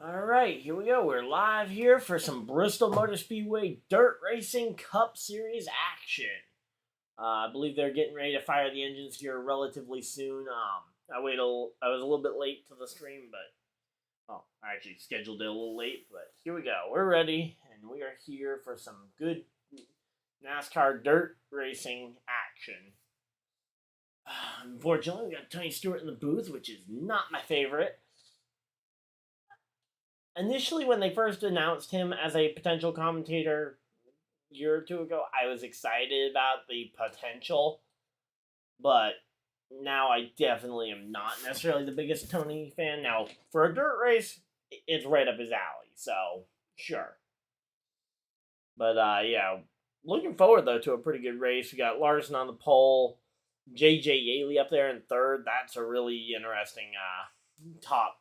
All right, here we go. We're live here for some Bristol Motor Speedway Dirt Racing Cup Series action. I believe they're getting ready to fire the engines here relatively soon. I was a little bit late to the stream, but I actually scheduled it a little late. But here we go. We're ready, and we are here for some good NASCAR dirt racing action. Unfortunately, we got Tony Stewart in the booth, which is not my favorite. Initially, when they first announced him as a potential commentator a year or two ago, I was excited about the potential, but now I definitely am not necessarily the biggest Tony fan. Now, for a dirt race, it's right up his alley, so sure. But yeah, looking forward though to a pretty good race. We got Larson on the pole, JJ Yaley up there in third. That's a really interesting top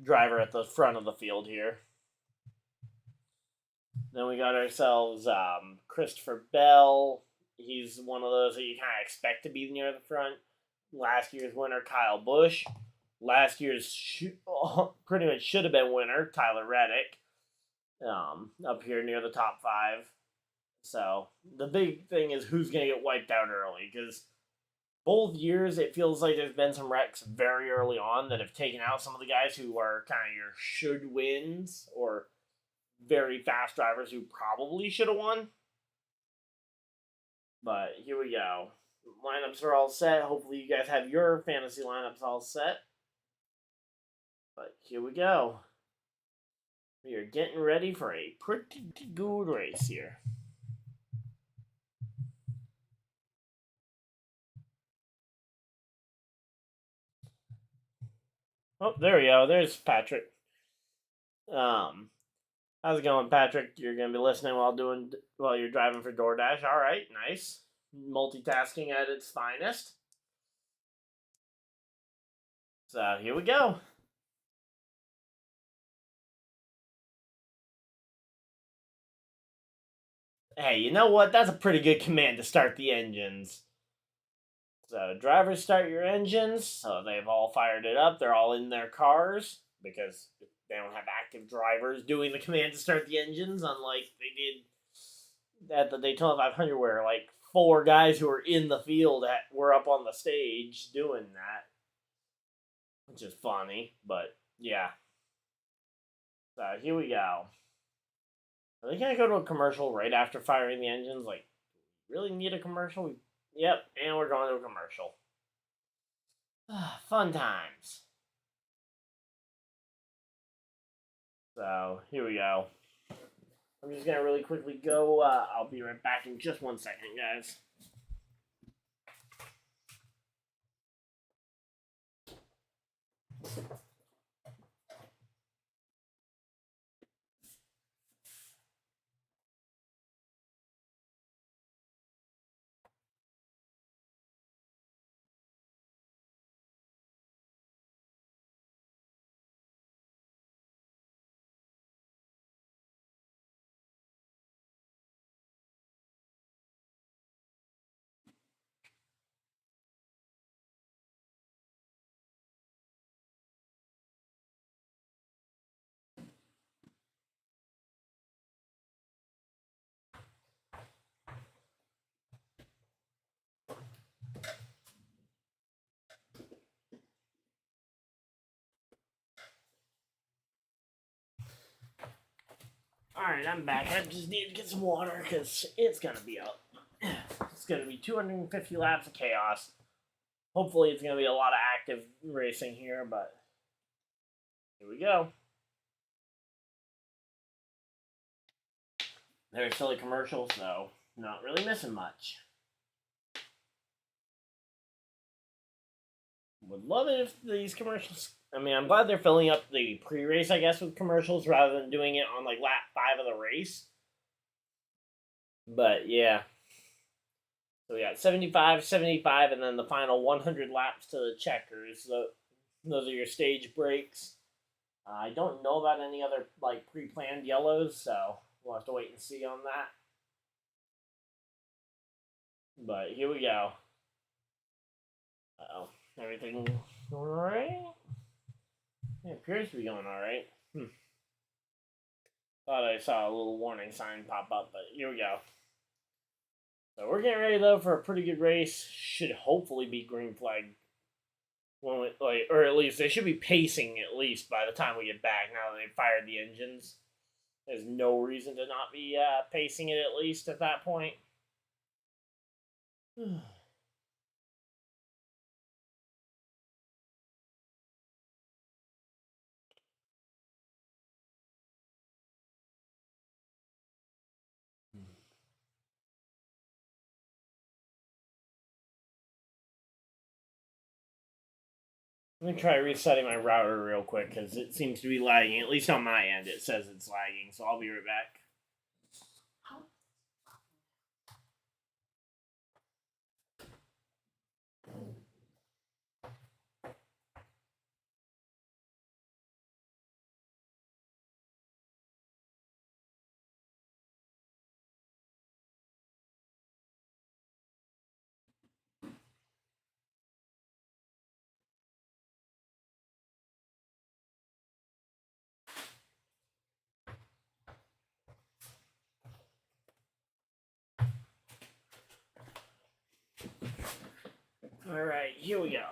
driver at the front of the field here. Then we got ourselves Christopher Bell. He's one of those that you kind of expect to be near the front. Last year's winner, Kyle Busch. Last year's pretty much should have been winner, Tyler Reddick. Up here near the top five. So the big thing is who's going to get wiped out early, because both years it feels like there's been some wrecks very early on that have taken out some of the guys who are kind of your should wins or very fast drivers who probably should have won. But here we go. Lineups are all set. Hopefully you guys have your fantasy lineups all set. But here we go. We are getting ready for a pretty good race here. Oh, there we go. There's Patrick. How's it going, Patrick? You're gonna be listening while you're driving for DoorDash. All right, nice. Multitasking at its finest. So here we go. Hey, you know what? That's a pretty good command to start the engines. So drivers, start your engines. So they've all fired it up. They're all in their cars because they don't have active drivers doing the command to start the engines, unlike they did at the Daytona 500, where like 4 guys who were in the field were up on the stage doing that, which is funny. But yeah. So here we go. Are they gonna go to a commercial right after firing the engines? Like, really need a commercial? Yep, and we're going to a commercial. Fun times. So here we go. I'm just gonna really quickly go. I'll be right back in just 1 second, guys. Alright, I'm back. I just need to get some water because it's gonna be up. It's gonna be 250 laps of chaos. Hopefully, it's gonna be a lot of active racing here, but here we go. There's still a commercial, so not really missing much. Would love it if these commercials. I mean, I'm glad they're filling up the pre-race, I guess, with commercials rather than doing it on like lap 5 of the race. But yeah. So we got 75, 75, and then the final 100 laps to the checkers. So those are your stage breaks. I don't know about any other like pre-planned yellows, so we'll have to wait and see on that. But here we go. Uh-oh. Everything going alright? It appears to be going all right. Thought I saw a little warning sign pop up, but here we go. So we're getting ready though for a pretty good race. Should hopefully be green flag when we, or at least they should be pacing at least by the time we get back. Now that they've fired the engines, there's no reason to not be pacing it at least at that point. Let me try resetting my router real quick because it seems to be lagging. At least on my end, it says it's lagging. So I'll be right back. All right, here we go.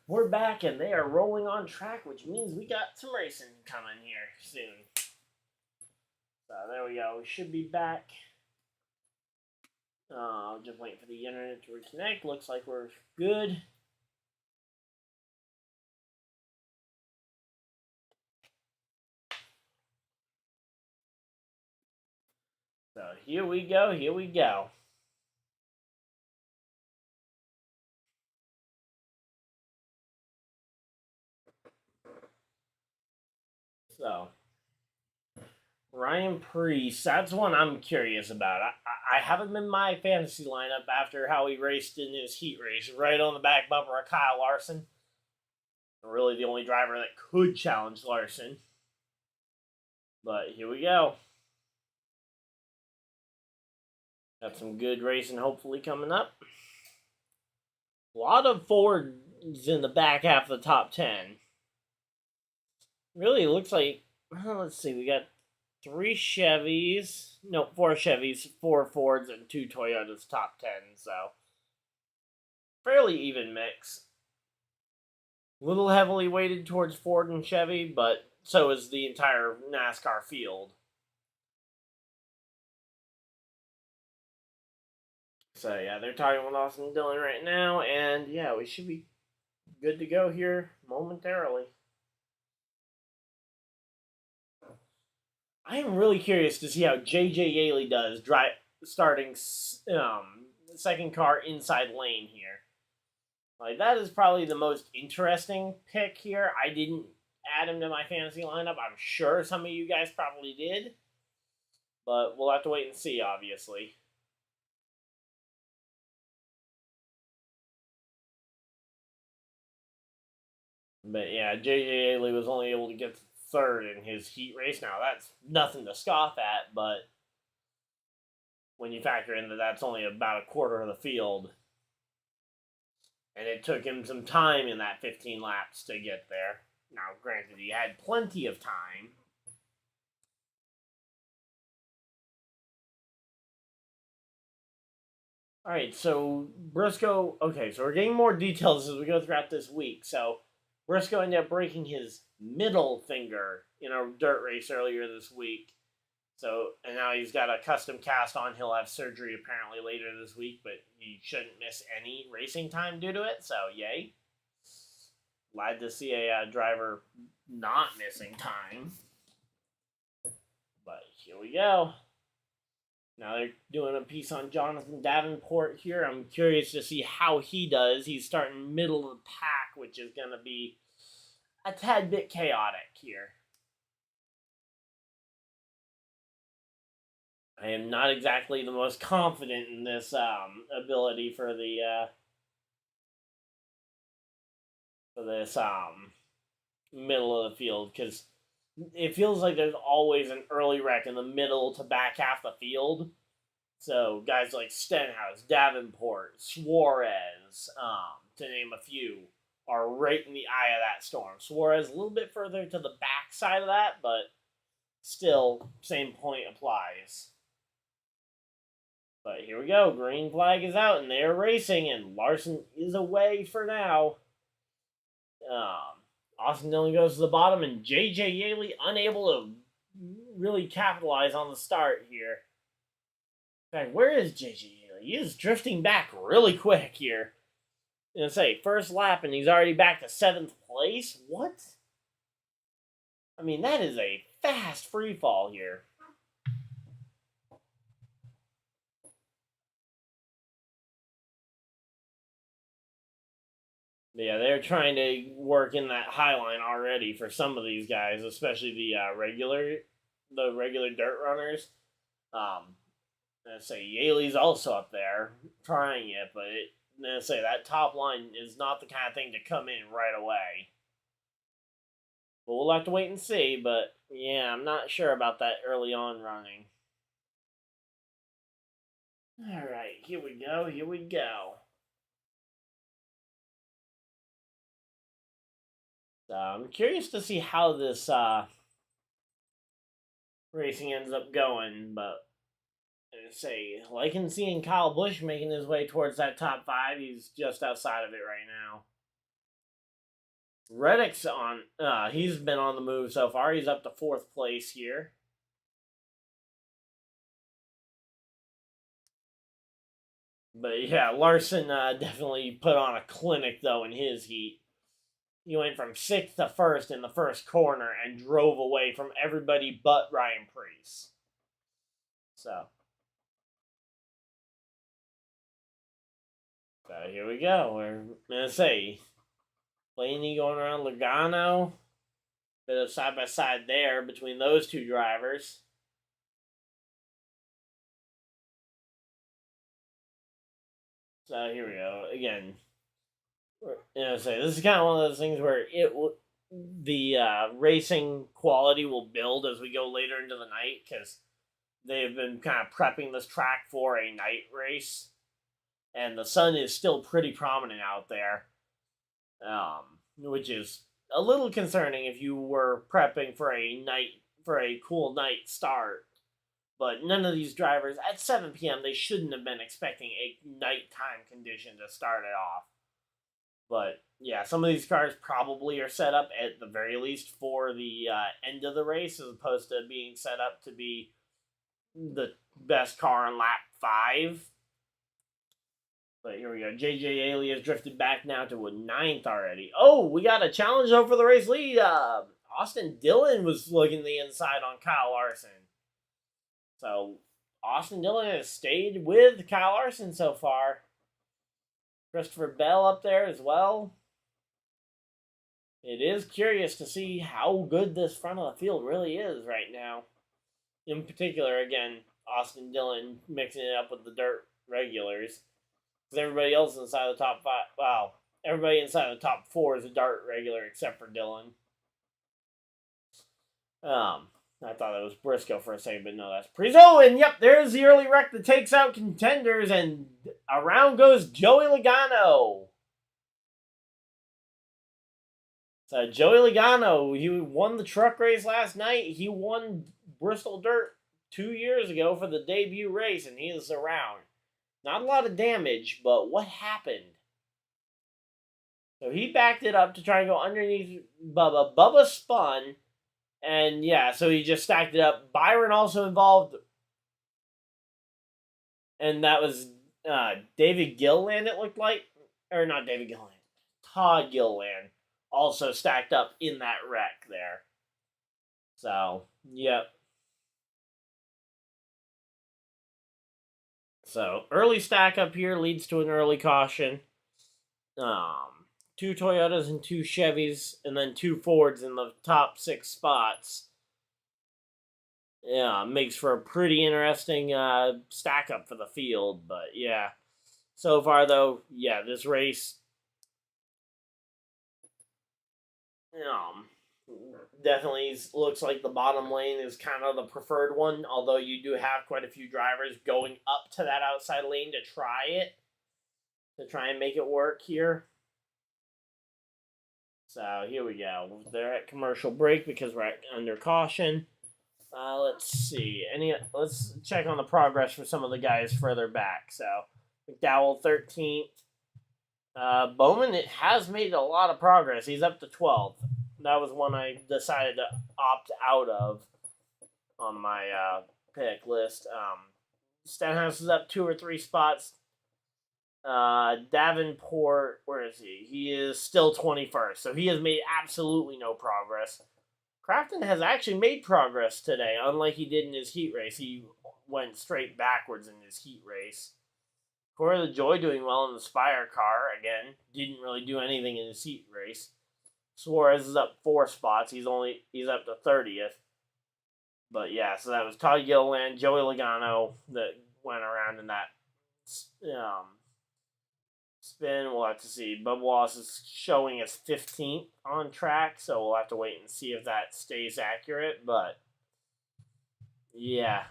We're back and they are rolling on track, which means we got some racing coming here soon. So there we go. We should be back. Just waiting for the internet to reconnect. Looks like we're good. So here we go. Here we go. So Ryan Preece, that's one I'm curious about. I have him in my fantasy lineup after how he raced in his heat race, right on the back bumper of Kyle Larson. Really the only driver that could challenge Larson. But here we go. Got some good racing hopefully coming up. A lot of Fords in the back half of the top 10. Really looks like, well, let's see, we got 4 Chevys, 4 Fords, and 2 Toyotas top 10, so fairly even mix. A little heavily weighted towards Ford and Chevy, but so is the entire NASCAR field. So yeah, they're talking with Austin Dillon right now, and yeah, we should be good to go here momentarily. I am really curious to see how JJ Yaley does starting second car inside lane here. Like, that is probably the most interesting pick here. I didn't add him to my fantasy lineup. I'm sure some of you guys probably did. But we'll have to wait and see, obviously. But yeah, JJ Yaley was only able to get to third in his heat race. Now, that's nothing to scoff at, but when you factor in that that's only about a quarter of the field, and it took him some time in that 15 laps to get there. Now, granted, he had plenty of time. All right, so Briscoe. Okay, so we're getting more details as we go throughout this week. So Briscoe ended up breaking his middle finger in a dirt race earlier this week. So, and now he's got a custom cast on. He'll have surgery apparently later this week, but he shouldn't miss any racing time due to it. So, yay. Glad to see a driver not missing time. But here we go. Now they're doing a piece on Jonathan Davenport here. I'm curious to see how he does. He's starting middle of the pack, which is going to be a tad bit chaotic here. I am not exactly the most confident in this ability for this middle of the field, because it feels like there's always an early wreck in the middle to back half the field. So guys like Stenhouse, Davenport, Suarez, to name a few, are right in the eye of that storm. Suarez a little bit further to the back side of that, but still, same point applies. But here we go. Green flag is out, and they're racing, and Larson is away for now. Austin Dillon goes to the bottom, and J.J. Yaley unable to really capitalize on the start here. In fact, where is J.J. Yaley? He is drifting back really quick here. I'm going to say, first lap, and he's already back to 7th place? What? I mean, that is a fast free fall here. Yeah, they're trying to work in that high line already for some of these guys, especially the regular dirt runners. Let's say Yaley's also up there trying it, but let's say that top line is not the kind of thing to come in right away. But we'll have to wait and see. But yeah, I'm not sure about that early on running. All right, here we go. Here we go. I'm curious to see how this racing ends up going, but say, liking seeing Kyle Busch making his way towards that top 5. He's just outside of it right now. Reddick's on. He's been on the move so far. He's up to 4th place here. But yeah, Larson definitely put on a clinic though in his heat. He went from 6th to 1st in the first corner and drove away from everybody but Ryan Preece. So here we go. We're going to say, Blaney going around Logano. Bit of side-by-side there between those two drivers. So here we go. Again, this is kind of one of those things where the racing quality will build as we go later into the night, because they've been kind of prepping this track for a night race, and the sun is still pretty prominent out there, which is a little concerning if you were prepping for a cool night start. But none of these drivers at 7 p.m. they shouldn't have been expecting a nighttime condition to start it off. But yeah, some of these cars probably are set up at the very least for the end of the race, as opposed to being set up to be the best car on lap 5. But here we go. J.J. Yaley has drifted back now to a 9th already. Oh, we got a challenge over the race lead. Austin Dillon was looking the inside on Kyle Larson. So Austin Dillon has stayed with Kyle Larson so far. Christopher Bell up there as well. It is curious to see how good this front of the field really is right now. In particular, again, Austin Dillon mixing it up with the dirt regulars. Because everybody else inside the top 5, wow, everybody inside the top 4 is a dirt regular except for Dillon. I thought it was Briscoe for a second, but no, that's Preece. Oh, and yep, there's the early wreck that takes out contenders, and around goes Joey Logano. So Joey Logano, he won the truck race last night. He won Bristol Dirt 2 years ago for the debut race, and he is around. Not a lot of damage, but what happened? So he backed it up to try and go underneath Bubba. Bubba spun. And yeah, so he just stacked it up. Byron also involved. And that was David Gilliland, it looked like. Or not David Gilliland. Todd Gilliland also stacked up in that wreck there. So, yep. So, early stack up here leads to an early caution. 2 Toyotas and 2 Chevys, and then 2 Fords in the top 6 spots. Yeah, makes for a pretty interesting stack up for the field. But yeah, so far though, yeah, this race definitely looks like the bottom lane is kind of the preferred one, although you do have quite a few drivers going up to that outside lane to try and make it work here. So here we go. They're at commercial break because we're under caution. Let's see. Let's check on the progress for some of the guys further back. So McDowell 13th. Bowman has made a lot of progress. He's up to 12th. That was one I decided to opt out of on my pick list. Stenhouse is up 2 or 3 spots. Davenport, where is he? He is still 21st, so he has made absolutely no progress. Crafton has actually made progress today, unlike he did in his heat race. He went straight backwards in his heat race. Corey LaJoy doing well in the Spire car. Again, didn't really do anything in his heat race. Suarez is up 4 spots. He's up to 30th. But yeah, so that was Todd Gilliland, Joey Logano that went around in that spin. We'll have to see. Bubba Wallace is showing as 15th on track, so we'll have to wait and see if that stays accurate. But yeah,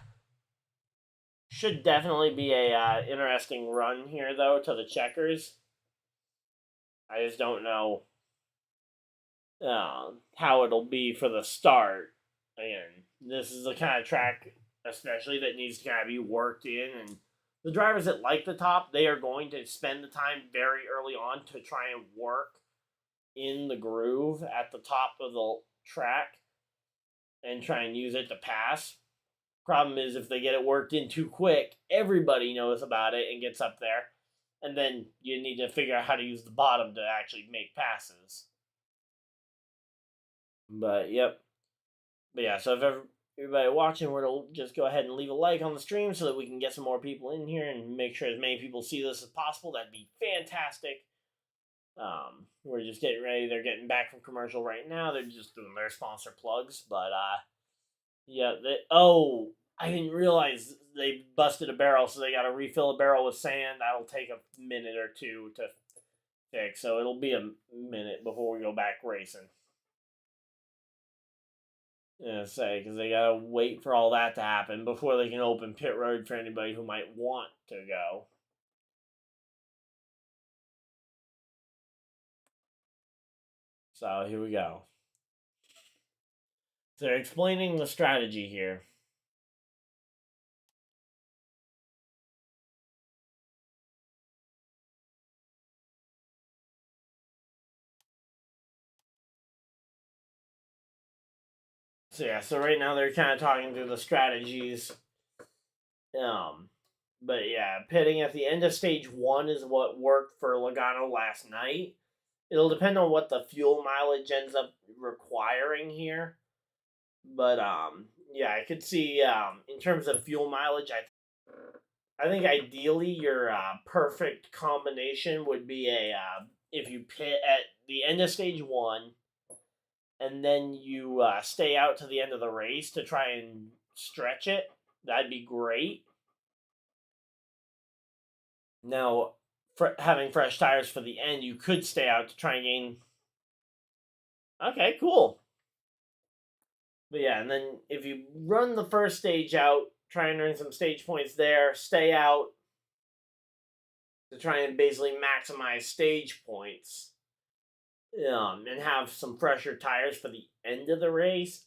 should definitely be a interesting run here, though, to the checkers. I just don't know how it'll be for the start. Again, this is the kind of track, especially, that needs to kind of be worked in, and the drivers that like the top, they are going to spend the time very early on to try and work in the groove at the top of the track and try and use it to pass. Problem is, if they get it worked in too quick, everybody knows about it and gets up there, and then you need to figure out how to use the bottom to actually make passes. But yep. But yeah, so if everybody watching were to just go ahead and leave a like on the stream so that we can get some more people in here and make sure as many people see this as possible, that'd be fantastic. We're just getting ready. They're getting back from commercial right now. They're just doing their sponsor plugs. But yeah. I didn't realize they busted a barrel, so they got to refill a barrel with sand. That'll take a minute or two to fix, so it'll be a minute before we go back racing. Because they gotta wait for all that to happen before they can open pit road for anybody who might want to go. So here we go. So they're explaining the strategy here. So right now they're kind of talking through the strategies. But yeah, pitting at the end of stage 1 is what worked for Logano last night. It'll depend on what the fuel mileage ends up requiring here. But yeah, I could see in terms of fuel mileage, I think ideally your perfect combination would be if you pit at the end of stage 1 and then you stay out to the end of the race to try and stretch it. That'd be great. Now, having fresh tires for the end, you could stay out to try and gain. Okay, cool. But yeah, and then if you run the first stage out, try and earn some stage points there, stay out to try and basically maximize stage points, and have some fresher tires for the end of the race.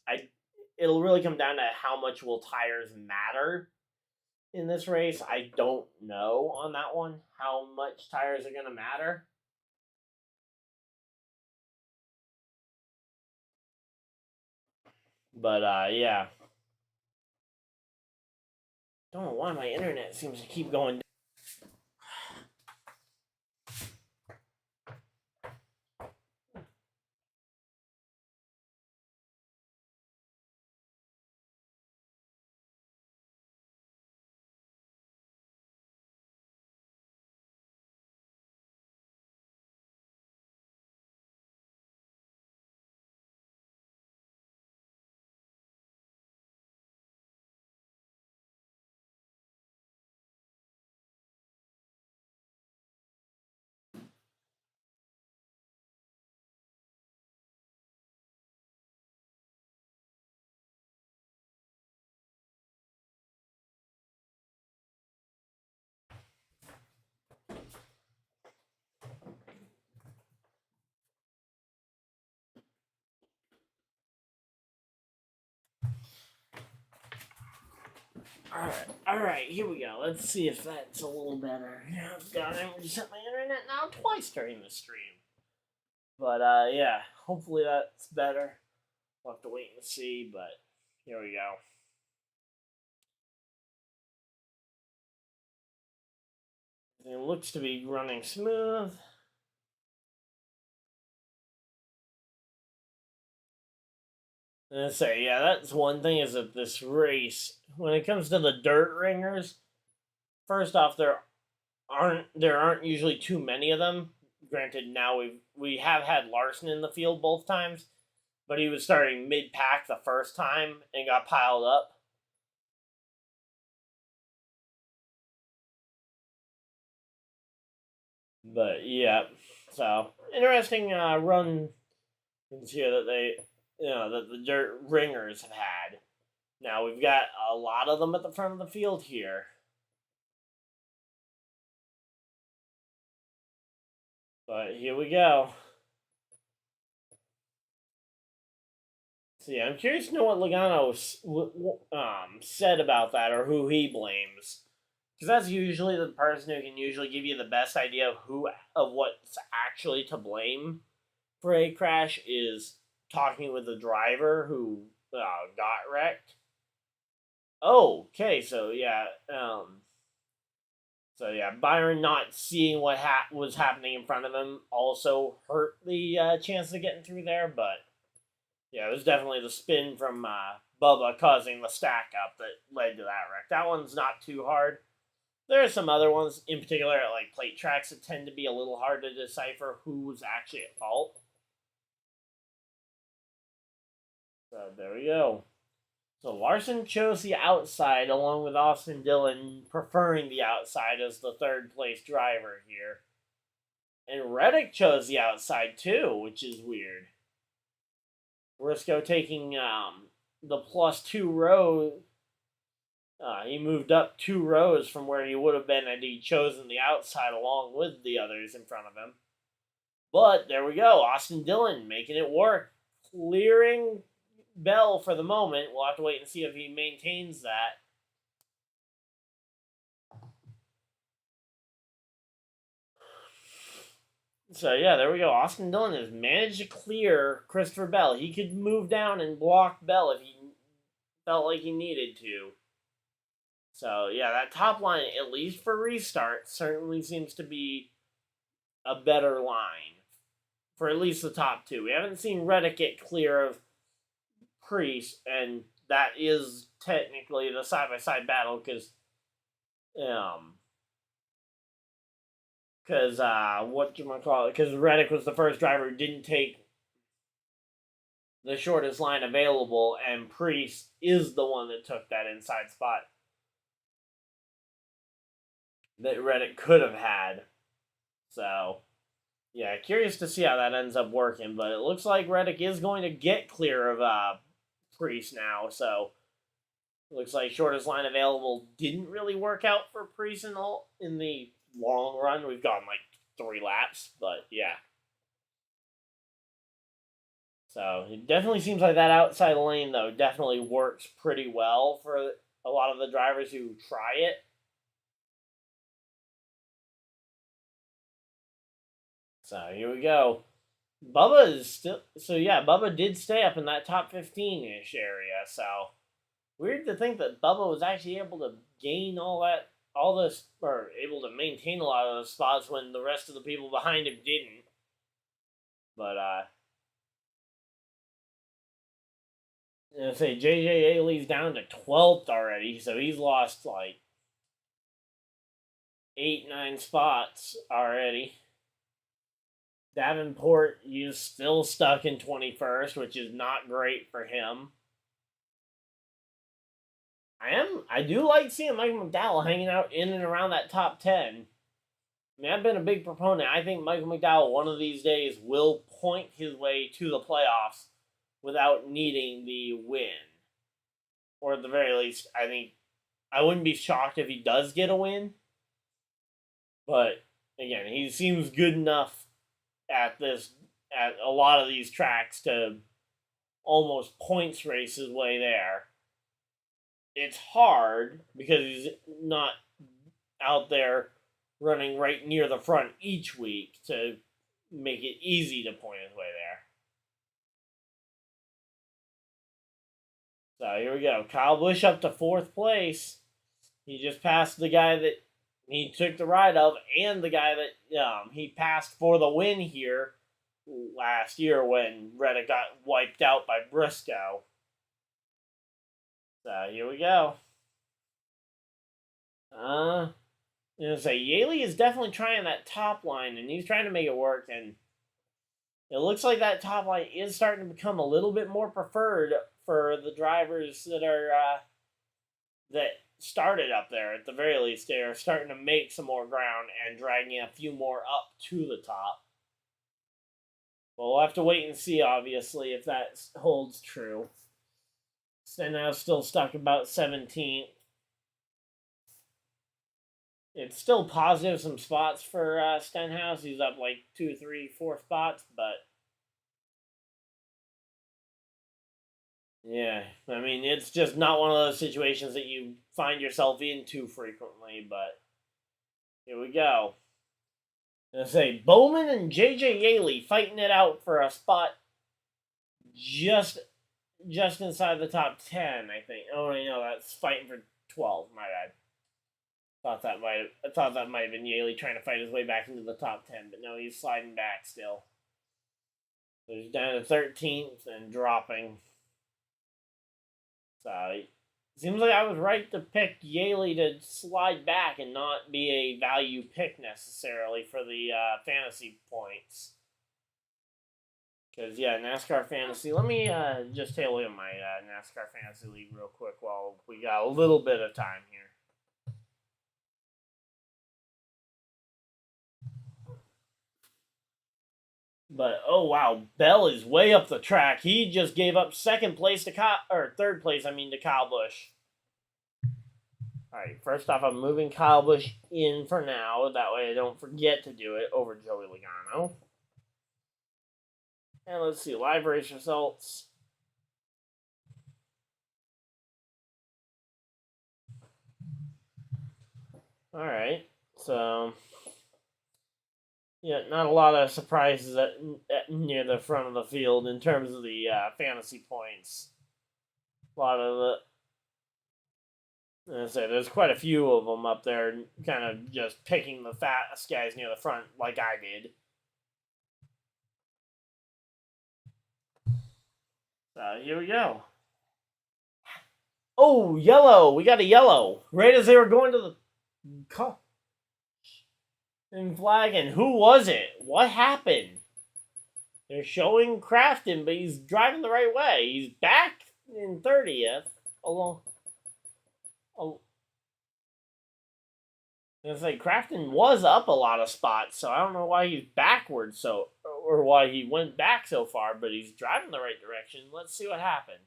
It'll really come down to how much will tires matter in this race. I don't know on that one how much tires are going to matter. But yeah. Don't know why my internet seems to keep going down. Alright, here we go. Let's see if that's a little better. I've got to reset my internet now twice during the stream. But, yeah, hopefully that's better. We'll have to wait and see, but here we go. It looks to be running smooth. And I say, yeah, that's one thing is that this race, when it comes to the dirt ringers, first off, there aren't usually too many of them. Granted, now we have had Larson in the field both times, but he was starting mid pack the first time and got piled up. But yeah, so interesting run here that that the dirt ringers have had. Now we've got a lot of them at the front of the field here. But here we go. So yeah, I'm curious to know what Logano said about that or who he blames. Because that's usually the person who can usually give you the best idea of what's actually to blame for a crash is talking with the driver who got wrecked. Oh, okay, so yeah, Byron not seeing what was happening in front of him also hurt the chance of getting through there, but yeah, it was definitely the spin from Bubba causing the stack up that led to that wreck. That one's not too hard. There are some other ones, in particular at like plate tracks, that tend to be a little hard to decipher who was actually at fault. So there we go. So Larson chose the outside along with Austin Dillon preferring the outside as the third place driver here. And Reddick chose the outside too, which is weird. Briscoe taking the +2 row. He moved up 2 rows from where he would have been had he chosen the outside along with the others in front of him. But there we go. Austin Dillon making it work. Clearing Bell for the moment. We'll have to wait and see if he maintains that. So yeah, there we go. Austin Dillon has managed to clear Christopher Bell. He could move down and block Bell if he felt like he needed to. So yeah, that top line, at least for restart, certainly seems to be a better line for at least the top two. We haven't seen Reddick get clear of Priest, and that is technically the side-by-side battle because because Reddick was the first driver who didn't take the shortest line available, and Priest is the one that took that inside spot that Reddick could have had. So, yeah, curious to see how that ends up working, but it looks like Reddick is going to get clear of Priest now, so looks like shortest line available didn't really work out for Priest in the long run. We've gone like 3 laps, but yeah. So it definitely seems like that outside lane, though, definitely works pretty well for a lot of the drivers who try it. So here we go. Bubba is still... So yeah, Bubba did stay up in that top 15-ish area, so... Weird to think that Bubba was actually able to gain or able to maintain a lot of those spots when the rest of the people behind him didn't. But, JJ Ailey's down to 12th already, so he's lost like 8-9 spots already. Davenport is still stuck in 21st, which is not great for him. I do like seeing Mike McDowell hanging out in and around that top 10. I mean, I've been a big proponent. I think Michael McDowell, one of these days, will point his way to the playoffs without needing the win. Or at the very least, I think I wouldn't be shocked if he does get a win. But, again, he seems good enough at a lot of these tracks to almost points race his way there. it's hard because he's not out there running right near the front each week to make it easy to point his way there. So here we go. Kyle Busch up to fourth place. He just passed the guy that he took the ride of and the guy that he passed for the win here last year when Reddick got wiped out by Briscoe. So here we go. Yaley is definitely trying that top line, and he's trying to make it work, and it looks like that top line is starting to become a little bit more preferred for the drivers that are that started up there. At the very least, they are starting to make some more ground and dragging a few more up to the top. But we'll have to wait and see, obviously, if that holds true. Stenhouse still stuck about 17th. It's still positive some spots for Stenhouse. He's up like 2, 3, 4 spots, but yeah, I mean, it's just not one of those situations that you find yourself in too frequently, but here we go. I'm say Bowman and JJ Yaley fighting it out for a spot just inside the top 10, I think. Oh, no, that's fighting for 12. My bad. I thought that might have been Yaley trying to fight his way back into the top 10, but no, he's sliding back still. So he's down to 13th and dropping. So it seems like I was right to pick Yaley to slide back and not be a value pick necessarily for the fantasy points. Because, yeah, NASCAR Fantasy. Let me just take a look at my NASCAR Fantasy League real quick while we got a little bit of time here. But, oh, wow, Bell is way up the track. He just gave up third place, to Kyle Busch. All right, first off, I'm moving Kyle Busch in for now. That way I don't forget to do it over Joey Logano. And let's see, live race results. All right, so yeah, not a lot of surprises near the front of the field in terms of the fantasy points. A lot of there's quite a few of them up there, kind of just picking the fast guys near the front, like I did. So here we go. Oh, yellow! We got a yellow right as they were going to the and flag. And who was it? What happened? They're showing Crafton, but he's driving the right way. He's back in 30th along. It's like Crafton was up a lot of spots, so I don't know why he's backwards or why he went back so far, but he's driving the right direction. Let's see what happened.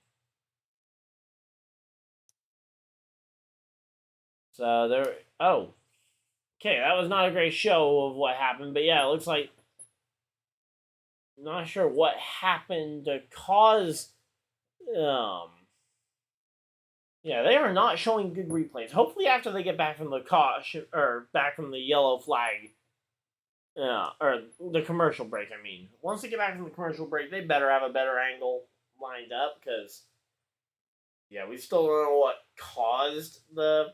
So there, okay, that was not a great show of what happened, but yeah, it looks like not sure what happened to cause. Yeah, they are not showing good replays. Hopefully, after they get back from the caution or back from the yellow flag, or the commercial break. I mean, once they get back from the commercial break, they better have a better angle lined up because, yeah, we still don't know what caused the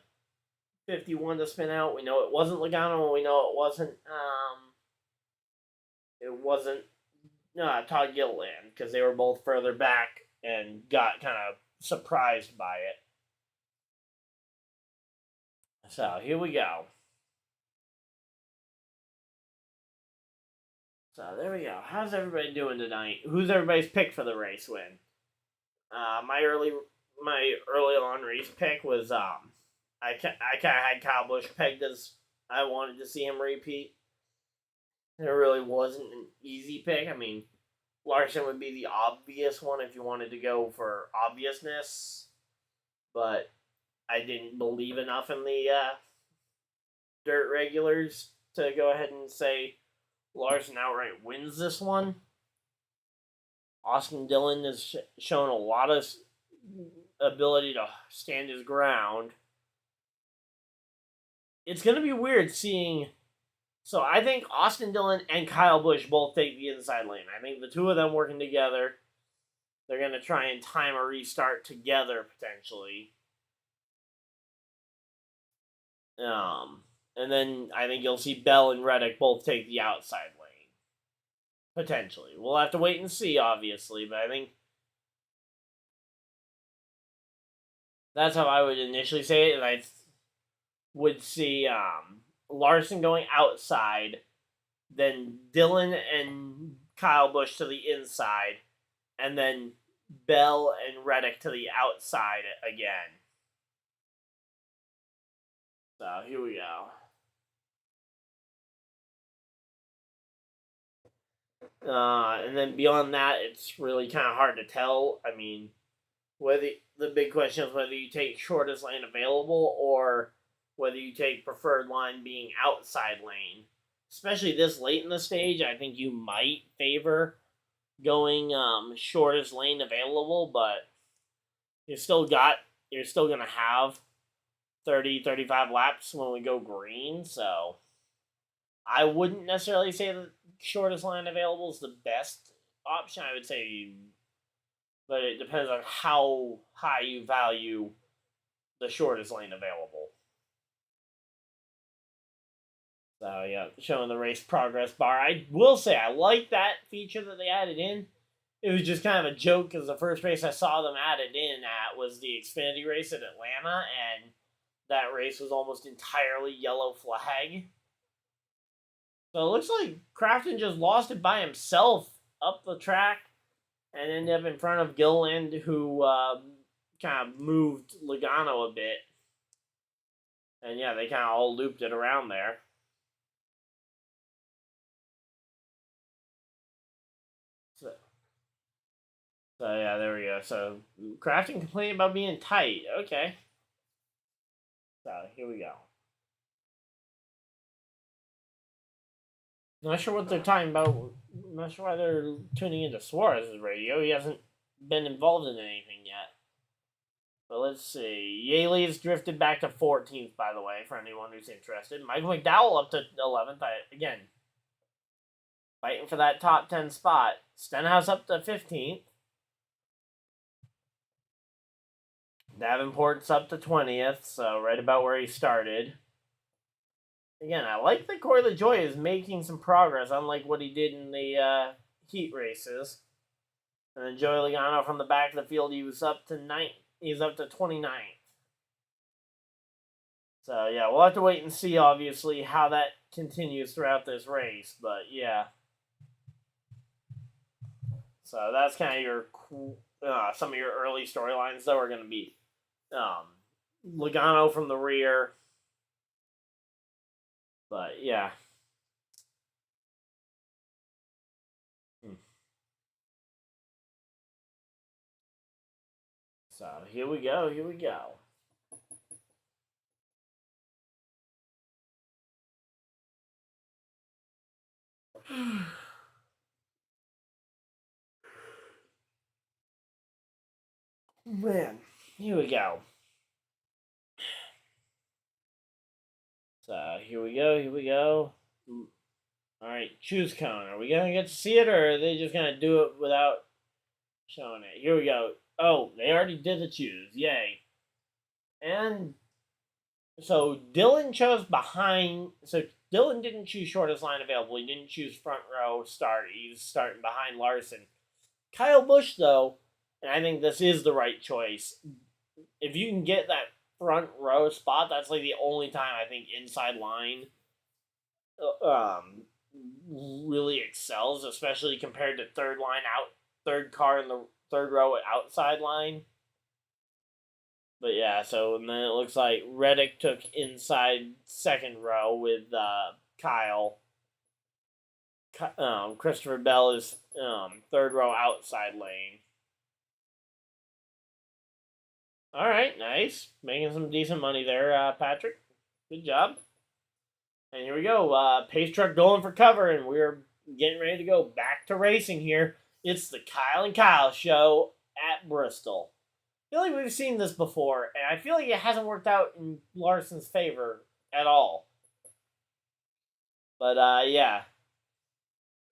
51 to spin out. We know it wasn't Logano, and we know it wasn't Todd Gilliland because they were both further back and got kind of surprised by it. So here we go. So there we go. How's everybody doing tonight? Who's everybody's pick for the race win? My early on race pick was I kind of had Kyle Busch pegged as I wanted to see him repeat. It really wasn't an easy pick. I mean, Larson would be the obvious one if you wanted to go for obviousness, but I didn't believe enough in the dirt regulars to go ahead and say Larson outright wins this one. Austin Dillon has shown a lot of ability to stand his ground. It's going to be weird seeing. So I think Austin Dillon and Kyle Busch both take the inside lane. I think the two of them working together, they're going to try and time a restart together potentially. And then I think you'll see Bell and Reddick both take the outside lane. Potentially. We'll have to wait and see, obviously, but I think that's how I would initially say it, and I would see Larson going outside, then Dillon and Kyle Busch to the inside, and then Bell and Reddick to the outside again. So here we go. And then beyond that, it's really kind of hard to tell. I mean, whether the big question is whether you take shortest lane available or whether you take preferred line being outside lane. Especially this late in the stage, I think you might favor going shortest lane available, but you're still going to have 30, 35 laps when we go green, so I wouldn't necessarily say the shortest line available is the best option. I would say, but it depends on how high you value the shortest lane available. So yeah, showing the race progress bar. I will say I like that feature that they added in. It was just kind of a joke because the first race I saw them added in at was the Xfinity race at Atlanta, and that race was almost entirely yellow flag. So it looks like Crafton just lost it by himself up the track and ended up in front of Gilliland, who kind of moved Logano a bit. And yeah, they kind of all looped it around there. So yeah, there we go. So Crafton complaining about being tight. Okay. So here we go. Not sure what they're talking about. Not sure why they're tuning into Suarez's radio. He hasn't been involved in anything yet. But let's see. Yaley's drifted back to 14th, by the way, for anyone who's interested. Michael McDowell up to 11th. Again, fighting for that top 10 spot. Stenhouse up to 15th. Davenport's up to 20th, so right about where he started. Again, I like that Corey LaJoie is making some progress, unlike what he did in the heat races. And then Joey Logano from the back of the field, he was up to 29th. So yeah, we'll have to wait and see, obviously, how that continues throughout this race. But yeah, so that's kind of your some of your early storylines, though, are going to be Logano from the rear. But yeah. So here we go. Man, here we go. So here we go. All right, choose cone. Are we gonna get to see it, or are they just gonna do it without showing it? Here we go. Oh, they already did the choose. Yay! And so Dillon chose behind. So Dillon didn't choose shortest line available. He didn't choose front row start. He's starting behind Larson. Kyle Busch, though, and I think this is the right choice. If you can get that front row spot, that's like the only time I think inside line really excels, especially compared to third car in the third row outside line. But yeah, so and then it looks like Reddick took inside second row with Kyle. Christopher Bell is third row outside lane. All right, nice. Making some decent money there, Patrick. Good job. And here we go. Pace truck going for cover, and we're getting ready to go back to racing here. It's the Kyle and Kyle show at Bristol. feel like we've seen this before, and I feel like it hasn't worked out in Larson's favor at all. But yeah,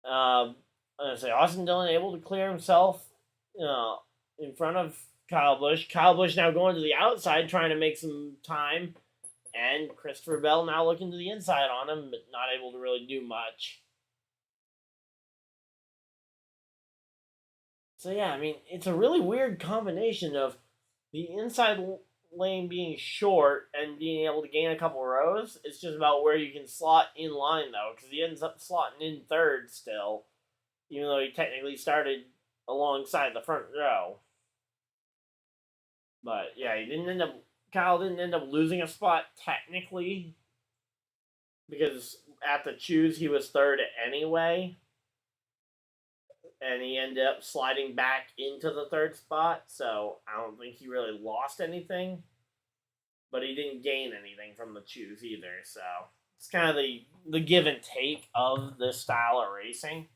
I'm gonna say Austin Dillon able to clear himself, in front of Kyle Busch. Kyle Busch now going to the outside, trying to make some time, and Christopher Bell now looking to the inside on him, but not able to really do much. So yeah, I mean, it's a really weird combination of the inside lane being short and being able to gain a couple rows. It's just about where you can slot in line though, because he ends up slotting in third still, even though he technically started alongside the front row. But yeah, Kyle didn't end up losing a spot technically, because at the choose he was third anyway, and he ended up sliding back into the third spot, so I don't think he really lost anything, but he didn't gain anything from the choose either, so it's kind of the give and take of this style of racing.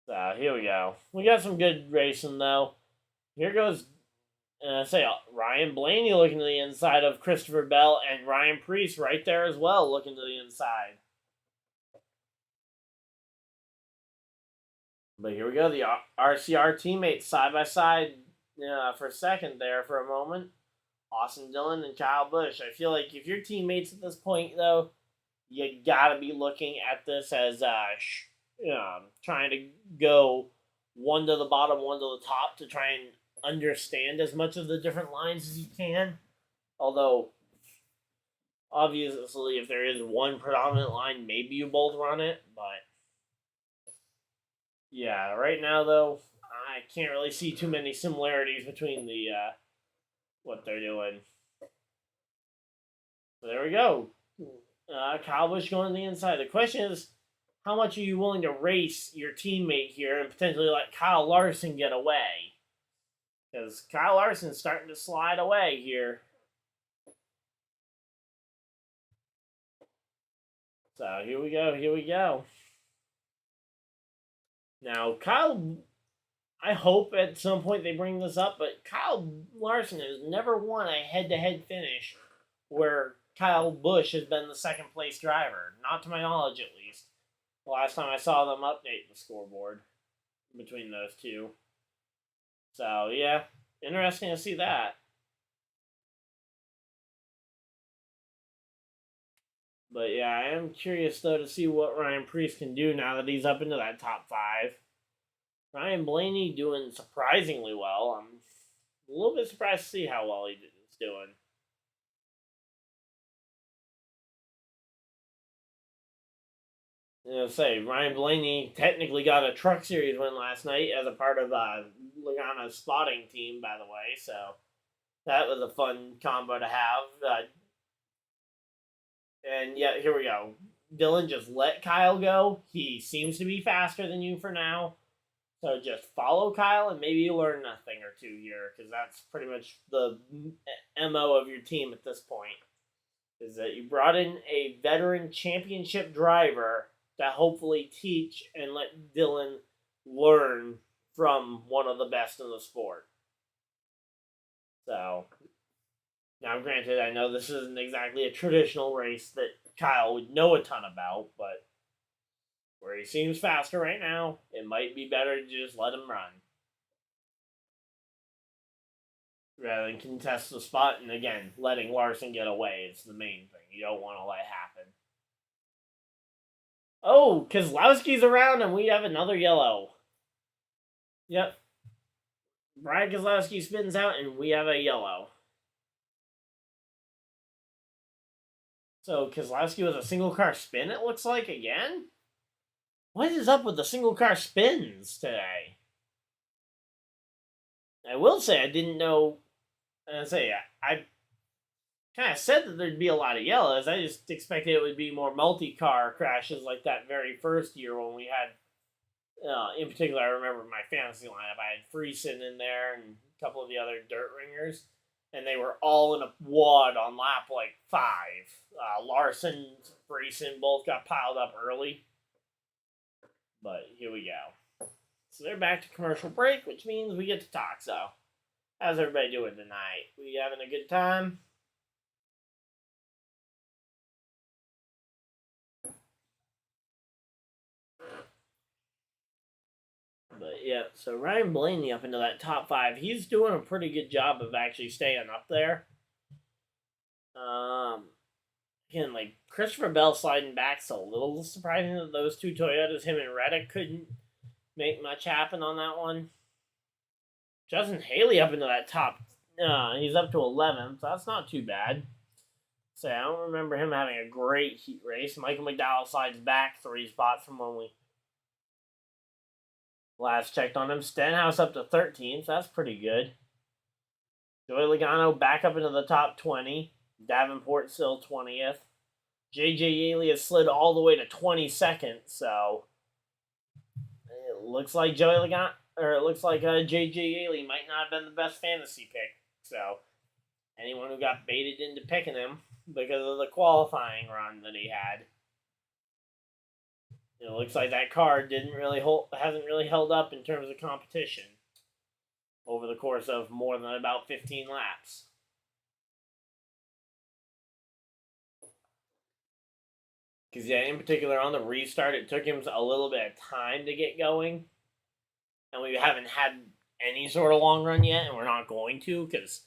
So here we go. We got some good racing though. Here goes, Ryan Blaney looking to the inside of Christopher Bell, and Ryan Preece right there as well, looking to the inside. But here we go, the RCR teammates side by side for a second there for a moment. Austin Dillon and Kyle Busch. I feel like if you're teammates at this point, though, you gotta be looking at this as trying to go one to the bottom, one to the top to try and understand as much of the different lines as you can. Although, obviously, if there is one predominant line, maybe you both run it, but yeah, right now though, I can't really see too many similarities between the what they're doing. So there we go. Kyle Busch going to the inside. The question is, how much are you willing to race your teammate here and potentially let Kyle Larson get away? Because Kyle Larson's starting to slide away here. So here we go. Now, I hope at some point they bring this up, but Kyle Larson has never won a head-to-head finish where Kyle Busch has been the second place driver. Not to my knowledge, at least. The last time I saw them update the scoreboard between those two. So, yeah, interesting to see that. But yeah, I am curious though to see what Ryan Preece can do now that he's up into that top 5. Ryan Blaney doing surprisingly well. I'm a little bit surprised to see how well he's doing. Ryan Blaney technically got a Truck Series win last night as a part of Lagana's spotting team, by the way. So that was a fun combo to have. And yeah, here we go. Dillon just let Kyle go. He seems to be faster than you for now. So just follow Kyle and maybe you learn a thing or two here, because that's pretty much the MO of your team at this point. Is that you brought in a veteran championship driver to hopefully teach and let Dillon learn from one of the best in the sport. So, now granted, I know this isn't exactly a traditional race that Kyle would know a ton about, but where he seems faster right now, it might be better to just let him run. Rather than contest the spot, and again, letting Larson get away is the main thing. You don't want to let happen. Oh, Keselowski's around and we have another yellow. Yep. Brian Keselowski spins out and we have a yellow. So Keselowski with a single car spin, it looks like, again? What is up with the single car spins today? I will say I didn't know. I kind of said that there'd be a lot of yellows. I just expected it would be more multi-car crashes like that very first year when we had, in particular, I remember my fantasy lineup. I had Friesen in there and a couple of the other dirt ringers, and they were all in a wad on lap 5. Larson, Friesen both got piled up early. But here we go. So they're back to commercial break, which means we get to talk. So, how's everybody doing tonight? We having a good time? But yeah, so Ryan Blaney up into that top 5. He's doing a pretty good job of actually staying up there. Again, like Christopher Bell sliding back, so a little surprising that those two Toyotas, him and Reddick, couldn't make much happen on that one. Justin Haley up into that top. He's up to 11th. So that's not too bad. So I don't remember him having a great heat race. Michael McDowell slides back 3 spots from when we last checked on him. Stenhouse up to 13th. That's pretty good. Joey Logano back up into the top 20. Davenport still 20th. JJ Yaley has slid all the way to 22nd. So it looks like JJ Yaley might not have been the best fantasy pick. So anyone who got baited into picking him because of the qualifying run that he had, it looks like that car hasn't really held up in terms of competition over the course of more than about 15 laps. Because, yeah, in particular, on the restart, it took him a little bit of time to get going. And we haven't had any sort of long run yet, and we're not going to, because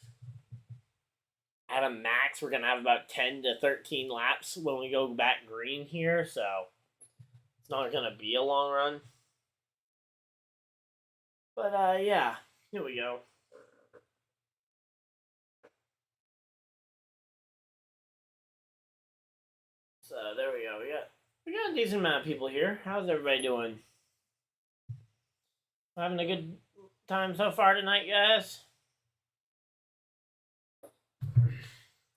at a max, we're going to have about 10 to 13 laps when we go back green here, so it's not going to be a long run. But, yeah, here we go. So, there we go. We got a decent amount of people here. How's everybody doing? Having a good time so far tonight, guys?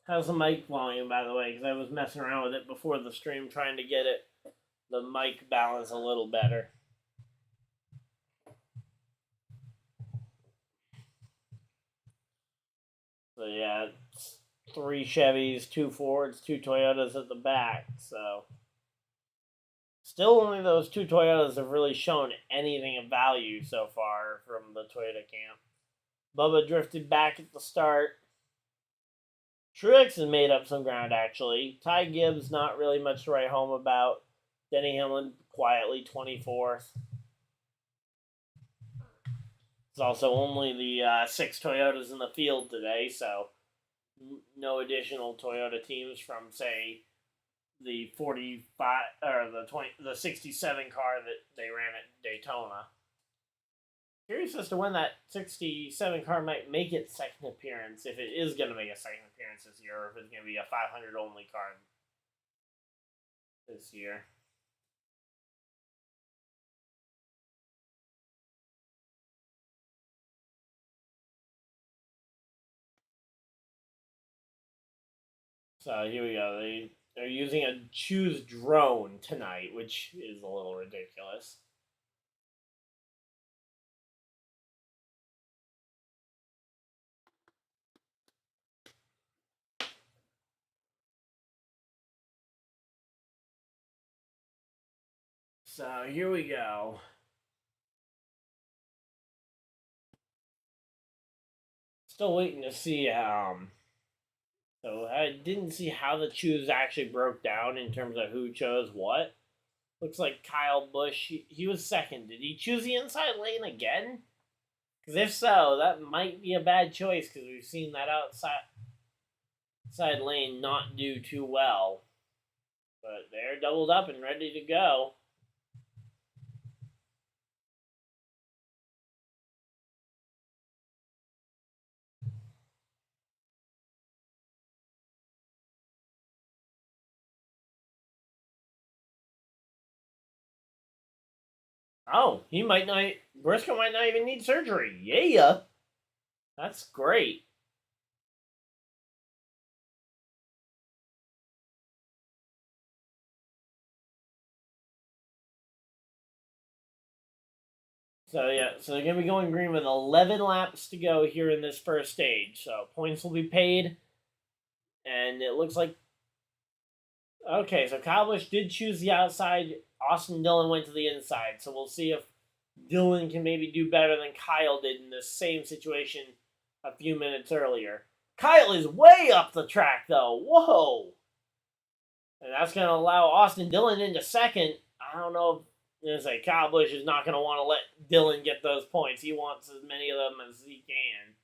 How's the mic volume, by the way? Because I was messing around with it before the stream, trying to get the mic balance a little better. So yeah, it's 3 Chevys, 2 Fords, 2 Toyotas at the back. So still only those 2 Toyotas have really shown anything of value so far from the Toyota camp. Bubba drifted back at the start. Truex has made up some ground, actually. Ty Gibbs, not really much to write home about. Denny Hamlin, quietly 24th. It's also only the 6 Toyotas in the field today, so no additional Toyota teams from, say, the 45 or the 67 car that they ran at Daytona. Curious as to when that 67 car might make its second appearance, if it is going to make a second appearance this year, or if it's going to be a 500 only car this year. So here we go. They're using a choose drone tonight, which is a little ridiculous. So here we go. Still waiting to see so I didn't see how the choose actually broke down in terms of who chose what. Looks like Kyle Busch, he was second. Did he choose the inside lane again? Because if so, that might be a bad choice, because we've seen that outside lane not do too well. But they're doubled up and ready to go. Oh, Briscoe might not even need surgery. Yeah. That's great. So yeah, so they're gonna be going green with 11 laps to go here in this first stage. So points will be paid, and it looks like okay. So Kyle Busch did choose the outside. Austin Dillon went to the inside. So we'll see if Dylan can maybe do better than Kyle did in the same situation a few minutes earlier. Kyle is way up the track, though. Whoa. And that's going to allow Austin Dillon into second. I don't know if Kyle Busch is not going to want to let Dillon get those points. He wants as many of them as he can.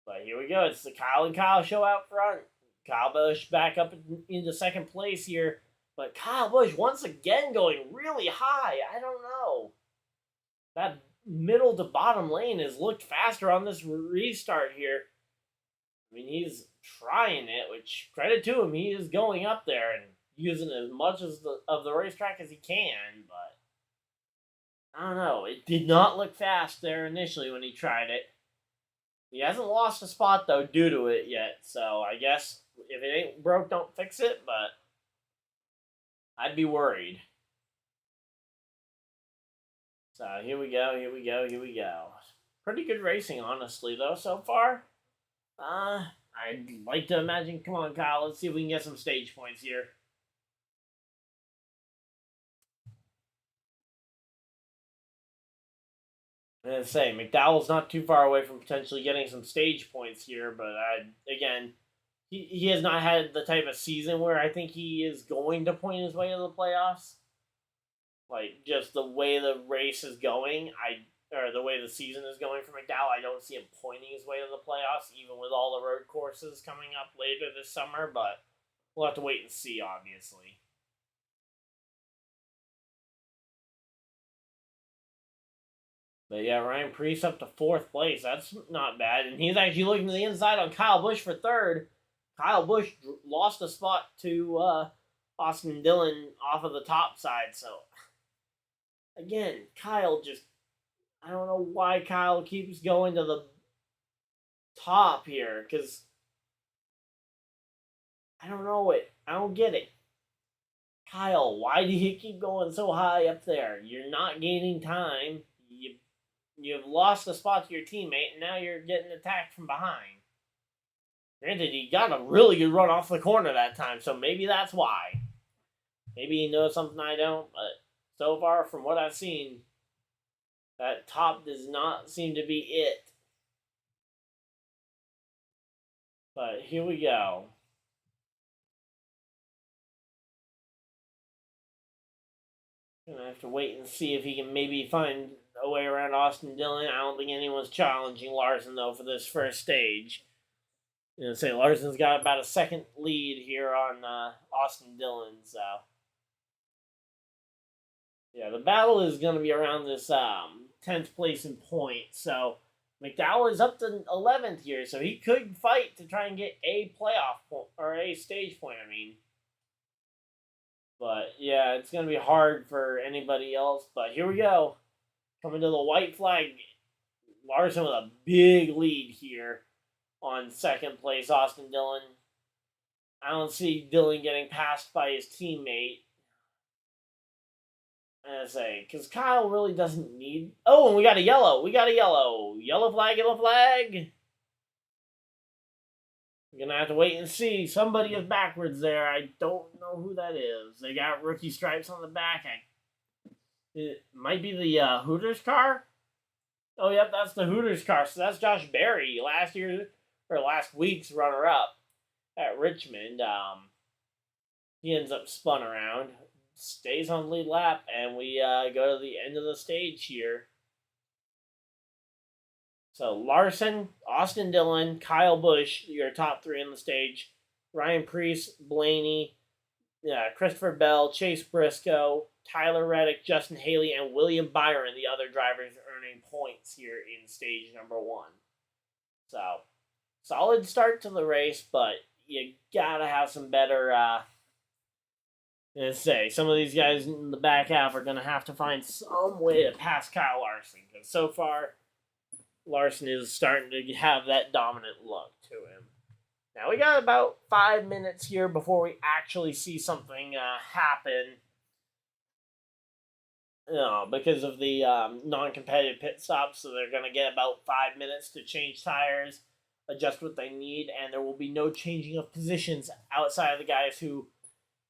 But here we go. It's the Kyle and Kyle show out front. Kyle Busch back up into second place here. But Kyle Busch once again going really high. I don't know. That middle to bottom lane has looked faster on this restart here. I mean, he's trying it, which credit to him. He is going up there and using as much of the racetrack as he can. But I don't know. It did not look fast there initially when he tried it. He hasn't lost a spot, though, due to it yet. So I guess if it ain't broke, don't fix it. But I'd be worried. So here we go. Pretty good racing, honestly, though, so far. I'd like to imagine. Come on, Kyle. Let's see if we can get some stage points here. I'm going to say, McDowell's not too far away from potentially getting some stage points here, but again, he has not had the type of season where I think he is going to point his way to the playoffs. Like, just the way the race is going, or the way the season is going for McDowell, I don't see him pointing his way to the playoffs, even with all the road courses coming up later this summer, but we'll have to wait and see, obviously. But yeah, Ryan Preece up to fourth place. That's not bad. And he's actually looking to the inside on Kyle Busch for third. Kyle Busch lost a spot to Austin Dillon off of the top side. So, again, Kyle just... I don't know why Kyle keeps going to the top here. Because I don't know it. I don't get it. Kyle, why do you keep going so high up there? You're not gaining time. You've lost a spot to your teammate, and now you're getting attacked from behind. Granted, he got a really good run off the corner that time, so maybe that's why. Maybe he knows something I don't, but so far, from what I've seen, that top does not seem to be it. But here we go. Gonna have to wait and see if he can maybe find a way around Austin Dillon. I don't think anyone's challenging Larson, though, for this first stage. Say Larson's got about a second lead here on Austin Dillon, so. Yeah, the battle is going to be around this 10th place in points, so McDowell is up to 11th here, so he could fight to try and get a playoff point, or a stage point, I mean. But, yeah, it's going to be hard for anybody else, but here we go. Coming to the white flag, Larson with a big lead here on second place, Austin Dillon. I don't see Dillon getting passed by his teammate. I say, because Kyle really doesn't need... Oh, and we got a yellow. Yellow flag. We're going to have to wait and see. Somebody is backwards there. I don't know who that is. They got rookie stripes on the back. It might be the Hooters car. Oh, yep, that's the Hooters car. So that's Josh Berry, last week's runner-up at Richmond. He ends up spun around, stays on the lead lap, and we go to the end of the stage here. So Larson, Austin Dillon, Kyle Busch, your top three on the stage. Ryan Preece, Blaney, Christopher Bell, Chase Briscoe, Tyler Reddick, Justin Haley, and William Byron, the other drivers earning points here in stage number 1. So, solid start to the race, but you gotta have some better, some of these guys in the back half are gonna have to find some way to pass Kyle Larson, because so far, Larson is starting to have that dominant look to him. Now, we got about 5 minutes here before we actually see something happen. Because of the non-competitive pit stops, so they're going to get about 5 minutes to change tires, adjust what they need, and there will be no changing of positions outside of the guys who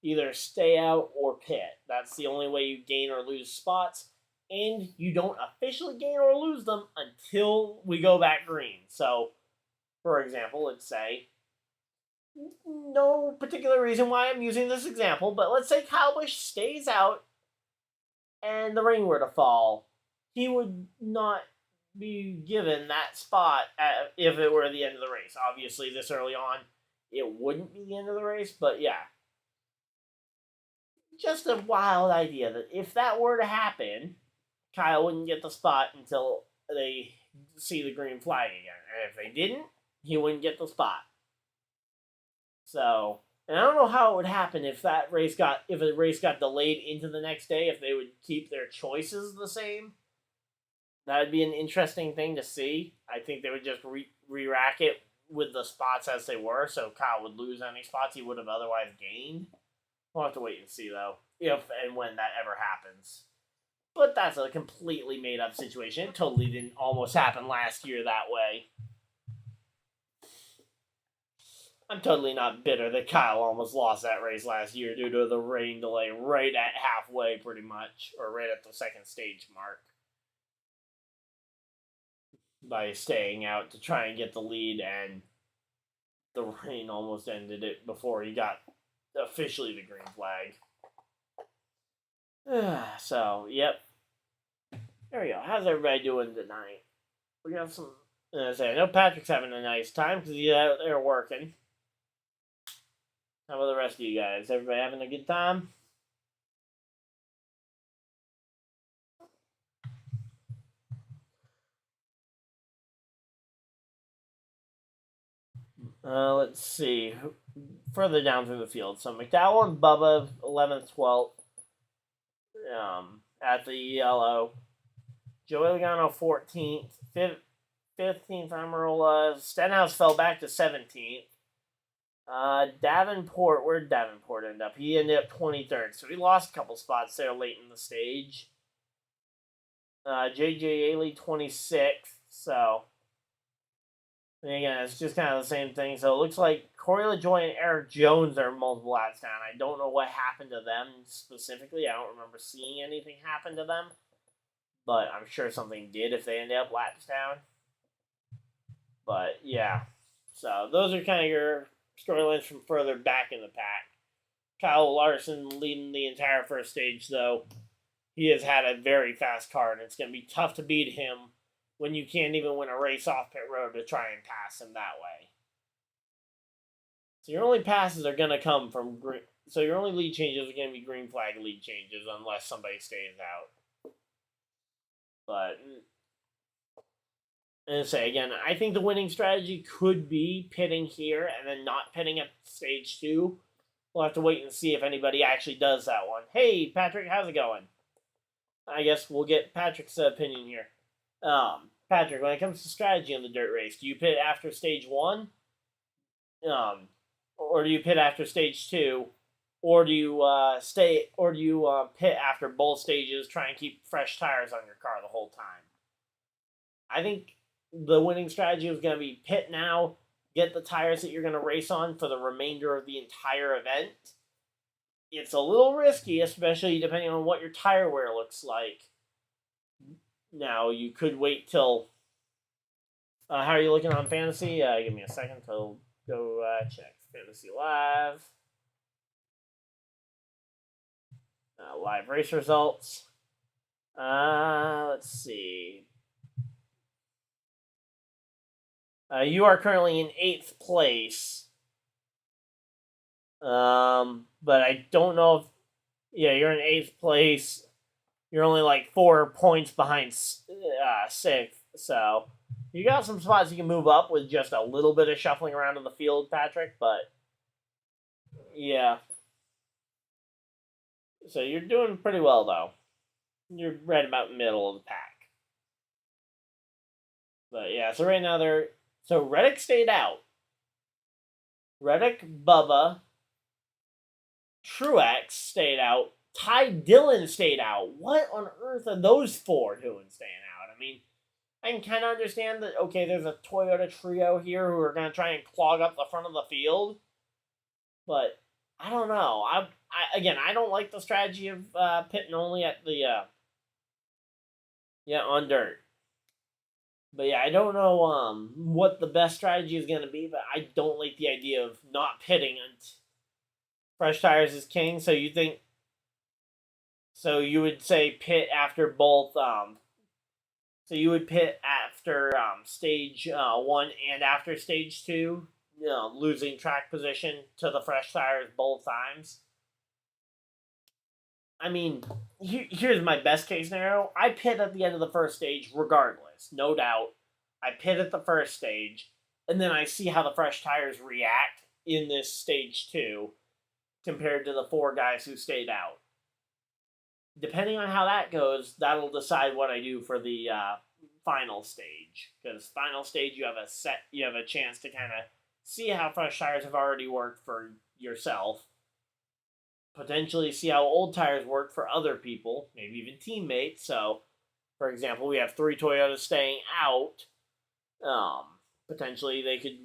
either stay out or pit. That's the only way you gain or lose spots. and you don't officially gain or lose them until we go back green. So, for example, let's say, no particular reason why I'm using this example, but let's say Kyle Busch stays out and the rain were to fall. He would not be given that spot if it were the end of the race. Obviously, this early on, it wouldn't be the end of the race, but yeah. Just a wild idea that if that were to happen, Kyle wouldn't get the spot until they see the green flag again. And if they didn't, he wouldn't get the spot. So, and I don't know how it would happen if the race got delayed into the next day, if they would keep their choices the same. That would be an interesting thing to see. I think they would just re-rack it with the spots as they were, so Kyle would lose any spots he would have otherwise gained. We'll have to wait and see, though, if and when that ever happens. But that's a completely made-up situation. It totally didn't almost happen last year that way. I'm totally not bitter that Kyle almost lost that race last year due to the rain delay right at halfway, pretty much, or right at the second stage mark, by staying out to try and get the lead, and the rain almost ended it before he got officially the green flag. So, yep. There we go. How's everybody doing tonight? We got some. I know Patrick's having a nice time because he's out there working. How about the rest of you guys? Everybody having a good time? Let's see. Further down through the field. So McDowell and Bubba, 11th, 12th. At the yellow. Joey Logano, 14th. 15th, Amarola. Stenhouse fell back to 17th. Davenport, where'd Davenport end up? He ended up 23rd, so he lost a couple spots there late in the stage. J.J. Ailey, 26th, so again, it's just kind of the same thing. So it looks like Corey LaJoie and Eric Jones are multiple laps down. I don't know what happened to them specifically. I don't remember seeing anything happen to them, but I'm sure something did if they ended up laps down. But yeah, so those are kind of your storylines from further back in the pack. Kyle Larson leading the entire first stage, though. He has had a very fast car, and it's going to be tough to beat him when you can't even win a race off pit road to try and pass him that way. So your only passes are going to come from green. So your only lead changes are going to be green flag lead changes unless somebody stays out. But, and say again, I think the winning strategy could be pitting here and then not pitting at stage 2. We'll have to wait and see if anybody actually does that one. Hey, Patrick, how's it going? I guess we'll get Patrick's opinion here. Patrick, when it comes to strategy on the dirt race, do you pit after stage 1? Or do you pit after stage 2? Or do you pit after both stages, try and keep fresh tires on your car the whole time? I think the winning strategy is going to be pit now, get the tires that you're going to race on for the remainder of the entire event. It's a little risky, especially depending on what your tire wear looks like. Now, you could wait till... how are you looking on Fantasy? Give me a second to go check Fantasy Live. Live race results. Let's see. You are currently in 8th place. But I don't know if... Yeah, you're in 8th place. You're only like 4 points behind 6th. So you got some spots you can move up with just a little bit of shuffling around in the field, Patrick. But yeah. So you're doing pretty well, though. You're right about middle of the pack. But yeah, so right now So Reddick stayed out. Reddick, Bubba, Truex stayed out. Ty Dillon stayed out. What on earth are those 4 doing staying out? I mean, I can kind of understand that, okay, there's a Toyota trio here who are going to try and clog up the front of the field. But I don't know. I don't like the strategy of pitting only at the Yeah, on dirt. But yeah, I don't know what the best strategy is going to be, but I don't like the idea of not pitting and fresh tires is king. So you think so you would say pit after both so you would pit after stage 1 and after stage 2, losing track position to the fresh tires both times. I mean, here's my best case scenario. I pit at the end of the first stage regardless, no doubt. I pit at the first stage, and then I see how the fresh tires react in this stage 2 compared to the 4 guys who stayed out. Depending on how that goes, that'll decide what I do for the final stage. Because final stage, you have a chance to kind of see how fresh tires have already worked for yourself. Potentially see how old tires work for other people, maybe even teammates. So, for example, we have 3 Toyotas staying out. Potentially, they could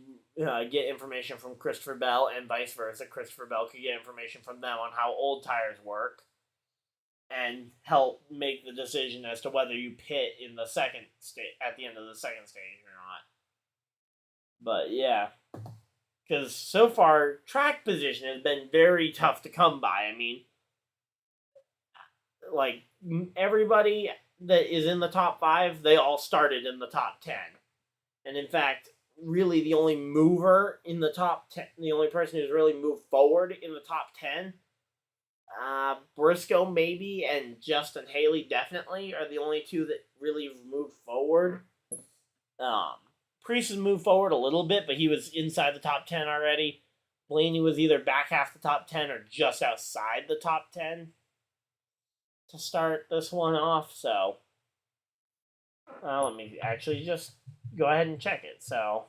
get information from Christopher Bell and vice versa. Christopher Bell could get information from them on how old tires work and help make the decision as to whether you pit in the second stage at the end of the second stage or not. But yeah, because so far track position has been very tough to come by. I mean, like everybody that is in the top 5, they all started in the top 10, and in fact, really the only mover in the top 10, the only person who's really moved forward in the top 10. Briscoe maybe and Justin Haley definitely are the only 2 that really moved forward. Priest has moved forward a little bit, but he was inside the top 10 already. Blaney was either back half the top 10 or just outside the top 10 to start this one off. So, let me actually just go ahead and check it. So,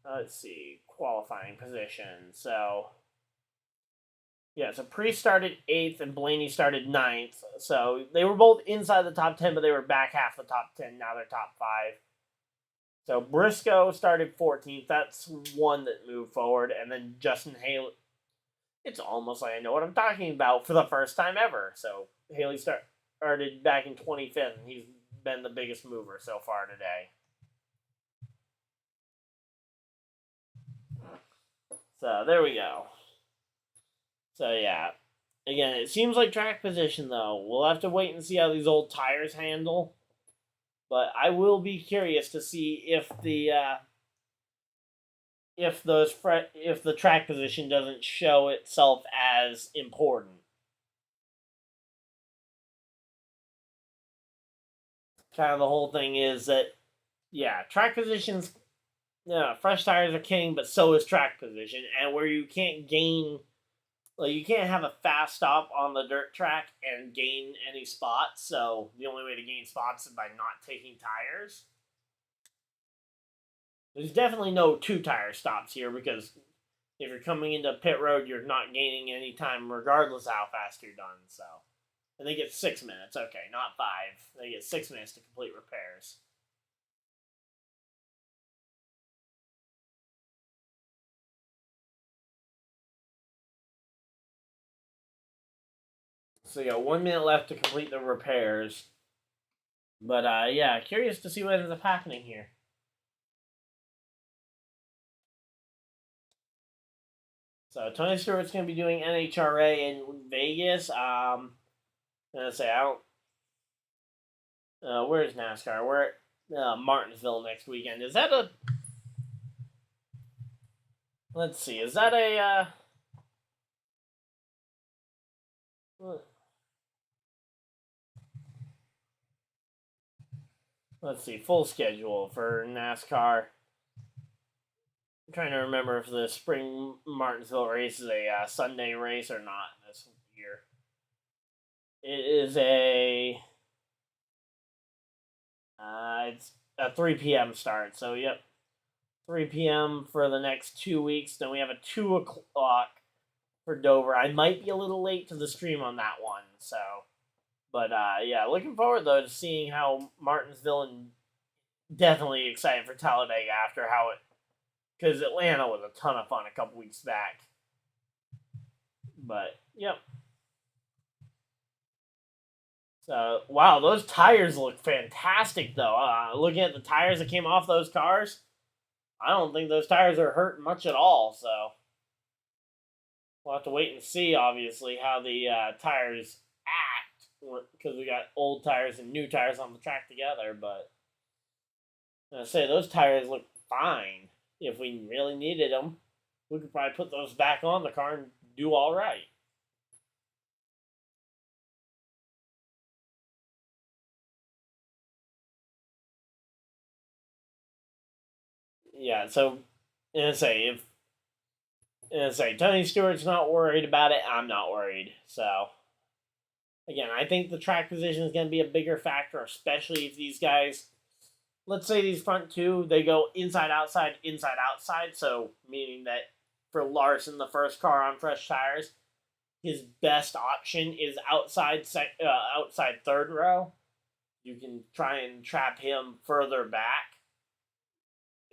let's see, qualifying position. So, yeah, so Priest started 8th and Blaney started 9th. So they were both inside the top 10, but they were back half the top 10. Now they're top 5. So Briscoe started 14th. That's one that moved forward. And then Justin Haley. It's almost like I know what I'm talking about for the first time ever. So Haley started back in 25th, and he's been the biggest mover so far today. So there we go. So yeah, again, it seems like track position though. We'll have to wait and see how these old tires handle. But I will be curious to see if the track position doesn't show itself as important. Kind of the whole thing is that, yeah, track positions, fresh tires are king, but so is track position, and where you can't gain. Like, you can't have a fast stop on the dirt track and gain any spots, so the only way to gain spots is by not taking tires. There's definitely no 2-tire stops here, because if you're coming into pit road, you're not gaining any time regardless of how fast you're done, so. And they get 6 minutes, okay, not 5. They get 6 minutes to complete repairs. So you got 1 minute left to complete the repairs. But yeah, curious to see what ends up happening here. So Tony Stewart's going to be doing NHRA in Vegas. I'm gonna say I don't. Where's NASCAR? We're at Martinsville next weekend. Is that a? Let's see. Is that a? Let's see. Full schedule for NASCAR. I'm trying to remember if the spring Martinsville race is a Sunday race or not this year. It is a. It's a 3 p.m. start. So yep, 3 p.m. for the next 2 weeks. Then we have a 2 o'clock for Dover. I might be a little late to the stream on that one. So, but yeah, looking forward though to seeing how Martinsville, and definitely excited for Talladega after how it. Because Atlanta was a ton of fun a couple weeks back. But, yep. So, wow, those tires look fantastic, though. Looking at the tires that came off those cars, I don't think those tires are hurt much at all. So, we'll have to wait and see, obviously, how the tires act because we got old tires and new tires on the track together. But I say those tires look fine. If we really needed them, we could probably put those back on the car and do all right. Yeah. So, and say if and say Tony Stewart's not worried about it, I'm not worried. So again, I think the track position is going to be a bigger factor, especially if these guys, let's say these front two, they go inside, outside. So, meaning that for Larson, the first car on fresh tires, his best option is outside third row. You can try and trap him further back.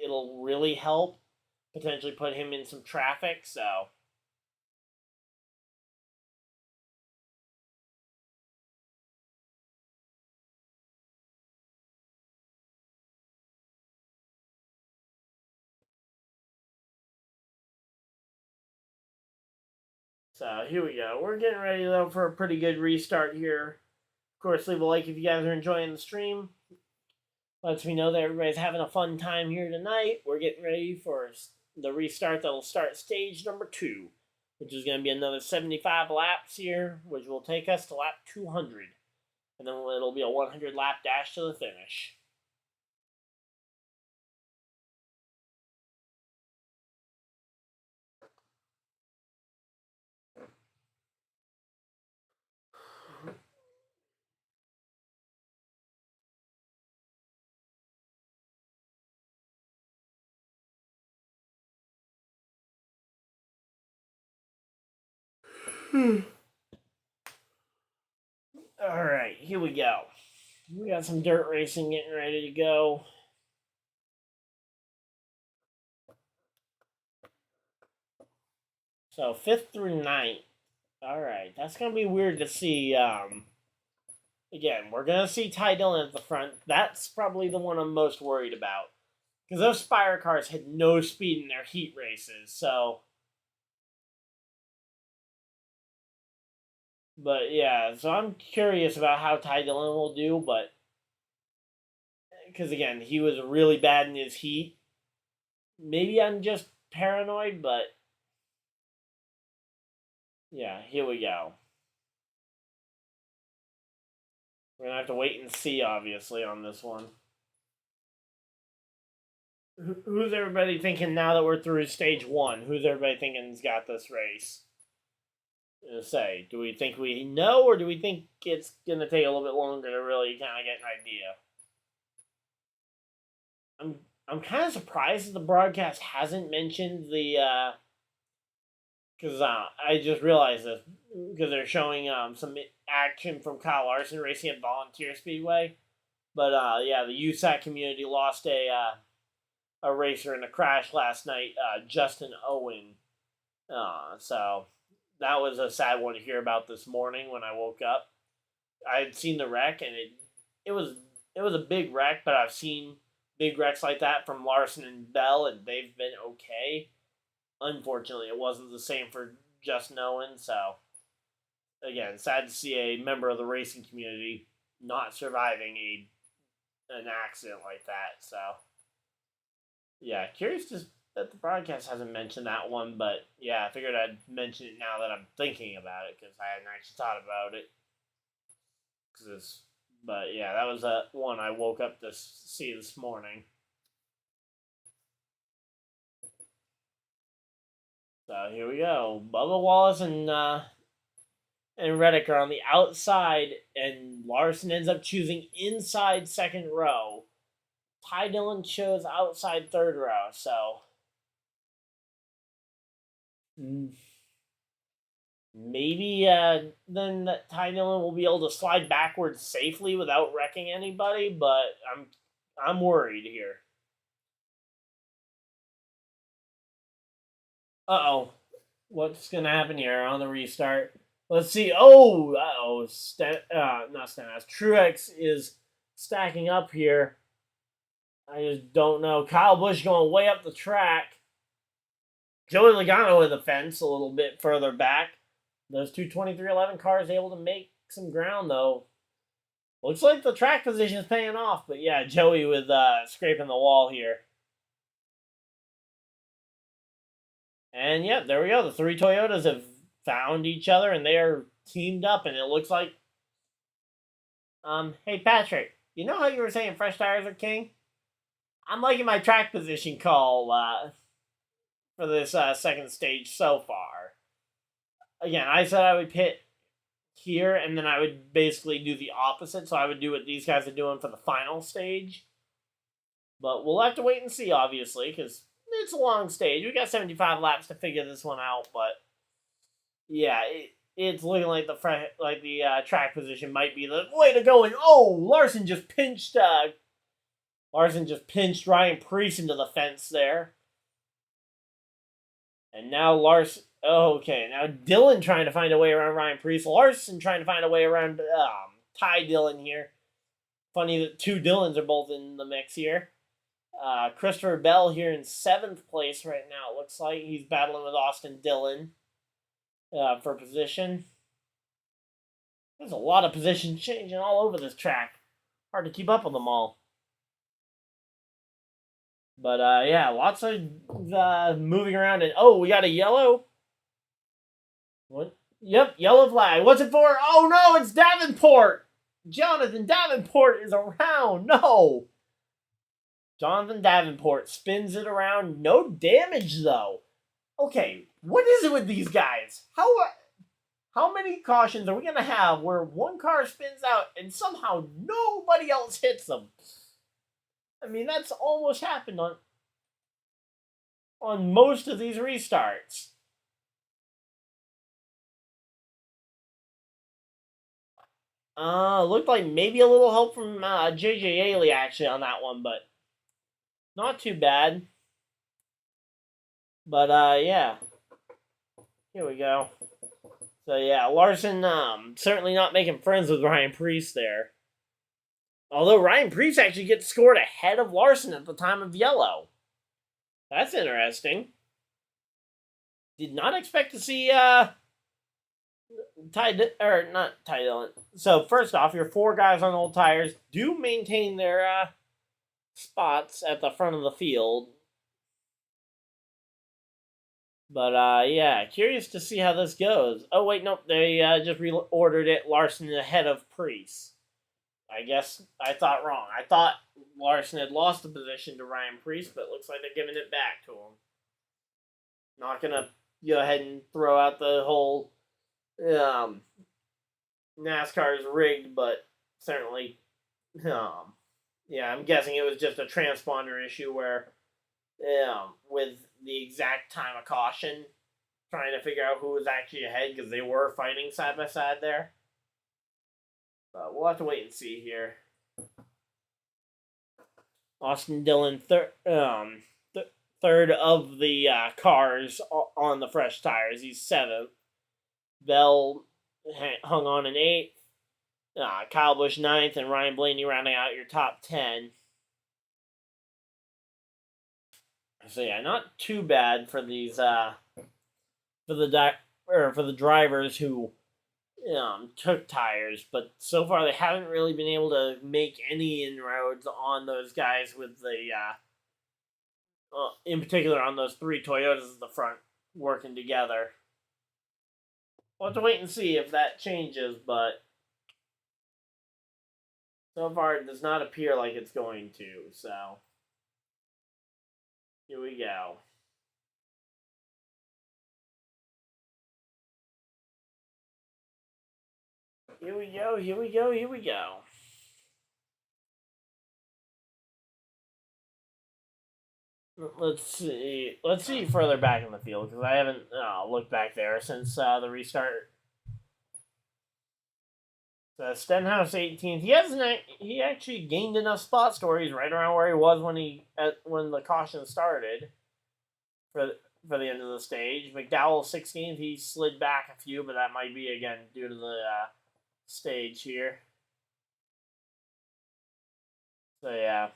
It'll really help potentially put him in some traffic. So here we go. We're getting ready though for a pretty good restart here. Of course, leave a like if you guys are enjoying the stream. Lets me know that everybody's having a fun time here tonight. We're getting ready for the restart that'll start stage number 2, which is going to be another 75 laps here, which will take us to lap 200. And then it'll be a 100 lap dash to the finish. All right, here we go. We got some dirt racing getting ready to go. So 5th through 9th. All right, that's gonna be weird to see. Again, we're gonna see Ty Dillon at the front. That's probably the one I'm most worried about because those Spire cars had no speed in their heat races. So, but yeah, so I'm curious about how Ty Dillon will do. But because again, he was really bad in his heat. Maybe I'm just paranoid, but yeah, here we go. We're gonna have to wait and see, obviously, on this one. Who's everybody thinking now that we're through stage 1? Who's everybody thinking's got this race? Say, do we think we know, or do we think it's gonna take a little bit longer to really kind of get an idea? I'm kind of surprised that the broadcast hasn't mentioned the because I just realized this because they're showing some action from Kyle Larson racing at Volunteer Speedway, but yeah, the USAC community lost a racer in a crash last night, Justin Owen. So that was a sad one to hear about this morning when I woke up. I had seen the wreck and it was it was a big wreck, but I've seen big wrecks like that from Larson and Bell, and they've been okay. Unfortunately, it wasn't the same for Justin Owen. So again, sad to see a member of the racing community not surviving an accident like that. So yeah, curious just that the broadcast hasn't mentioned that one, but yeah, I figured I'd mention it now that I'm thinking about it because I hadn't actually thought about it. But yeah, that was a one I woke up to see this morning. So here we go. Bubba Wallace and Reddick are on the outside, and Larson ends up choosing inside second row. Ty Dillon chose outside third row. So maybe then Ty Dillon will be able to slide backwards safely without wrecking anybody, but I'm worried here. Uh oh. What's gonna happen here on the restart? Let's see. Oh, not Stenhouse. Truex is stacking up here. I just don't know. Kyle Busch going way up the track. Joey Logano in the fence a little bit further back. Those two 2311 cars able to make some ground, though. Looks like the track position is paying off, but yeah, Joey with scraping the wall here. And yeah, there we go. The three Toyotas have found each other, and they are teamed up, and it looks like... hey, Patrick, you know how you were saying fresh tires are king? I'm liking my track position call for this second stage so far. Again, I said I would pit here, and then I would basically do the opposite, so I would do what these guys are doing for the final stage. But we'll have to wait and see, obviously, because it's a long stage. We got 75 laps to figure this one out, but yeah, it's looking like the track position might be the way to go. And oh, Larson just pinched Ryan Preece into the fence there. And now Larson... Oh, okay, now Dillon trying to find a way around Ryan Preece. Larson trying to find a way around Ty Dillon here. Funny that two Dillons are both in the mix here. Christopher Bell here in 7th place right now. It looks like he's battling with Austin Dillon for position. There's a lot of position changing all over this track. Hard to keep up with them all. But yeah, lots of moving around. And oh, we got a yellow. What? Yep, yellow flag. What's it for? Oh no, it's Davenport. Jonathan Davenport is around. No. Jonathan Davenport spins it around. No damage though. Okay, what is it with these guys? How many cautions are we gonna have where one car spins out and somehow nobody else hits them? I mean, that's almost happened on most of these restarts. Looked like maybe a little help from JJ Ailey actually on that one, but not too bad. But yeah, here we go. So yeah, Larson certainly not making friends with Ryan Preece there. Although Ryan Preece actually gets scored ahead of Larson at the time of yellow. That's interesting. Did not expect to see not Ty Dillon. So first off, your four guys on old tires do maintain their spots at the front of the field. But yeah, curious to see how this goes. Oh wait, nope, they just reordered it. Larson ahead of Preece. I guess I thought wrong. I thought Larson had lost the position to Ryan Preece, but it looks like they're giving it back to him. Not going to go ahead and throw out the whole NASCAR is rigged, but certainly, yeah, I'm guessing it was just a transponder issue where, with the exact time of caution, trying to figure out who was actually ahead because they were fighting side by side there. But we'll have to wait and see here. Austin Dillon, third of the cars on the fresh tires. He's 7th. Bell hung on in 8th. Kyle Busch 9th, and Ryan Blaney rounding out your top 10. So yeah, not too bad for these for the drivers who took tires, but so far they haven't really been able to make any inroads on those guys with the, in particular on those 3 Toyotas at the front working together. We'll have to wait and see if that changes, but so far it does not appear like it's going to, so here we go. Here we go, here we go, here we go. Let's see further back in the field, because I haven't looked back there since the restart. So Stenhouse 18th. He actually gained enough spot score. He's right around where he was when the caution started. for the end of the stage. McDowell 16th. He slid back a few, but that might be again due to the stage here. So yeah.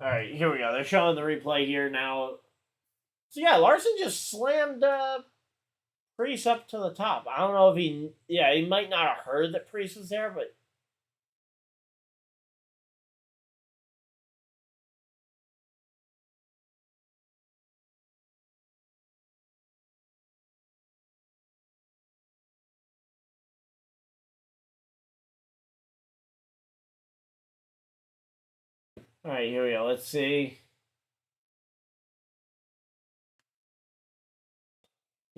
All right, here we go. They're showing the replay here now. So yeah, Larson just slammed Priest up to the top. I don't know if he might not have heard that Priest was there, but all right, here we go. Let's see.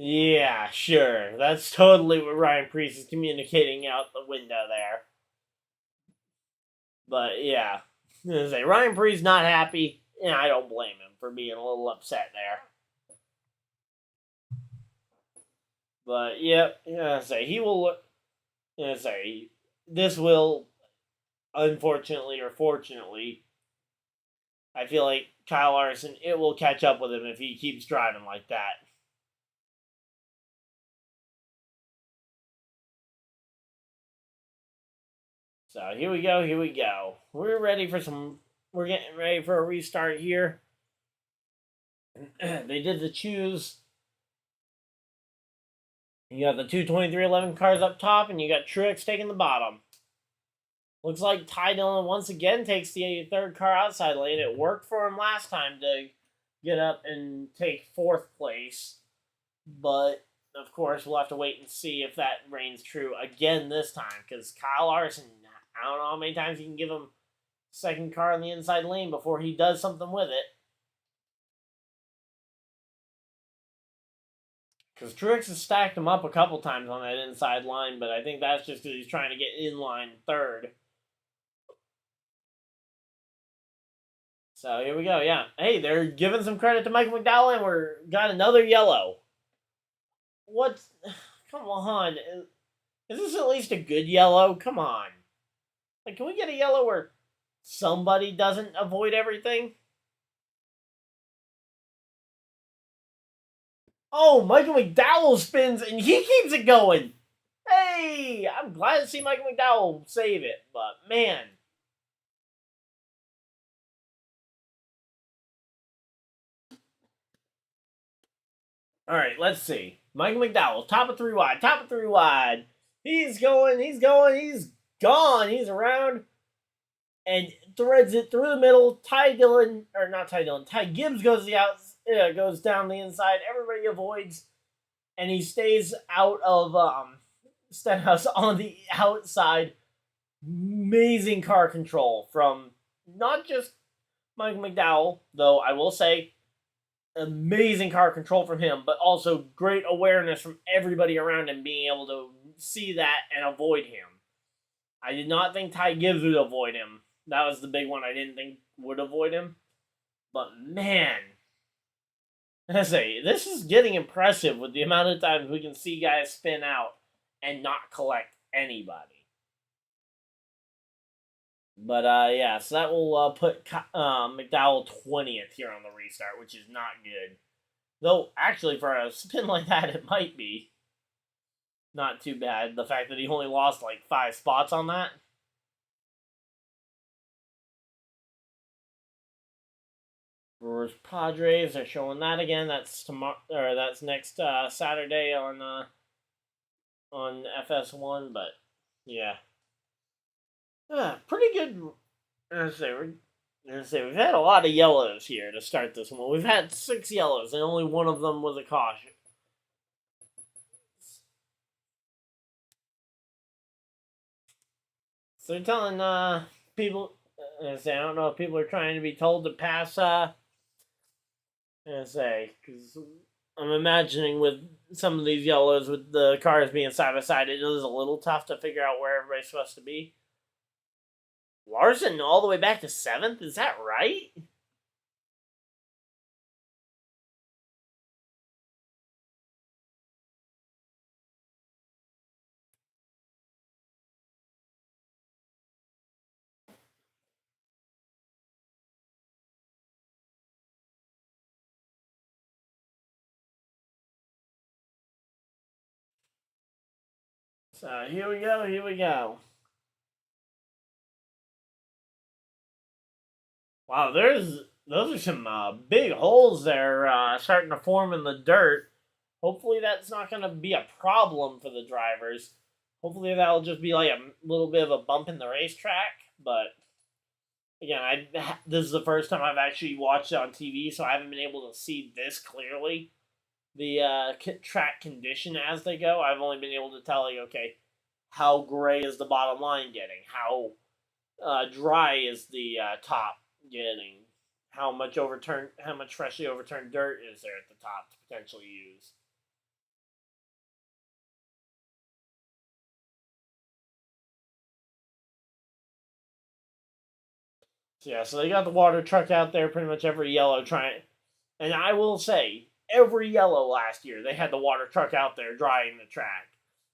Yeah, sure. That's totally what Ryan Priest is communicating out the window there. But yeah, I was gonna say Ryan Priest not happy, and I don't blame him for being a little upset there. But yep, say he will. Say this will, unfortunately or fortunately, I feel like Kyle Larson, it will catch up with him if he keeps driving like that. So here we go. Here we go. We're ready for some. We're getting ready for a restart here. They did the choose. You got the 22311 cars up top, and you got Truex taking the bottom. Looks like Ty Dillon once again takes the third car outside lane. It worked for him last time to get up and take fourth place. But, of course, we'll have to wait and see if that reigns true again this time. Because Kyle Larson, I don't know how many times you can give him second car in the inside lane before he does something with it. Because Truex has stacked him up a couple times on that inside line, but I think that's just because he's trying to get in line third. So here we go, yeah. Hey, they're giving some credit to Michael McDowell, and we're got another yellow. What? Come on. Is this at least a good yellow? Come on. Like, can we get a yellow where somebody doesn't avoid everything? Oh, Michael McDowell spins, and he keeps it going. Hey, I'm glad to see Michael McDowell save it, but man. All right, let's see. Michael McDowell, top of three wide. He's going, he's gone, he's around, and threads it through the middle. Ty Gibbs goes goes down the inside. Everybody avoids, and he stays out of Stenhouse on the outside. Amazing car control from not just Michael McDowell, though I will say amazing car control from him, but also great awareness from everybody around him being able to see that and avoid him. I did not think Ty Gibbs would avoid him. That was the big one I didn't think would avoid him. But man, I say, this is getting impressive with the amount of times we can see guys spin out and not collect anybody. But yeah, so that will put McDowell 20th here on the restart, which is not good. Though, actually, for a spin like that, it might be not too bad. The fact that he only lost like 5 spots on that. Brewers Padres are showing that again. That's tomorrow, or that's next Saturday on FS1. But yeah, pretty good. We've had a lot of yellows here to start this one. We've had 6 yellows, and only one of them was a caution. So they're telling people. I don't know if people are trying to be told to pass. Because I'm imagining with some of these yellows, with the cars being side by side, it is a little tough to figure out where everybody's supposed to be. Larson all the way back to 7th? Is that right? So here we go. Here we go. Wow, those are some big holes there starting to form in the dirt. Hopefully that's not going to be a problem for the drivers. Hopefully that'll just be like a little bit of a bump in the racetrack. But again, this is the first time I've actually watched it on TV, so I haven't been able to see this clearly. The track condition as they go. I've only been able to tell, like, okay, how gray is the bottom line getting? How dry is the top getting? How much freshly overturned dirt is there at the top to potentially use? So yeah, so they got the water truck out there, pretty much every yellow trying. And I will say, every yellow last year, they had the water truck out there drying the track.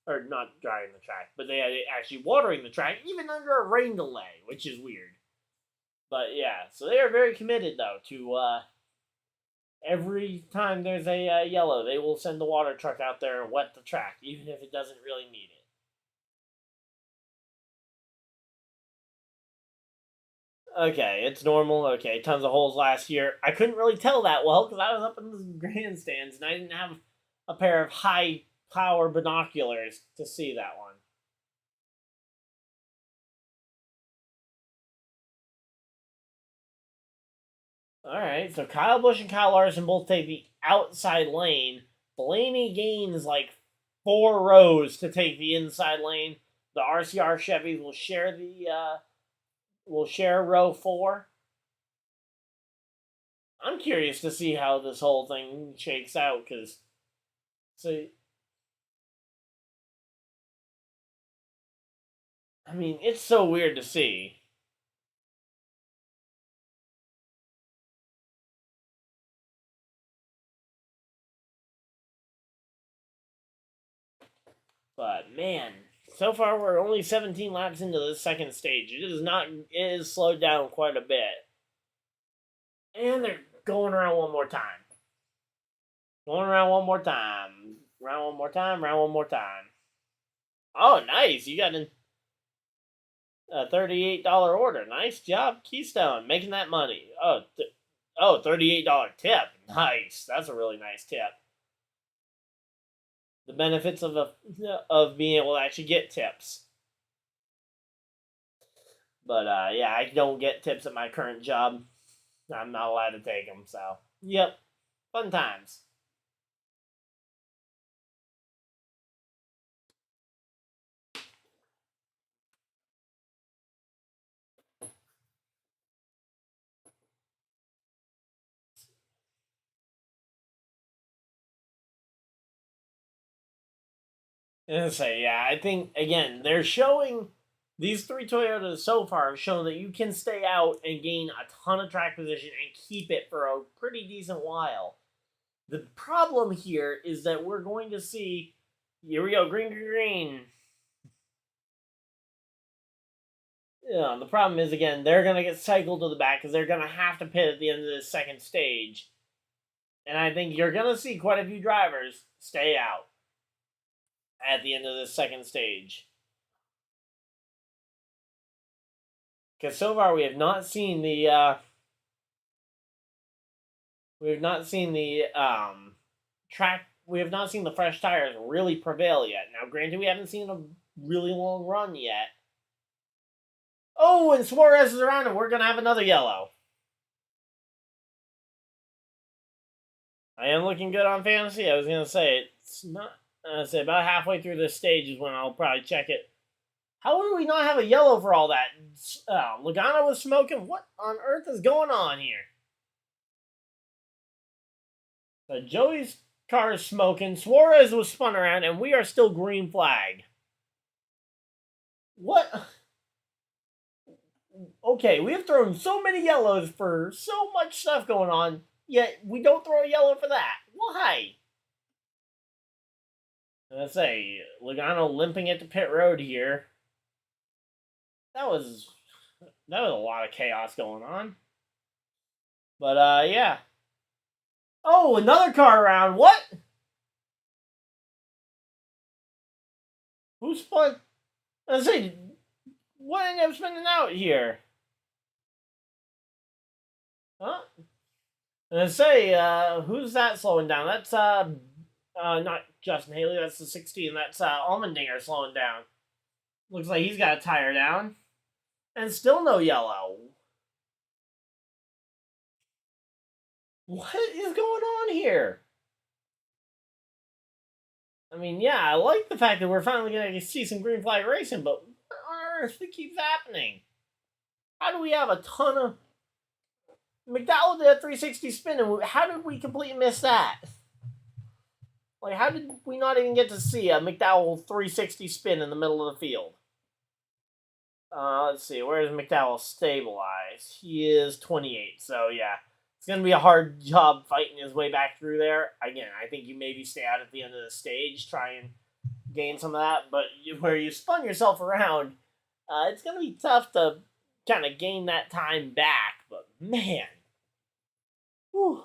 Or not drying the track, but they had it actually watering the track, even under a rain delay, which is weird. But yeah, so they are very committed, though, to every time there's a yellow, they will send the water truck out there and wet the track, even if it doesn't really need it. Okay, it's normal. Okay, tons of holes last year. I couldn't really tell that well because I was up in the grandstands and I didn't have a pair of high power binoculars to see that one. All right, so Kyle Busch and Kyle Larson both take the outside lane. Blaney gains like 4 rows to take the inside lane. The RCR Chevys will share row 4. I'm curious to see how this whole thing shakes out because, so, I mean, it's so weird to see. But man, so far we're only 17 laps into the second stage. It is slowed down quite a bit. And they're going around one more time. Going around one more time. Round one more time, round one more time. Oh, nice. You got a $38 order. Nice job, Keystone, making that money. $38 tip. Nice. That's a really nice tip. The benefits of being able to actually get tips. But yeah, I don't get tips at my current job. I'm not allowed to take them. So yep, fun times. And say, yeah, I think again they're showing these 3 Toyotas so far have shown that you can stay out and gain a ton of track position and keep it for a pretty decent while. The problem here is that we're going to see. Here we go, green, green, green. Yeah, the problem is again they're gonna get cycled to the back because they're gonna have to pit at the end of this second stage, and I think you're gonna see quite a few drivers stay out at the end of this second stage. Because so far we have not seen the track. We have not seen the fresh tires really prevail yet. Now, granted, we haven't seen a really long run yet. Oh, and Suarez is around, and we're gonna have another yellow. I am looking good on fantasy. I was gonna say it's not. Say about halfway through this stage is when I'll probably check it. How do we not have a yellow for all that? Logano was smoking. What on earth is going on here? Joey's car is smoking. Suarez was spun around, and we are still green flag. What? Okay, we have thrown so many yellows for so much stuff going on, yet we don't throw a yellow for that. Why? Let's say Logano limping at the pit road here. That was a lot of chaos going on. But yeah. Oh, another car around. What? Who spun? I say, what ended up spinning out here? Huh? And say, who's that slowing down? That's not Justin Haley. That's the 16. That's Allmendinger slowing down. Looks like he's got a tire down, and still no yellow. What is going on here? I mean, yeah, I like the fact that we're finally going to see some green flag racing, but what on earth keeps happening? How do we have a ton of... McDowell did a 360 spin, and how did we completely miss that? Like, how did we not even get to see a McDowell 360 spin in the middle of the field? Let's see, where is McDowell stabilized? He is 28, so yeah. It's going to be a hard job fighting his way back through there. Again, I think you maybe stay out at the end of the stage, try and gain some of that, but where you spun yourself around, it's going to be tough to kind of gain that time back, but man. Whew.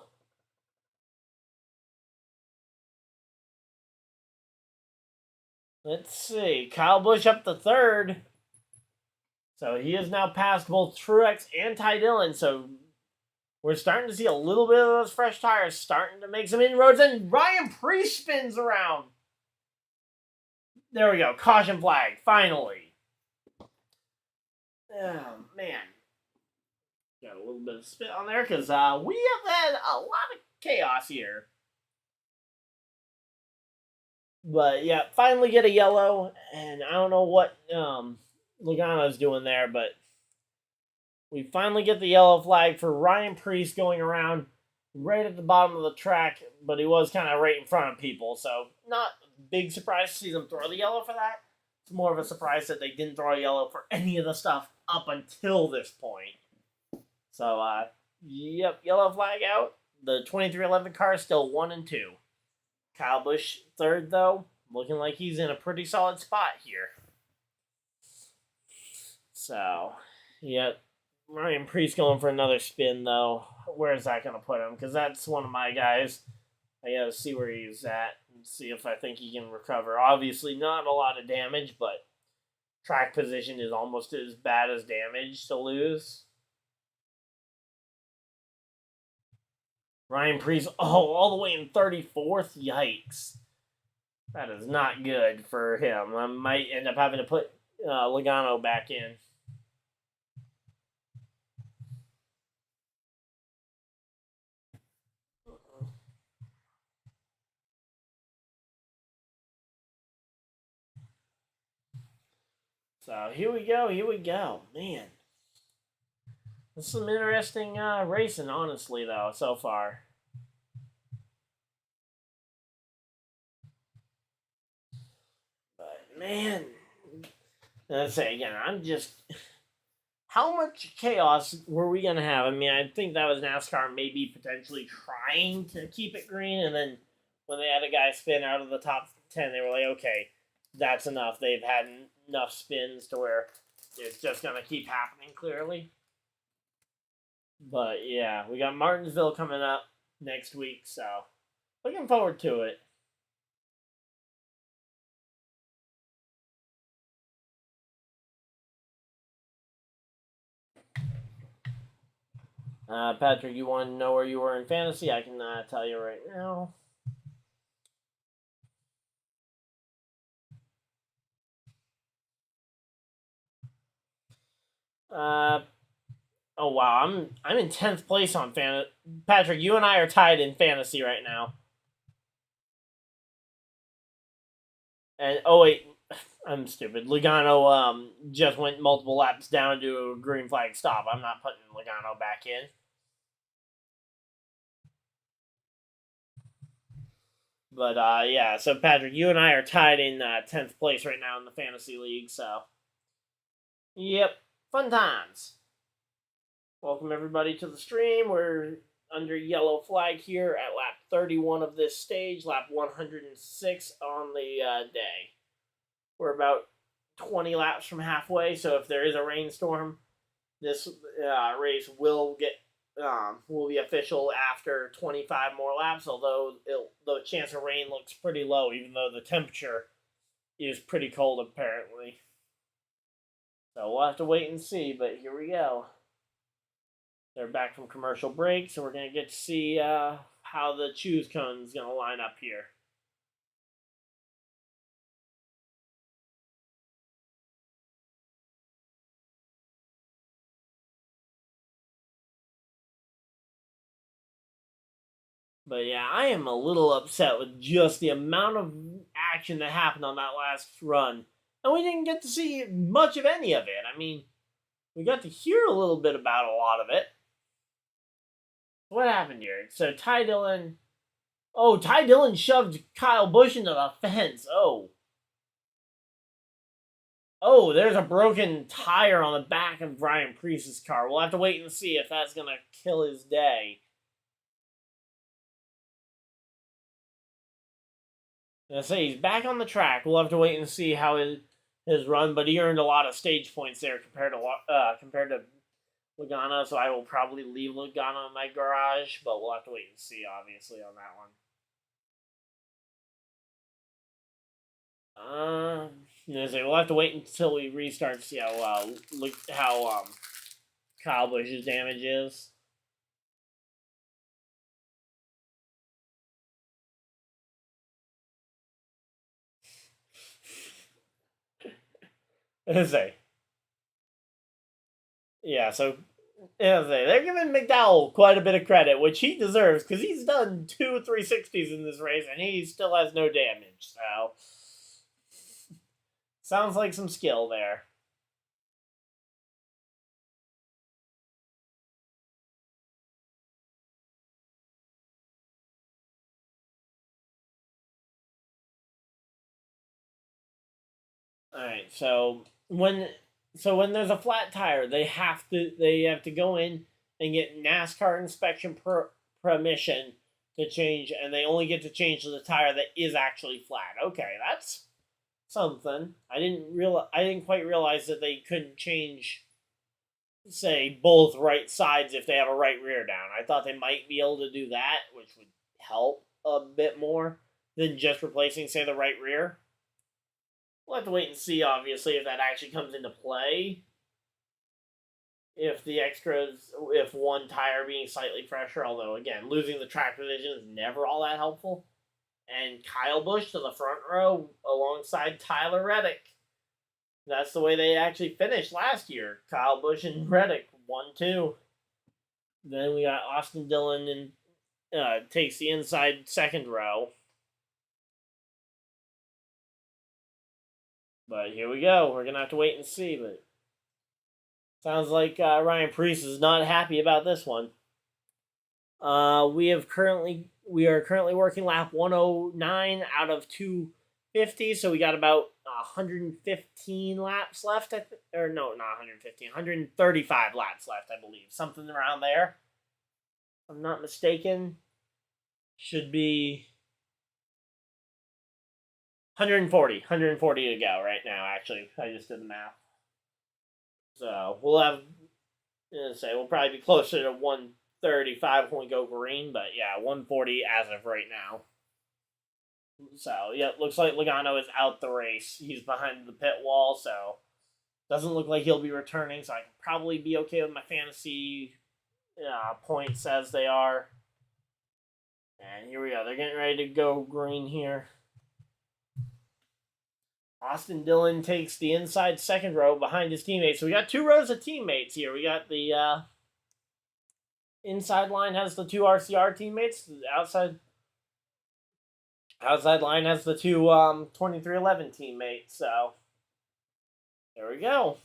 Let's see, Kyle Busch up to third. So he has now passed both Truex and Ty Dillon, so we're starting to see a little bit of those fresh tires starting to make some inroads, and Ryan Preece spins around. There we go. Caution flag, finally. Oh, man. Got a little bit of spit on there because we have had a lot of chaos here. But, yeah, finally get a yellow, and I don't know what Logano's doing there, but we finally get the yellow flag for Ryan Preece going around right at the bottom of the track, but he was kind of right in front of people, so not a big surprise to see them throw the yellow for that. It's more of a surprise that they didn't throw a yellow for any of the stuff up until this point. So, yep, yellow flag out. The 2311 car is still 1 and 2. Kyle Busch third, though, looking like he's in a pretty solid spot here. So, yep. Ryan Preece going for another spin, though. Where is that going to put him? Because that's one of my guys. I got to see where he's at and see if I think he can recover. Obviously, not a lot of damage, but track position is almost as bad as damage to lose. Ryan Preece, all the way in 34th? Yikes. That is not good for him. I might end up having to put Logano back in. So here we go. Man. This is some interesting racing, honestly, though, so far. But, man, let's say again, I'm just... How much chaos were we going to have? I mean, I think that was NASCAR maybe potentially trying to keep it green, and then when they had a guy spin out of the top 10, they were like, okay, that's enough. They've had enough spins to where it's just going to keep happening, clearly. But, yeah, we got Martinsville coming up next week, so looking forward to it. Patrick, you want to know where you were in fantasy? I can tell you right now. Oh wow, I'm in 10th place on fantasy. Patrick, you and I are tied in fantasy right now. And oh wait, I'm stupid. Logano just went multiple laps down to a green flag stop. I'm not putting Logano back in. But yeah, so Patrick, you and I are tied in 10th place right now in the fantasy league. So, yep, fun times. Welcome everybody to the stream. We're under yellow flag here at lap 31 of this stage, lap 106 on the day. We're about 20 laps from halfway, so if there is a rainstorm, this race will be official after 25 more laps, although the chance of rain looks pretty low, even though the temperature is pretty cold apparently. So we'll have to wait and see, but here we go. They're back from commercial break, so we're going to get to see how the choose cone is going to line up here. But yeah, I am a little upset with just the amount of action that happened on that last run. And we didn't get to see much of any of it. I mean, we got to hear a little bit about a lot of it. What happened here? So Ty Dillon. Oh, Ty Dillon shoved Kyle Busch into the fence. Oh, there's a broken tire on the back of Ryan Preece's car. We'll have to wait and see if that's going to kill his day. I say he's back on the track. We'll have to wait and see how his run, but he earned a lot of stage points there compared to Logano. So I will probably leave Logano in my garage, but we'll have to wait and see, obviously, on that one. We'll have to wait until we restart to see how Kyle Busch's damage is. Yeah, so they're giving McDowell quite a bit of credit, which he deserves, because he's done 2 360s in this race, and he still has no damage, so sounds like some skill there. Alright, so when there's a flat tire, they have to go in and get NASCAR inspection permission to change, and they only get to change the tire that is actually flat. Okay, that's something. I didn't quite realize that they couldn't change, say, both right sides if they have a right rear down. I thought they might be able to do that, which would help a bit more than just replacing, say, the right rear. We'll have to wait and see, obviously, if that actually comes into play. If the extras, if one tire being slightly fresher, although, again, losing the track position is never all that helpful. And Kyle Busch to the front row alongside Tyler Reddick. That's the way they actually finished last year. Kyle Busch and Reddick, 1-2. Then we got Austin Dillon and takes the inside second row. But here we go. We're going to have to wait and see. But sounds like Ryan Preece is not happy about this one. We are currently working lap 109 out of 250, so we got about 115 laps left. Or no, not 115, 135 laps left, I believe, something around there. If I'm not mistaken, should be 140 to go right now. Actually, I just did the math. So we'll probably be closer to 135 when we go green, but yeah, 140 as of right now. So yeah, looks like Logano is out the race. He's behind the pit wall, so doesn't look like he'll be returning. So I can probably be okay with my fantasy points as they are. And here we go. They're getting ready to go green here. Austin Dillon takes the inside second row behind his teammates. So we got 2 rows of teammates here. We got the inside line has the 2 RCR teammates. The outside line has the 2 2311 teammates. So there we go.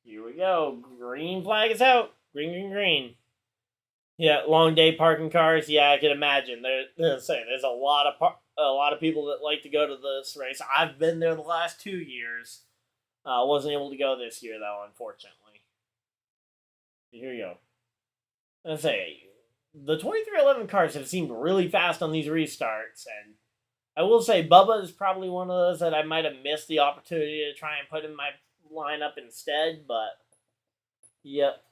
Here we go. Green flag is out. Green. Yeah, long day parking cars. Yeah, I can imagine. There's a lot of people that like to go to this race. I've been there the last 2 years. Wasn't able to go this year though, unfortunately. Here we go. Let's say the 2311 cars have seemed really fast on these restarts, and I will say Bubba is probably one of those that I might have missed the opportunity to try and put in my lineup instead. But yep.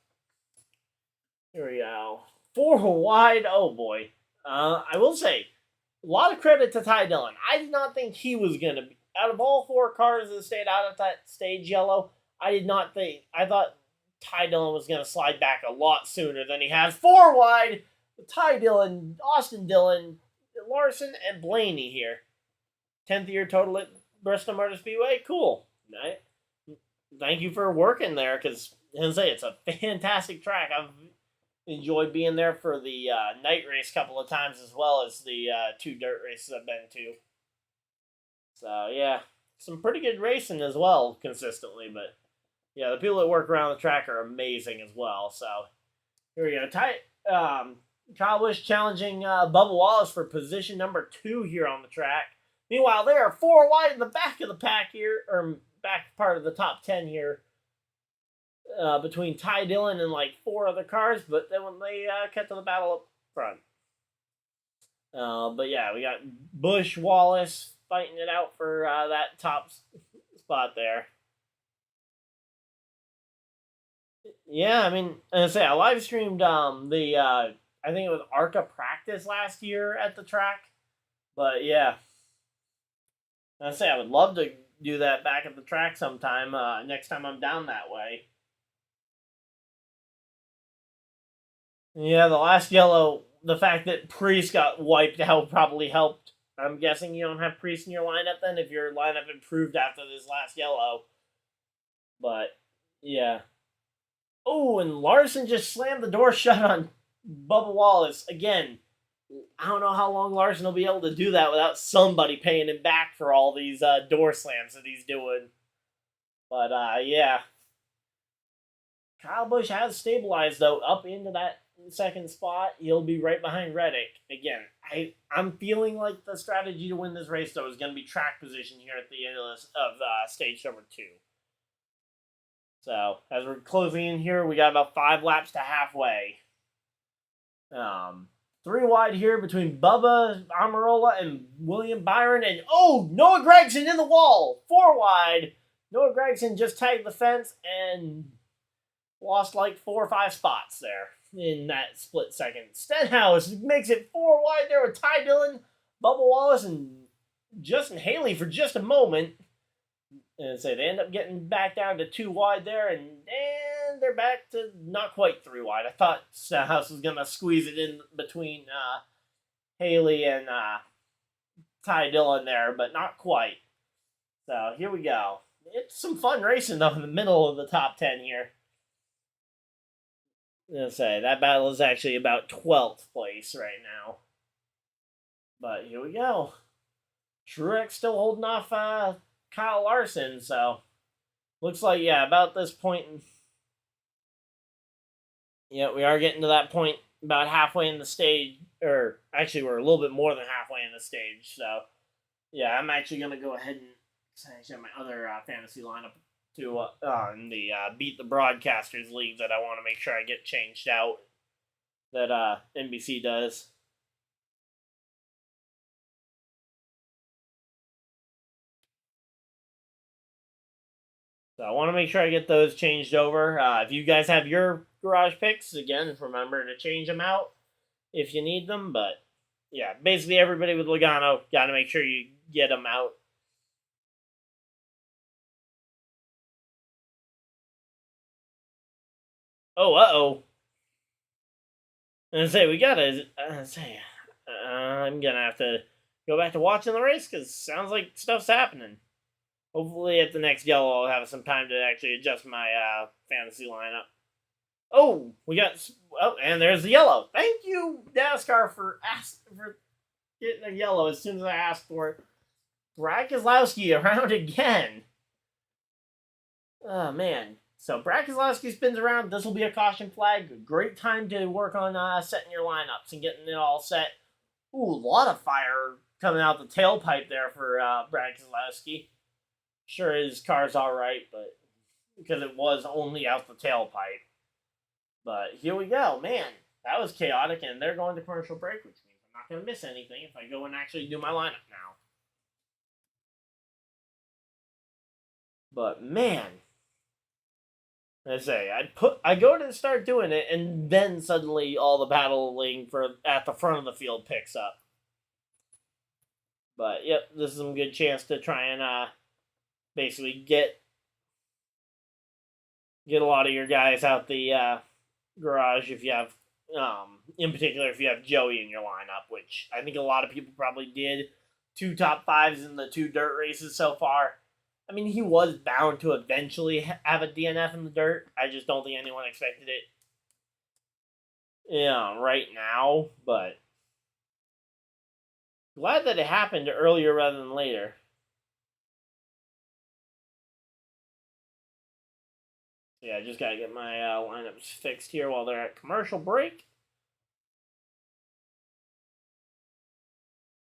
Here we go. 4 wide. Oh boy. I will say, lot of credit to Ty Dillon. I did not think he was going to be, out of all 4 cars that stayed out of that stage yellow, I thought Ty Dillon was going to slide back a lot sooner than he has. 4 wide, Ty Dillon, Austin Dillon, Larson, and Blaney here. 10th year total at Bristol Motor Speedway. Cool. Thank you for working there, because it's a fantastic track. I've enjoyed being there for the night race a couple of times, as well as the 2 dirt races I've been to. So yeah, some pretty good racing as well consistently. But yeah, the people that work around the track are amazing as well. So here we go. Kyle Busch challenging Bubba Wallace for position number 2 here on the track. Meanwhile, they are 4 wide in the back of the pack here, or back part of the top 10 here, between Ty Dillon and like 4 other cars. But then when they cut to the battle up front. But yeah, we got Busch, Wallace fighting it out for that top spot there. Yeah, I mean, I live streamed I think it was ARCA practice last year at the track. But yeah, I would love to do that back at the track sometime, next time I'm down that way. Yeah, the last yellow, the fact that Priest got wiped out probably helped. I'm guessing you don't have Priest in your lineup then, if your lineup improved after this last yellow. But, yeah. Oh, and Larson just slammed the door shut on Bubba Wallace. Again, I don't know how long Larson will be able to do that without somebody paying him back for all these door slams that he's doing. But, yeah. Kyle Busch has stabilized, though, up into that second spot. He'll be right behind Reddick. Again, I'm feeling like the strategy to win this race, though, is going to be track position here at the end of stage number 2. So, as we're closing in here, we got about 5 laps to halfway. 3 wide here between Bubba Amarola and William Byron. And, Noah Gragson in the wall. 4 wide. Noah Gragson just tagged the fence and lost like 4 or 5 spots there in that split second. Stenhouse makes it 4 wide there with Ty Dillon, Bubba Wallace, and Justin Haley for just a moment. And they end up getting back down to 2 wide there, and they're back to not quite 3 wide. I thought Stenhouse was going to squeeze it in between Haley and Ty Dillon there, but not quite. So here we go. It's some fun racing, though, in the middle of the top 10 here. That battle is actually about 12th place right now. But here we go. Truex still holding off Kyle Larson, so looks like, about this point. Yeah, we are getting to that point about halfway in the stage, or actually we're a little bit more than halfway in the stage, so yeah, I'm actually going to go ahead and have my other fantasy lineup to in the Beat the Broadcasters League that I want to make sure I get changed out, that NBC does. So I want to make sure I get those changed over. If you guys have your garage picks, again, remember to change them out if you need them. But yeah, basically everybody with Logano, got to make sure you get them out. Oh, And we gotta I'm gonna have to go back to watching the race because sounds like stuff's happening. Hopefully at the next yellow I'll have some time to actually adjust my fantasy lineup. And there's the yellow. Thank you, NASCAR, for getting a yellow as soon as I asked for it. Brad Keselowski around again. Oh, man. So Brad Keselowski spins around. This will be a caution flag. A great time to work on setting your lineups and getting it all set. Ooh, a lot of fire coming out the tailpipe there for Brad Keselowski. Sure, his car's all right, but because it was only out the tailpipe. But here we go. Man, that was chaotic, and they're going to commercial break, which means I'm not going to miss anything if I go and actually do my lineup now. But man, I go to start doing it, and then suddenly all the battling at the front of the field picks up. But yep, this is some good chance to try and basically get a lot of your guys out the garage if you have, in particular, if you have Joey in your lineup, which I think a lot of people probably did. 2 top 5s in the 2 dirt races so far. I mean, he was bound to eventually have a DNF in the dirt. I just don't think anyone expected it, right now. But glad that it happened earlier rather than later. Yeah, I just gotta get my lineups fixed here while they're at commercial break.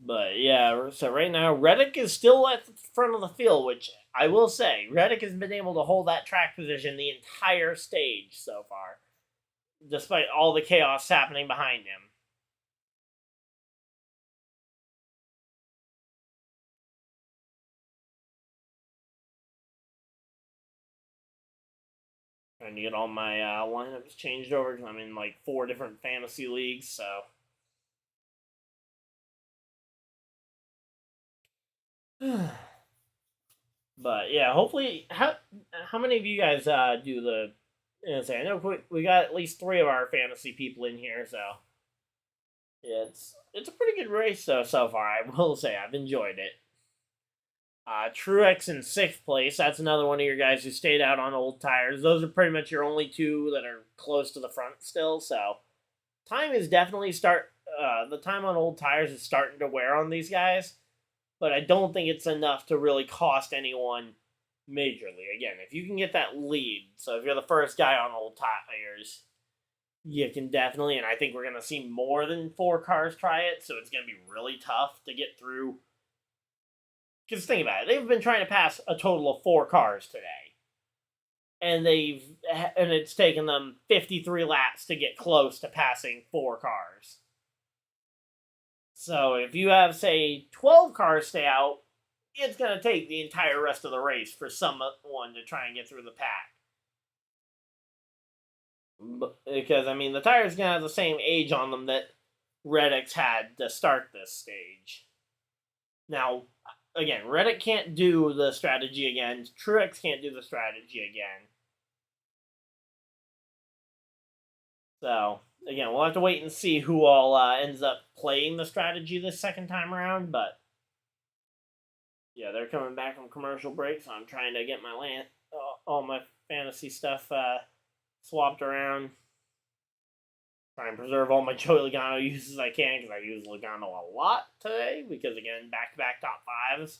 But yeah, so right now Reddick is still at the front of the field, which I will say Reddick has been able to hold that track position the entire stage so far, despite all the chaos happening behind him. Trying to get all my lineups changed over because I'm in like 4 different fantasy leagues, so. But yeah, hopefully, how many of you guys do the? I know we got at least 3 of our fantasy people in here, so yeah, it's a pretty good race so far. I will say I've enjoyed it. Truex in 6th place. That's another one of your guys who stayed out on old tires. Those are pretty much your only 2 that are close to the front still. So time is definitely the time on old tires is starting to wear on these guys, but I don't think it's enough to really cost anyone majorly. Again, if you can get that lead, so if you're the first guy on old tires, you can definitely, and I think we're going to see more than 4 cars try it, so it's going to be really tough to get through. Because think about it, they've been trying to pass a total of 4 cars today, and it's taken them 53 laps to get close to passing 4 cars. So if you have, say, 12 cars stay out, it's going to take the entire rest of the race for someone to try and get through the pack. Because, I mean, the tires going to have the same age on them that Reddick's had to start this stage. Now, again, Reddick can't do the strategy again. Truex can't do the strategy again. So, again, we'll have to wait and see who all ends up playing the strategy this second time around. But, yeah, they're coming back from commercial break, so I'm trying to get my all my fantasy stuff swapped around. Try and preserve all my Joey Logano uses I can, because I use Logano a lot today, because, again, back-to-back top 5s.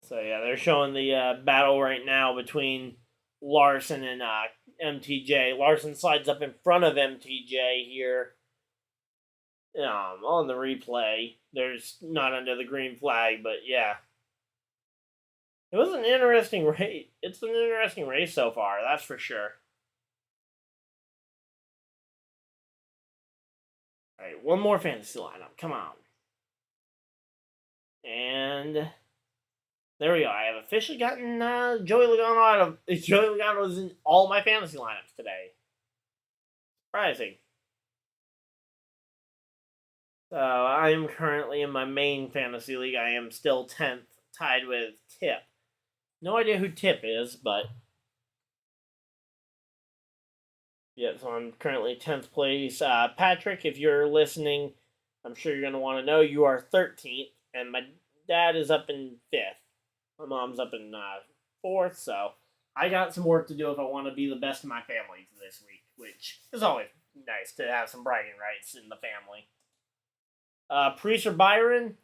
So yeah, they're showing the battle right now between Larson and MTJ. Larson slides up in front of MTJ here on the replay. There's not under the green flag, but yeah. It was an interesting race. It's an interesting race so far, that's for sure. Alright, one more fantasy lineup. Come on. And there we go. I have officially gotten Joey Logano out of... Joey Logano was in all my fantasy lineups today. Surprising. So I'm currently in my main fantasy league. I am still 10th, tied with Tip. No idea who Tip is, but... yeah, so I'm currently 10th place. Patrick, if you're listening, I'm sure you're going to want to know you are 13th, and my dad is up in 5th. My mom's up in 4th, so I got some work to do if I want to be the best of my family this week, which is always nice to have some bragging rights in the family. Priest or Byron?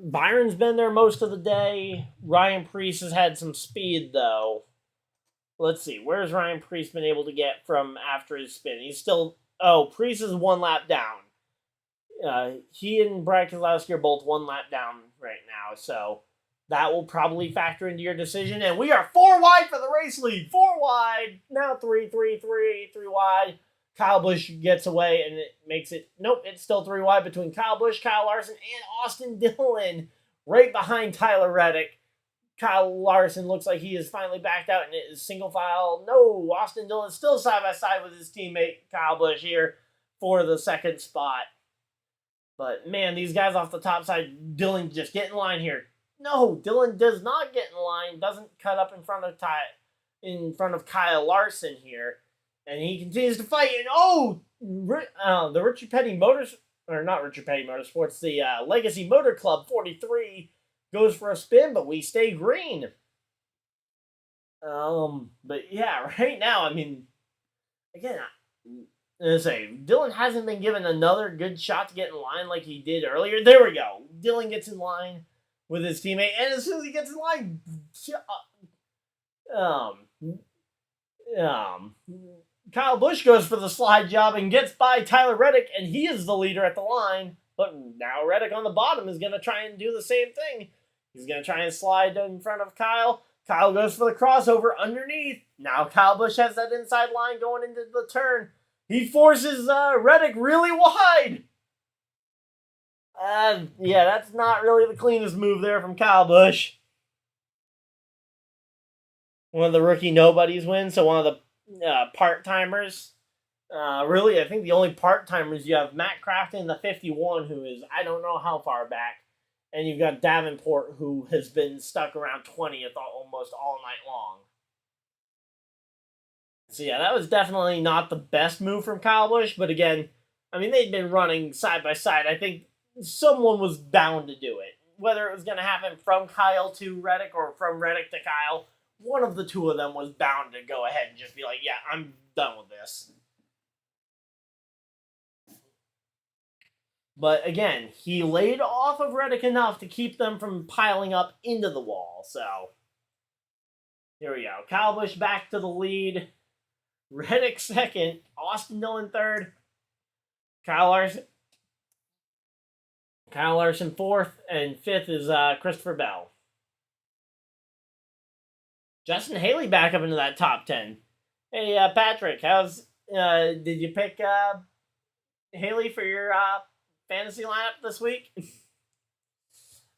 Byron's been there most of the day. Ryan Priest has had some speed, though. Let's see. Where's Ryan Priest been able to get from after his spin? He's still... oh, Priest is 1 lap down. He and Brad Keselowski are both 1 lap down right now, so that will probably factor into your decision. And we are 4 wide for the race lead. 4 wide. Now 3 wide. Kyle Busch gets away and it makes it, nope, it's still 3 wide between Kyle Busch, Kyle Larson, and Austin Dillon. Right behind Tyler Reddick. Kyle Larson looks like he is finally backed out and it is single file. No, Austin Dillon is still side by side with his teammate Kyle Busch here for the second spot. But man, these guys off the top side, Dillon just get in line here. No, Dillon does not get in line. Doesn't cut up in front of Kyle Larson here, and he continues to fight. And the Richard Petty Motors, or not Richard Petty Motorsports, the Legacy Motor Club 43 goes for a spin, but we stay green. But yeah, right now, I mean, again, Dillon hasn't been given another good shot to get in line like he did earlier. There we go. Dillon gets in line with his teammate, and as soon as he gets in line, Kyle Busch goes for the slide job and gets by Tyler Reddick, and he is the leader at the line. But now Reddick on the bottom is going to try and do the same thing. He's going to try and slide in front of Kyle. Kyle goes for the crossover underneath. Now Kyle Busch has that inside line going into the turn. He forces Reddick really wide. Yeah, that's not really the cleanest move there from Kyle Busch. One of the rookie nobodies wins, so one of the part-timers. Really, I think the only part-timers, you have Matt Crafton, the 51, who is, I don't know how far back. And you've got Davenport, who has been stuck around 20th almost all night long. So yeah, that was definitely not the best move from Kyle Busch, but again, I mean, they'd been running side by side. I think someone was bound to do it. Whether it was going to happen from Kyle to Reddick or from Reddick to Kyle, one of the two of them was bound to go ahead and just be like, yeah, I'm done with this. But again, he laid off of Reddick enough to keep them from piling up into the wall. So, here we go. Kyle Busch back to the lead. Reddick second. Austin Dillon third. Kyle Larson fourth. And fifth is Christopher Bell. Justin Haley back up into that top 10. Hey, Patrick, did you pick Haley for your fantasy lineup this week?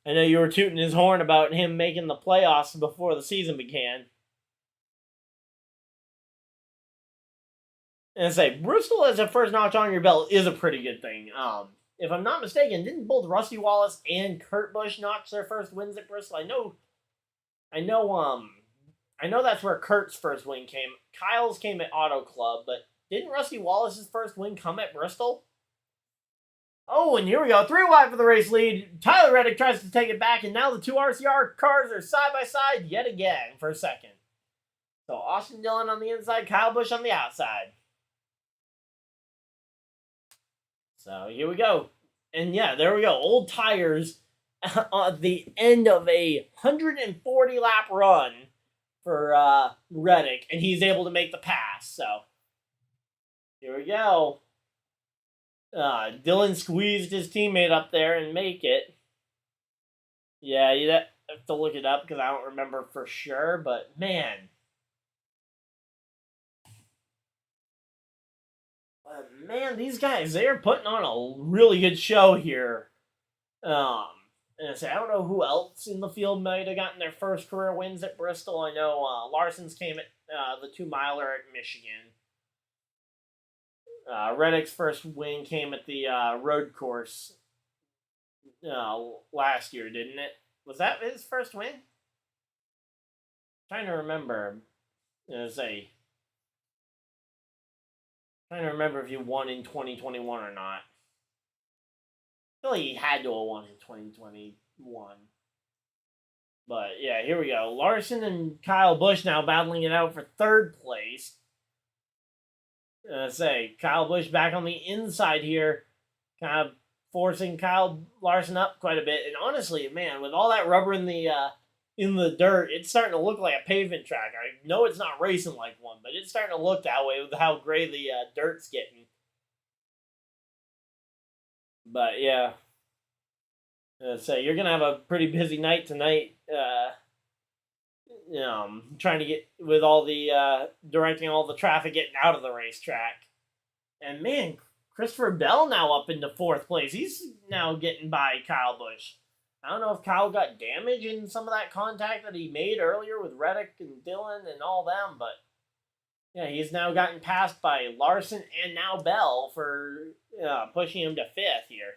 I know you were tooting his horn about him making the playoffs before the season began. And I say, Bristol as a first notch on your belt is a pretty good thing. If I'm not mistaken, didn't both Rusty Wallace and Kurt Busch notch their first wins at Bristol? I know that's where Kurt's first win came. Kyle's came at Auto Club, but didn't Rusty Wallace's first win come at Bristol? Oh, and here we go. 3 wide for the race lead. Tyler Reddick tries to take it back, and now the two RCR cars are side by side yet again for a second. So Austin Dillon on the inside, Kyle Busch on the outside. So here we go. And yeah, there we go. Old tires at the end of a 140 lap run for Reddick, and he's able to make the pass. So here we go. Dillon squeezed his teammate up there and make it. Yeah, you have to look it up because I don't remember for sure, but man. Man, these guys, they're putting on a really good show here. And I say, I don't know who else in the field might have gotten their first career wins at Bristol. I know Larson's came at the 2-miler at Michigan. Reddick's first win came at the road course last year, didn't it? Was that his first win? Trying to remember. Trying to remember if he won in 2021 or not. I feel like he had to have won in 2021. But yeah, here we go. Larson and Kyle Busch now battling it out for third place. Kyle Busch back on the inside here, kind of forcing Kyle Larson up quite a bit. And honestly, man, with all that rubber in the dirt, it's starting to look like a pavement track. I know it's not racing like one, but it's starting to look that way with how gray the dirt's getting. But yeah, you're gonna have a pretty busy night tonight trying to get with all the directing all the traffic getting out of the racetrack. And man, Christopher Bell now up into fourth place. He's now getting by Kyle Busch. I don't know if Kyle got damage in some of that contact that he made earlier with Reddick and Dillon and all them, but yeah, he's now gotten passed by Larson and now Bell for pushing him to fifth here.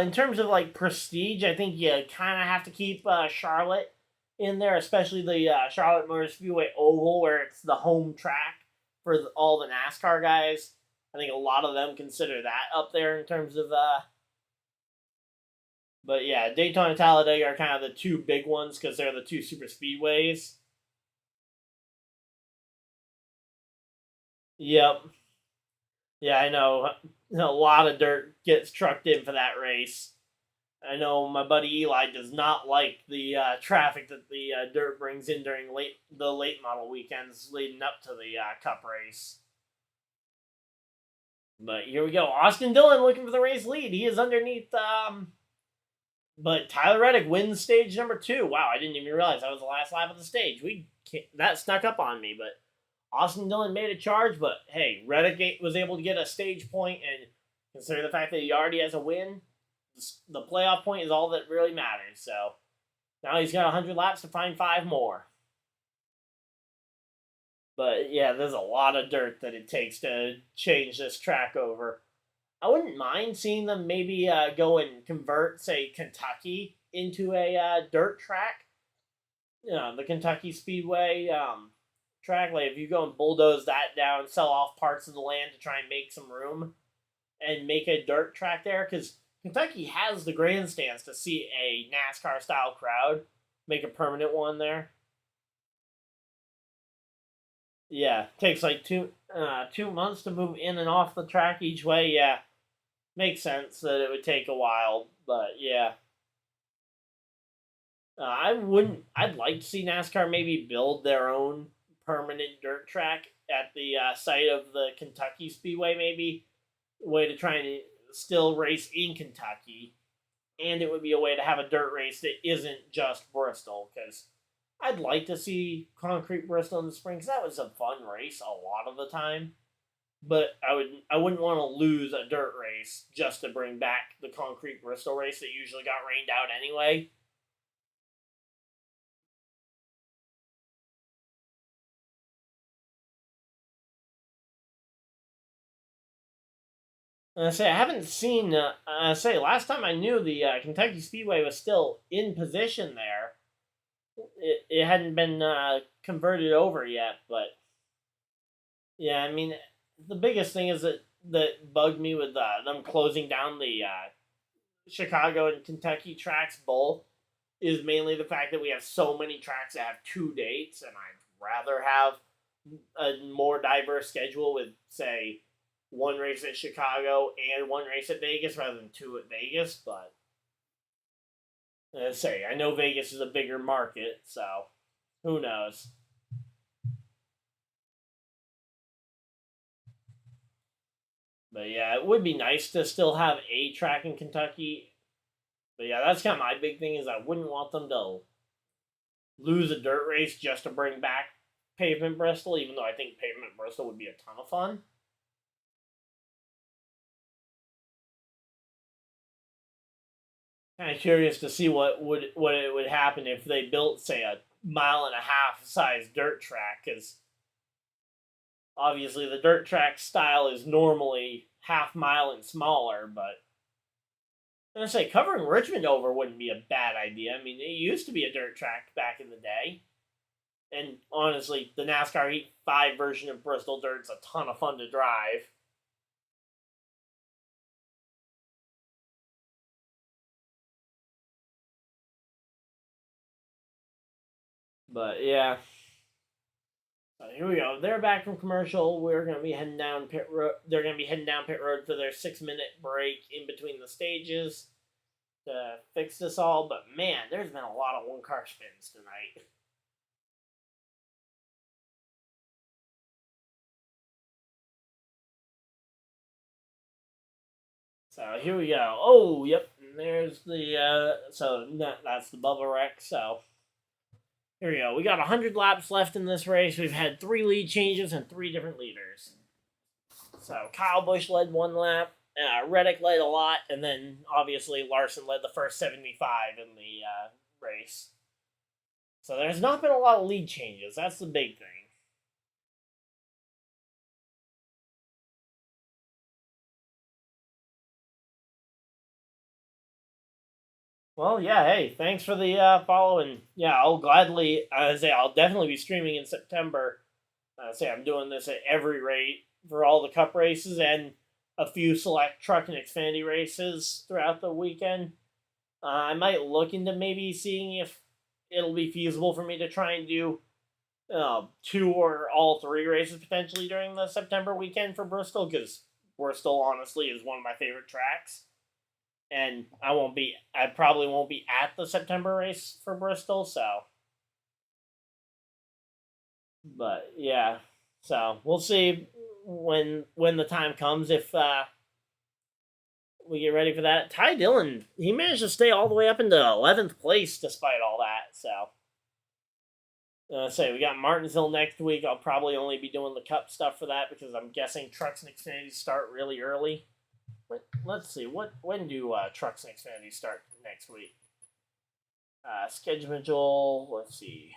In terms of like prestige, I think you kind of have to keep Charlotte in there, especially the Charlotte Motor Speedway Oval, where it's the home track for all the NASCAR guys. I think a lot of them consider that up there in terms of. But yeah, Daytona and Talladega are kind of the two big ones because they're the two super speedways. Yep. Yeah, I know. A lot of dirt gets trucked in for that race. I know my buddy Eli does not like the traffic that the dirt brings in during the late model weekends leading up to the Cup race. But here we go. Austin Dillon looking for the race lead. He is underneath. But Tyler Reddick wins stage number 2. Wow, I didn't even realize that was the last lap of the stage. That snuck up on me, but Austin Dillon made a charge. But hey, Reddick was able to get a stage point, and consider the fact that he already has a win. The playoff point is all that really matters. So now he's got 100 laps to find 5 more. But yeah, there's a lot of dirt that it takes to change this track over. I wouldn't mind seeing them maybe go and convert, say, Kentucky into a dirt track. The Kentucky Speedway track. Like, if you go and bulldoze that down, sell off parts of the land to try and make some room, and make a dirt track there, because Kentucky has the grandstands to see a NASCAR-style crowd. Make a permanent one there. Yeah, takes like 2 months to move in and off the track each way. Yeah, makes sense that it would take a while, but yeah. I'd like to see NASCAR maybe build their own permanent dirt track at the site of the Kentucky Speedway, maybe. A way to try and still race in Kentucky. And it would be a way to have a dirt race that isn't just Bristol, because I'd like to see Concrete Bristol in the spring, because that was a fun race a lot of the time. But I wouldn't want to lose a dirt race just to bring back the Concrete Bristol race that usually got rained out anyway. And I haven't seen. Last time I knew the Kentucky Speedway was still in position there. It hadn't been converted over yet, but yeah, I mean, the biggest thing is that bugged me with them closing down the Chicago and Kentucky tracks both is mainly the fact that we have so many tracks that have 2 dates, and I'd rather have a more diverse schedule with, say, one race at Chicago and one race at Vegas rather than 2 at Vegas. But I know Vegas is a bigger market, so who knows? But yeah, it would be nice to still have a track in Kentucky. But yeah, that's kind of my big thing is I wouldn't want them to lose a dirt race just to bring back Pavement Bristol, even though I think Pavement Bristol would be a ton of fun. Kind of curious to see what it would happen if they built, say, a 1.5-mile size dirt track, because obviously the dirt track style is normally half-mile and smaller, but I'm gonna say covering Richmond over wouldn't be a bad idea. I mean, it used to be a dirt track back in the day, and honestly, the NASCAR Heat 5 version of Bristol Dirt's a ton of fun to drive. But yeah, here we go. They're back from commercial. We're gonna be heading down pit road. They're gonna be heading down pit road for their 6-minute break in between the stages to fix this all. But man, there's been a lot of one-car spins tonight. So So here we go. Oh, yep. There's the that's the bubble wreck. So here we go. We got 100 laps left in this race. We've had 3 lead changes and 3 different leaders. So Kyle Busch led 1 lap. Reddick led a lot, and then obviously Larson led the first 75 in the race. So there's not been a lot of lead changes. That's the big thing. Well, yeah. Hey, thanks for the follow, and yeah, I'll gladly. I'll definitely be streaming in September. I'm doing this at every rate for all the Cup races and a few select truck and Xfinity races throughout the weekend. I might look into maybe seeing if it'll be feasible for me to try and do 2 or all 3 races potentially during the September weekend for Bristol, because Bristol honestly is one of my favorite tracks. And I probably won't be at the September race for Bristol, so. But yeah, so we'll see when the time comes if we get ready for that. Ty Dillon, he managed to stay all the way up into 11th place despite all that. So, we got Martinsville next week. I'll probably only be doing the Cup stuff for that because I'm guessing Trucks and Xfinity start really early. Let's see, when do Trucks and Xfinity start next week? Schedule. Let's see.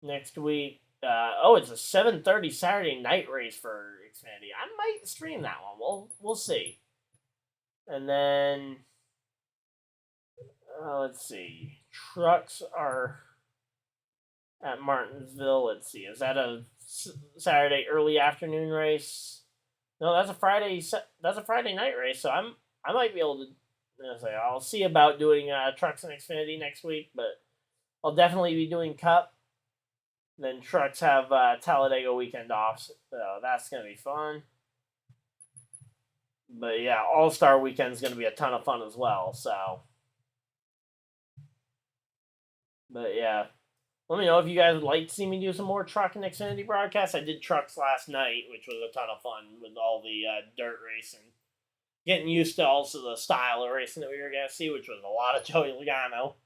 Next week. It's a 7:30 Saturday night race for Xfinity. I might stream that one. We'll see. And then let's see. Trucks are at Martinsville. Let's see. Is that a Saturday early afternoon race? No, that's a Friday. That's a Friday night race. So I might be able to. I'll see about doing Trucks and Xfinity next week, but I'll definitely be doing Cup. Then Trucks have Talladega weekend off, so that's gonna be fun. But yeah, All Star Weekend is gonna be a ton of fun as well. So, but yeah, let me know if you guys would like to see me do some more Truck and Xfinity broadcasts. I did Trucks last night, which was a ton of fun with all the dirt racing. Getting used to also the style of racing that we were going to see, which was a lot of Joey Logano.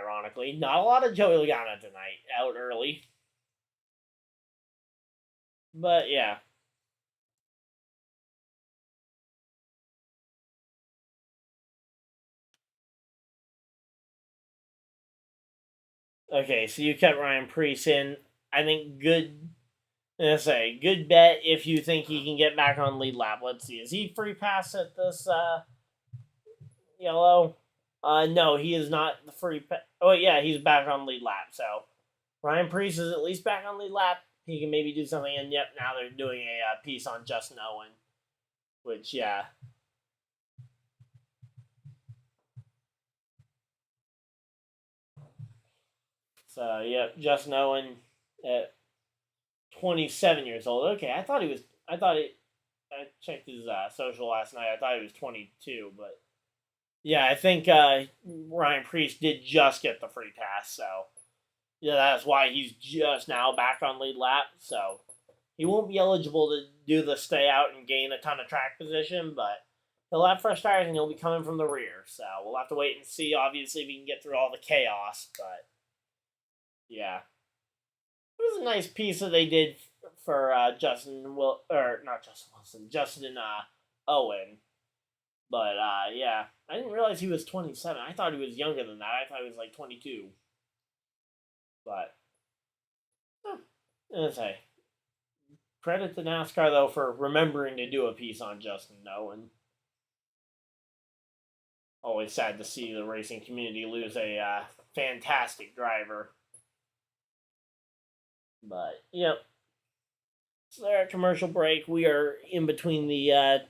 Ironically, not a lot of Joey Logano tonight, out early. But yeah. Okay, so you kept Ryan Preece in. I think good good bet if you think he can get back on lead lap. Let's see. Is he free pass at this yellow? No, he is not the free pass. Oh, yeah, he's back on lead lap. So Ryan Preece is at least back on lead lap. He can maybe do something. And yep, now they're doing a piece on Justin Owen, which, yeah. So, yep, Justin Owen at 27 years old. Okay, I checked his social last night. I thought he was 22, but yeah, I think Ryan Preece did just get the free pass, so yeah, that's why he's just now back on lead lap. So he won't be eligible to do the stay out and gain a ton of track position, but he'll have fresh tires and he'll be coming from the rear. So we'll have to wait and see. Obviously, if he can get through all the chaos, but yeah, it was a nice piece that they did for not Justin Wilson, Justin Owen. But yeah, I didn't realize he was 27. I thought he was younger than that. I thought he was like 22. But say, credit to NASCAR though for remembering to do a piece on Justin Owen. Always sad to see the racing community lose a fantastic driver. But yep. So they're at commercial break. We are in between the.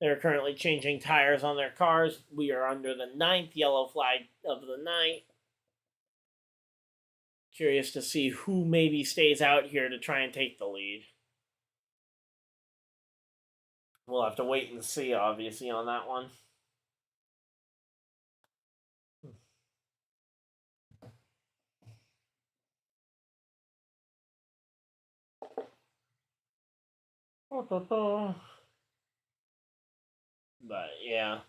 They're currently changing tires on their cars. We are under the 9th yellow flag of the night. Curious to see who maybe stays out here to try and take the lead. We'll have to wait and see, obviously, on that one. But yeah.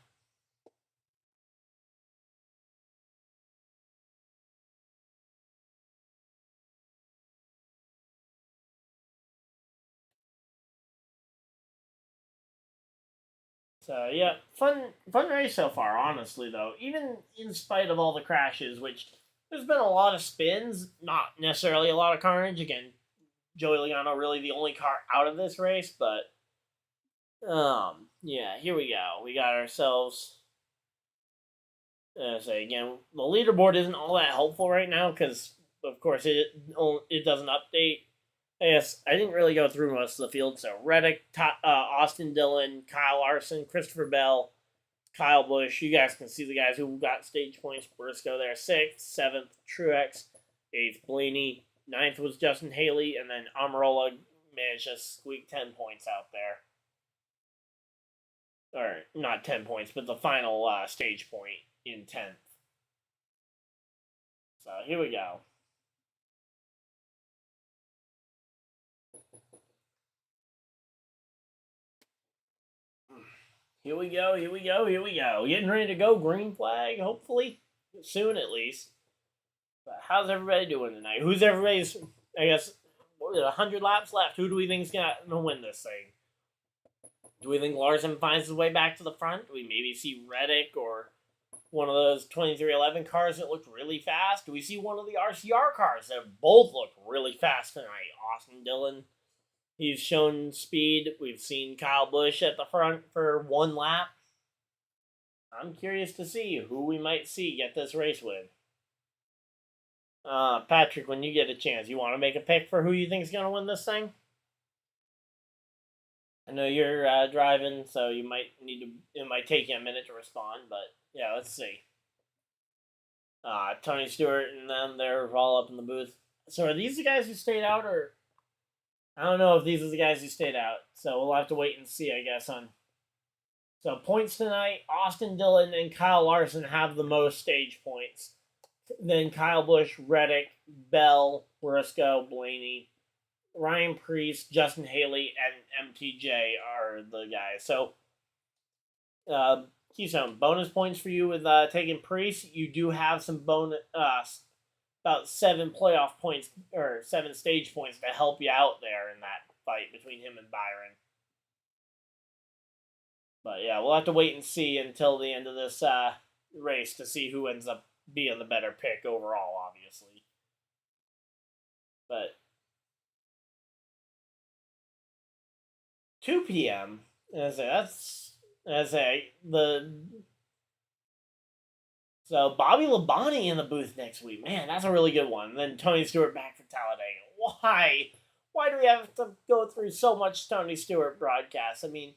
So yeah, fun race so far. Honestly, though, even in spite of all the crashes, which there's been a lot of spins, not necessarily a lot of carnage. Again, Joey Logano really the only car out of this race, but yeah, here we go. We got ourselves. Say again, the leaderboard isn't all that helpful right now because, of course, it doesn't update. Yes, I didn't really go through most of the field. So Reddick, Austin Dillon, Kyle Larson, Christopher Bell, Kyle Busch. You guys can see the guys who got stage points. Briscoe there, 6th, 7th, Truex, 8th, Blaney, 9th was Justin Haley, and then Amarola managed to squeak 10 points out there. Or not 10 points, but the final stage point in 10th. So here we go. Here we go, here we go, here we go. Getting ready to go. Green flag, hopefully. Soon, at least. But how's everybody doing tonight? Who's everybody's, I guess, 100 laps left. Who do we think's going to win this thing? Do we think Larson finds his way back to the front? Do we maybe see Reddick or one of those 2311 cars that looked really fast? Do we see one of the RCR cars that both look really fast tonight? Austin Dillon, he's shown speed. We've seen Kyle Busch at the front for one lap. I'm curious to see who we might see get this race with. Patrick, when you get a chance, you want to make a pick for who you think is going to win this thing? I know you're driving, so you might need to. It might take you a minute to respond, but yeah, let's see. Tony Stewart and them, they're all up in the booth. So are these the guys who stayed out, or I don't know if these are the guys who stayed out. So we'll have to wait and see, I guess. So points tonight, Austin Dillon and Kyle Larson have the most stage points. Then Kyle Busch, Reddick, Bell, Briscoe, Blaney, Ryan Preece, Justin Haley, and MTJ are the guys. So, Keystone, bonus points for you with taking Preece. You do have some bonus, about 7 playoff points, or 7 stage points to help you out there in that fight between him and Byron. But yeah, we'll have to wait and see until the end of this race to see who ends up being the better pick overall, obviously. But 2 p.m. That's the so Bobby Labonte in the booth next week. Man, that's a really good one. And then Tony Stewart back for Talladega. Why? Why do we have to go through so much Tony Stewart broadcast? I mean,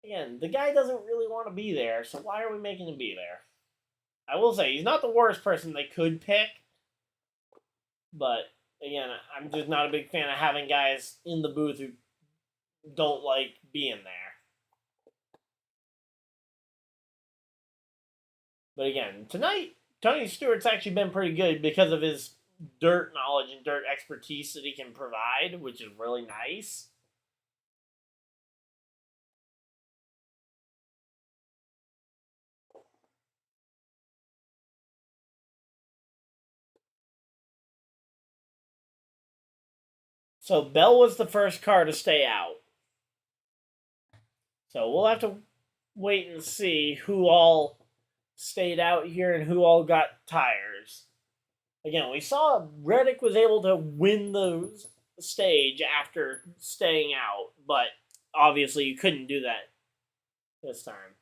again, the guy doesn't really want to be there, so why are we making him be there? I will say he's not the worst person they could pick, but again, I'm just not a big fan of having guys in the booth who don't like being there. But again, tonight, Tony Stewart's actually been pretty good because of his dirt knowledge and dirt expertise that he can provide, which is really nice. So Bell was the first car to stay out. So we'll have to wait and see who all stayed out here and who all got tires. Again, we saw Reddick was able to win the stage after staying out, but obviously you couldn't do that this time.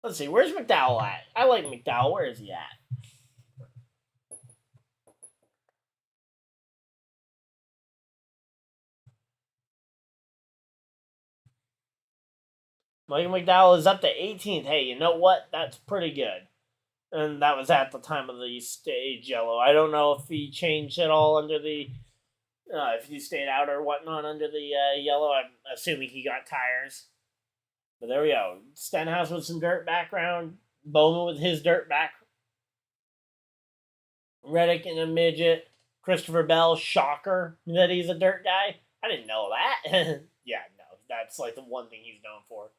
Let's see, where's McDowell at? I like McDowell. Where is he at? Michael McDowell is up to 18th. Hey, you know what? That's pretty good. And that was at the time of the stage yellow. I don't know if he changed at all under the, if he stayed out or whatnot under the yellow. I'm assuming he got tires. But there we go. Stenhouse with some dirt background. Bowman with his dirt back. Reddick in a midget. Christopher Bell, shocker that he's a dirt guy. I didn't know that. Yeah, no, that's like the one thing he's known for.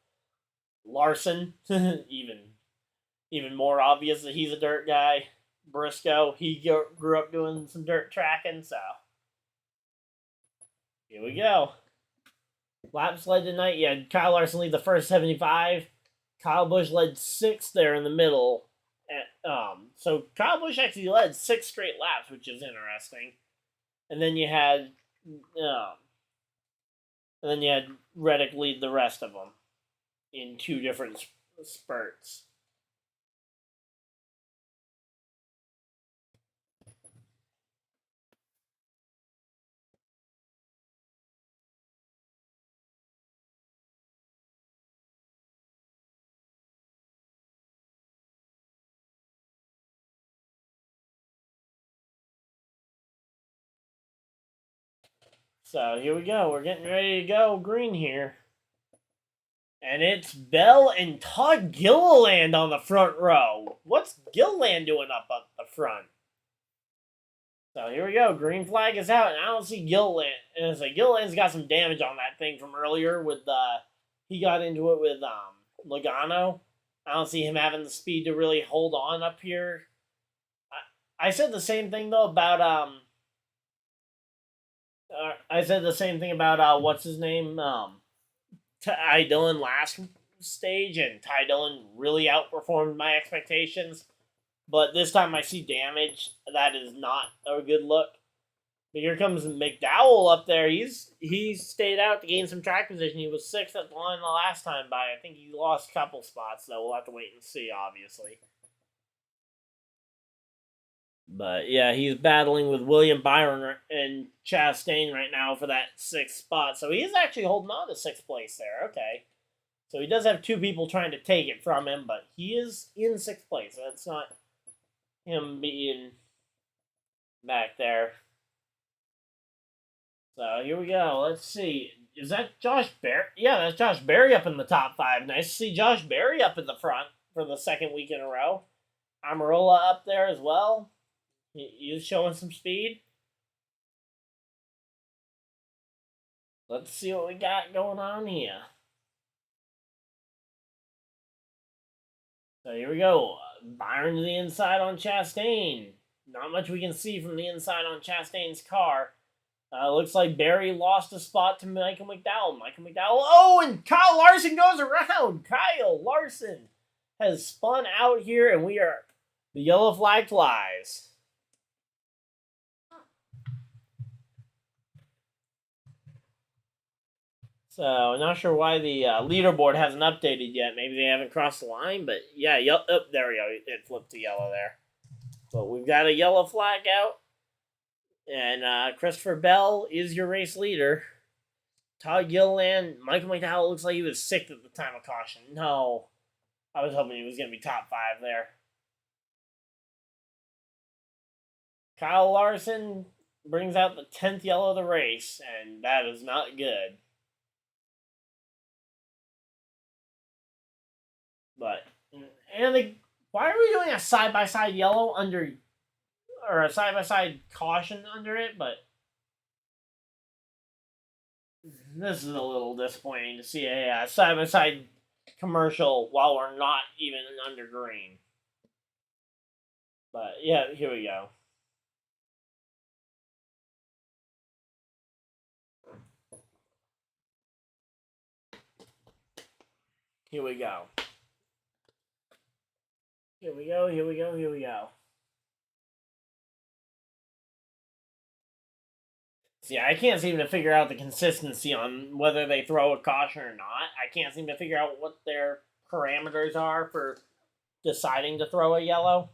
Larson, even more obvious that he's a dirt guy. Briscoe, he grew up doing some dirt tracking, so here we go. Laps led tonight. You had Kyle Larson lead the first 75. Kyle Busch led 6th there in the middle. So Kyle Busch actually led 6 straight laps, which is interesting. And then you had, Reddick lead the rest of them in 2 different spurts. So here we go. We're getting ready to go green here. And it's Bell and Todd Gilliland on the front row. What's Gilliland doing up the front? So here we go. Green flag is out, and I don't see Gilliland. And so Gilliland's got some damage on that thing from earlier with he got into it with Logano. I don't see him having the speed to really hold on up here. I said the same thing though about what's his name? Ty Dillon last stage, and Ty Dillon really outperformed my expectations. But this time I see damage. That is not a good look. But here comes McDowell up there. He stayed out to gain some track position. He was 6th at the line the last time by. I think he lost a couple spots, though. We'll have to wait and see, obviously. But yeah, he's battling with William Byron and Chastain right now for that 6th spot. So he is actually holding on to 6th place there. Okay. So he does have 2 people trying to take it from him, but he is in 6th place. That's not him being back there. So here we go. Let's see. Is that Josh Berry? Yeah, that's Josh Berry up in the top 5. Nice to see Josh Berry up in the front for the 2nd week in a row. Amarola up there as well. He's showing some speed. Let's see what we got going on here. So here we go. Byron to the inside on Chastain. Not much we can see from the inside on Chastain's car. Looks like Barry lost a spot to Michael McDowell. Oh, and Kyle Larson goes around. Kyle Larson has spun out here, and the yellow flag flies. So, not sure why the leaderboard hasn't updated yet. Maybe they haven't crossed the line, but yeah, there we go. It flipped to yellow there. But we've got a yellow flag out. And Christopher Bell is your race leader. Todd Gilliland, Michael McDowell looks like he was 6th at the time of caution. No, I was hoping he was going to be top 5 there. Kyle Larson brings out the 10th yellow of the race, and that is not good. But, why are we doing a side-by-side yellow under, or a side-by-side caution under it? But this is a little disappointing to see a side-by-side commercial while we're not even under green. But, yeah, here we go. Here we go. Here we go, here we go, here we go. See, I can't seem to figure out the consistency on whether they throw a caution or not. I can't seem to figure out what their parameters are for deciding to throw a yellow.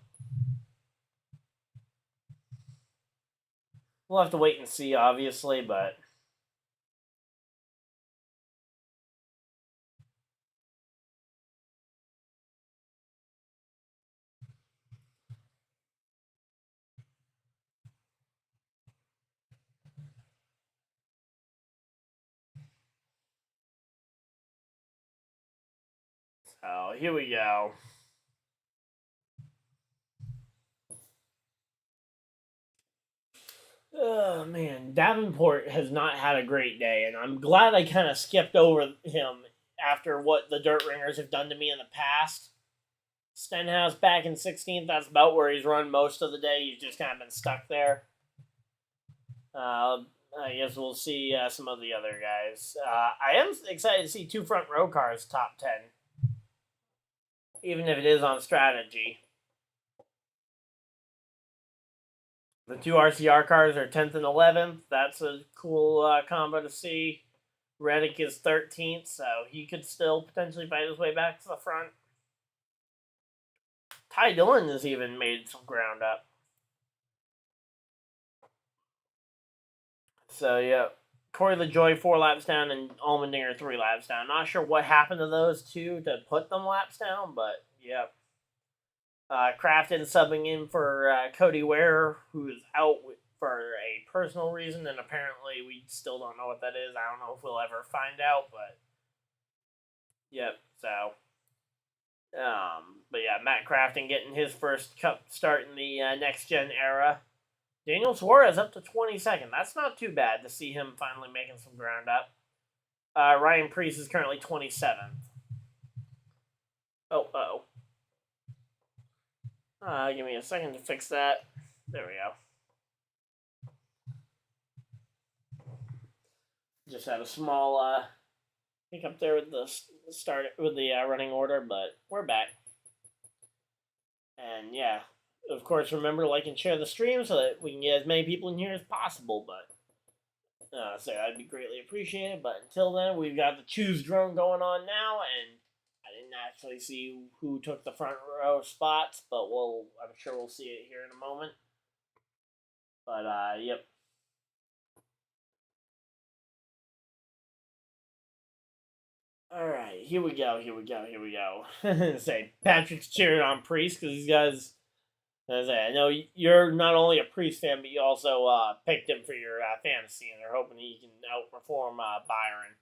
We'll have to wait and see, obviously, but... Oh, here we go. Oh man, Davenport has not had a great day, and I'm glad I kind of skipped over him after what the Dirt Ringers have done to me in the past. Stenhouse back in 16th. That's about where he's run most of the day. He's just kind of been stuck there. I guess we'll see some of the other guys. I am excited to see two front row cars top 10, even if it is on strategy. The two RCR cars are 10th and 11th. That's a cool combo to see. Reddick is 13th, so he could still potentially fight his way back to the front. Ty Dillon has even made some ground up. So, yeah. Corey LaJoy 4 laps down and Allmendinger 3 laps down. Not sure what happened to those two to put them laps down, but yeah. Crafton subbing in for Cody Ware, who's out for a personal reason, and apparently we still don't know what that is. I don't know if we'll ever find out, but yep. So, but yeah, Matt Crafton getting his first Cup start in the next gen era. Daniel Suarez up to 22nd. That's not too bad to see him finally making some ground up. Ryan Preece is currently 27th. Oh. Give me a second to fix that. There we go. Just had a small hiccup there with the running order, but we're back. And yeah, of course, remember like and share the stream so that we can get as many people in here as possible. But so that'd be greatly appreciated. But until then, we've got the choose drone going on now, and I didn't actually see who took the front row spots, but I'm sure we'll see it here in a moment. But yep. All right, here we go. Say Patrick's cheering on Priest because these guys. I know you're not only a Priest fan, but you also picked him for your fantasy, and they're hoping he can outperform Byron.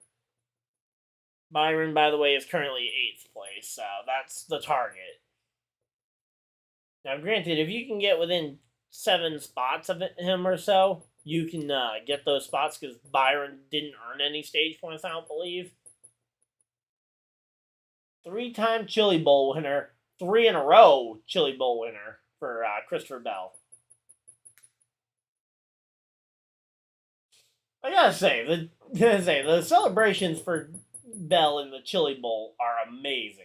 Byron, by the way, is currently 8th place, so that's the target. Now, granted, if you can get within 7 spots of him or so, you can get those spots because Byron didn't earn any stage points, I don't believe. 3-time Chili Bowl winner, 3 in a row Chili Bowl winner for Christopher Bell. I gotta say, the celebrations for Bell in the Chili Bowl are amazing.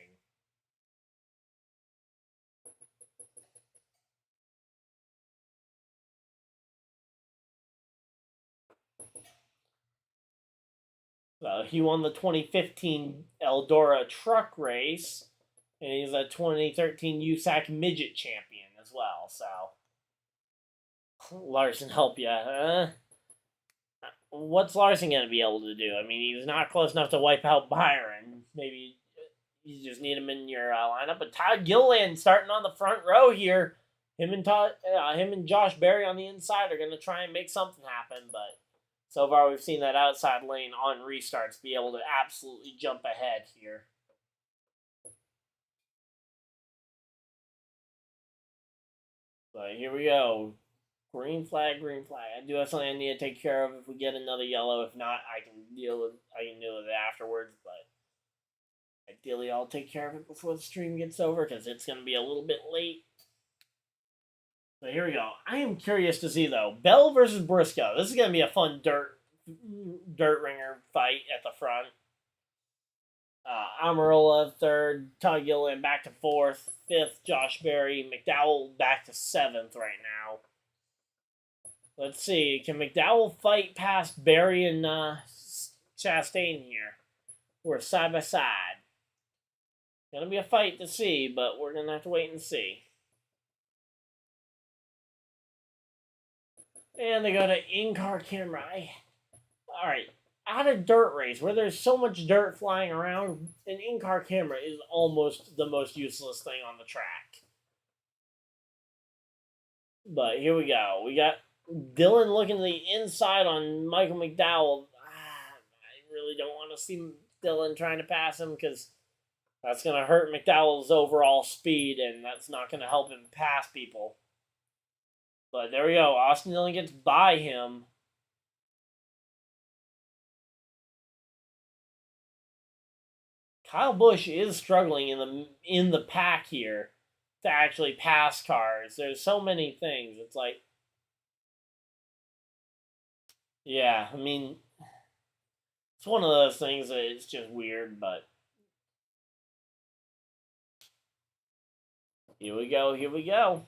He won the 2015 Eldora truck race, and he's a 2013 USAC midget champion as well. So, Larson, help you. What's Larson going to be able to do? I mean, he's not close enough to wipe out Byron. Maybe you just need him in your lineup. But Todd Gilliland starting on the front row here. Him and Josh Berry on the inside are going to try and make something happen, but so far, we've seen that outside lane on restarts be able to absolutely jump ahead here. But here we go. Green flag. I do have something I need to take care of if we get another yellow. If not, I can deal with it afterwards. But ideally, I'll take care of it before the stream gets over because it's going to be a little bit late. So here we go. I am curious to see though Bell versus Briscoe. This is going to be a fun dirt ringer fight at the front. Amarola 3rd, Todd Gilliland back to 4th, 5th Josh Berry, McDowell back to 7th right now. Let's see, can McDowell fight past Berry and Chastain here? We're side by side. Gonna be a fight to see, but we're gonna have to wait and see. And they go to in-car camera. Alright, at a dirt race where there's so much dirt flying around, an in-car camera is almost the most useless thing on the track. But here we go. We got Dylan looking to the inside on Michael McDowell. I really don't want to see Dylan trying to pass him because that's going to hurt McDowell's overall speed and that's not going to help him pass people. But there we go. Austin Dillon gets by him. Kyle Busch is struggling in the pack here to actually pass cars. There's so many things. It's like, yeah, I mean, it's one of those things that it's just weird, but here we go, here we go.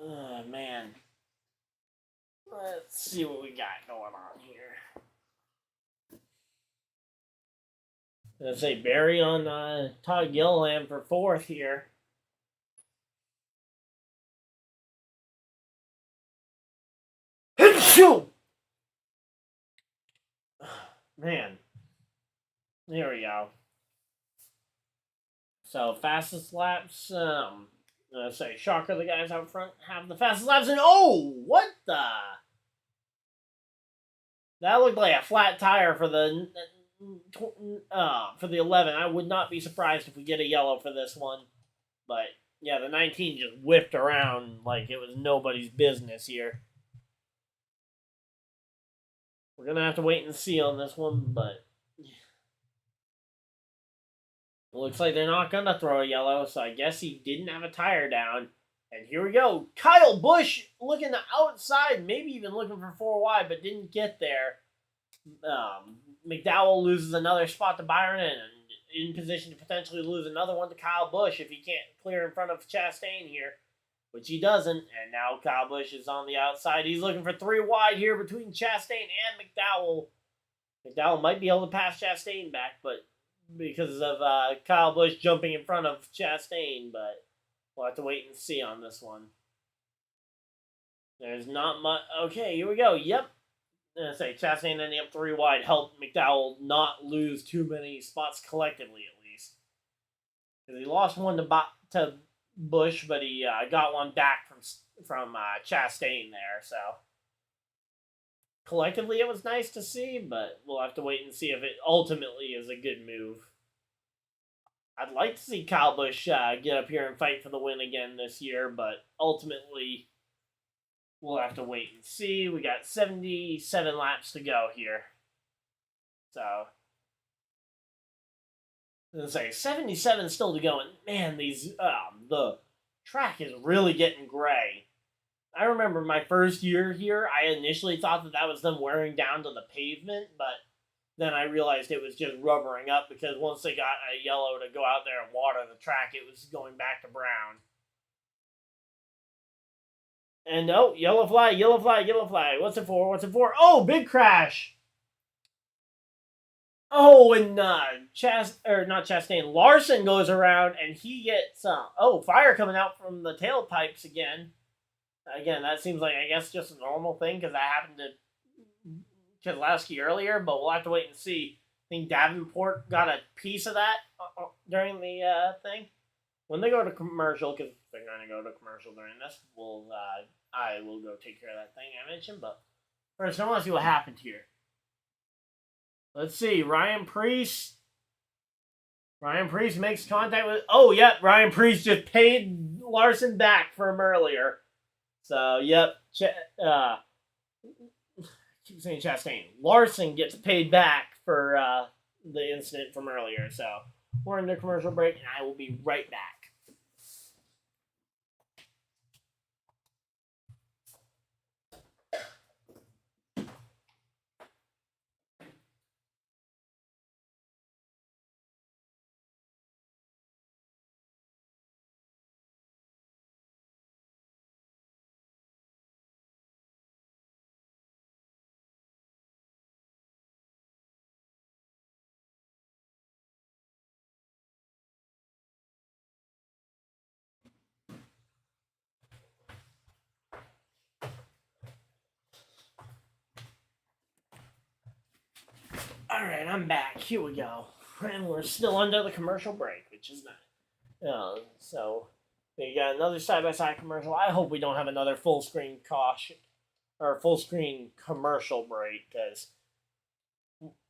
Oh, man. Let's see what we got going on here. Let's say Barry on Todd Gilliland for fourth here. Man. There we go. So, fastest laps. Let's say shocker, the guys out front have the fastest laps. And oh, what the? That looked like a flat tire for the 11. I would not be surprised if we get a yellow for this one. But yeah, the 19 just whipped around like it was nobody's business here. We're gonna have to wait and see on this one, but it looks like they're not gonna throw a yellow, so I guess he didn't have a tire down. And here we go. Kyle Busch looking outside, maybe even looking for 4 wide, but didn't get there. McDowell loses another spot to Byron and in position to potentially lose another one to Kyle Busch if he can't clear in front of Chastain here, which he doesn't. And now Kyle Busch is on the outside. He's looking for 3 wide here between Chastain and McDowell. McDowell might be able to pass Chastain back, but because of Kyle Busch jumping in front of Chastain, but we'll have to wait and see on this one. There's not much. Okay, here we go. Yep. I'm going to say Chastain ending up 3 wide helped McDowell not lose too many spots collectively, at least. Because he lost one to Busch, but he got one back from Chastain there. So collectively, it was nice to see, but we'll have to wait and see if it ultimately is a good move. I'd like to see Kyle Busch get up here and fight for the win again this year, but ultimately, we'll have to wait and see. We got 77 laps to go here. So, let's say 77 still to go. And man, the track is really getting gray. I remember my first year here, I initially thought that was them wearing down to the pavement, but then I realized it was just rubbering up because once they got a yellow to go out there and water the track, it was going back to brown. And oh, yellow flag, yellow flag, yellow flag. What's it for? What's it for? Oh, big crash. Oh, and not Chastain. Larson goes around and he gets fire coming out from the tailpipes again. Again, that seems like I guess just a normal thing because that happened to Keselowski earlier, but we'll have to wait and see. I think Davenport got a piece of that during the thing. When they go to commercial, because they're going to go to commercial during this, I will go take care of that thing I mentioned. But first, I want to see what happened here. Let's see. Ryan Preece makes contact with... Oh, yep. Ryan Preece just paid Larson back from earlier. So, yep. I keep saying Chastain. Larson gets paid back for the incident from earlier. So, we're in the commercial break, and I will be right back. Alright, I'm back. Here we go. And we're still under the commercial break, which is nice. So, we got another side-by-side commercial. I hope we don't have another full-screen caution or full-screen commercial break, because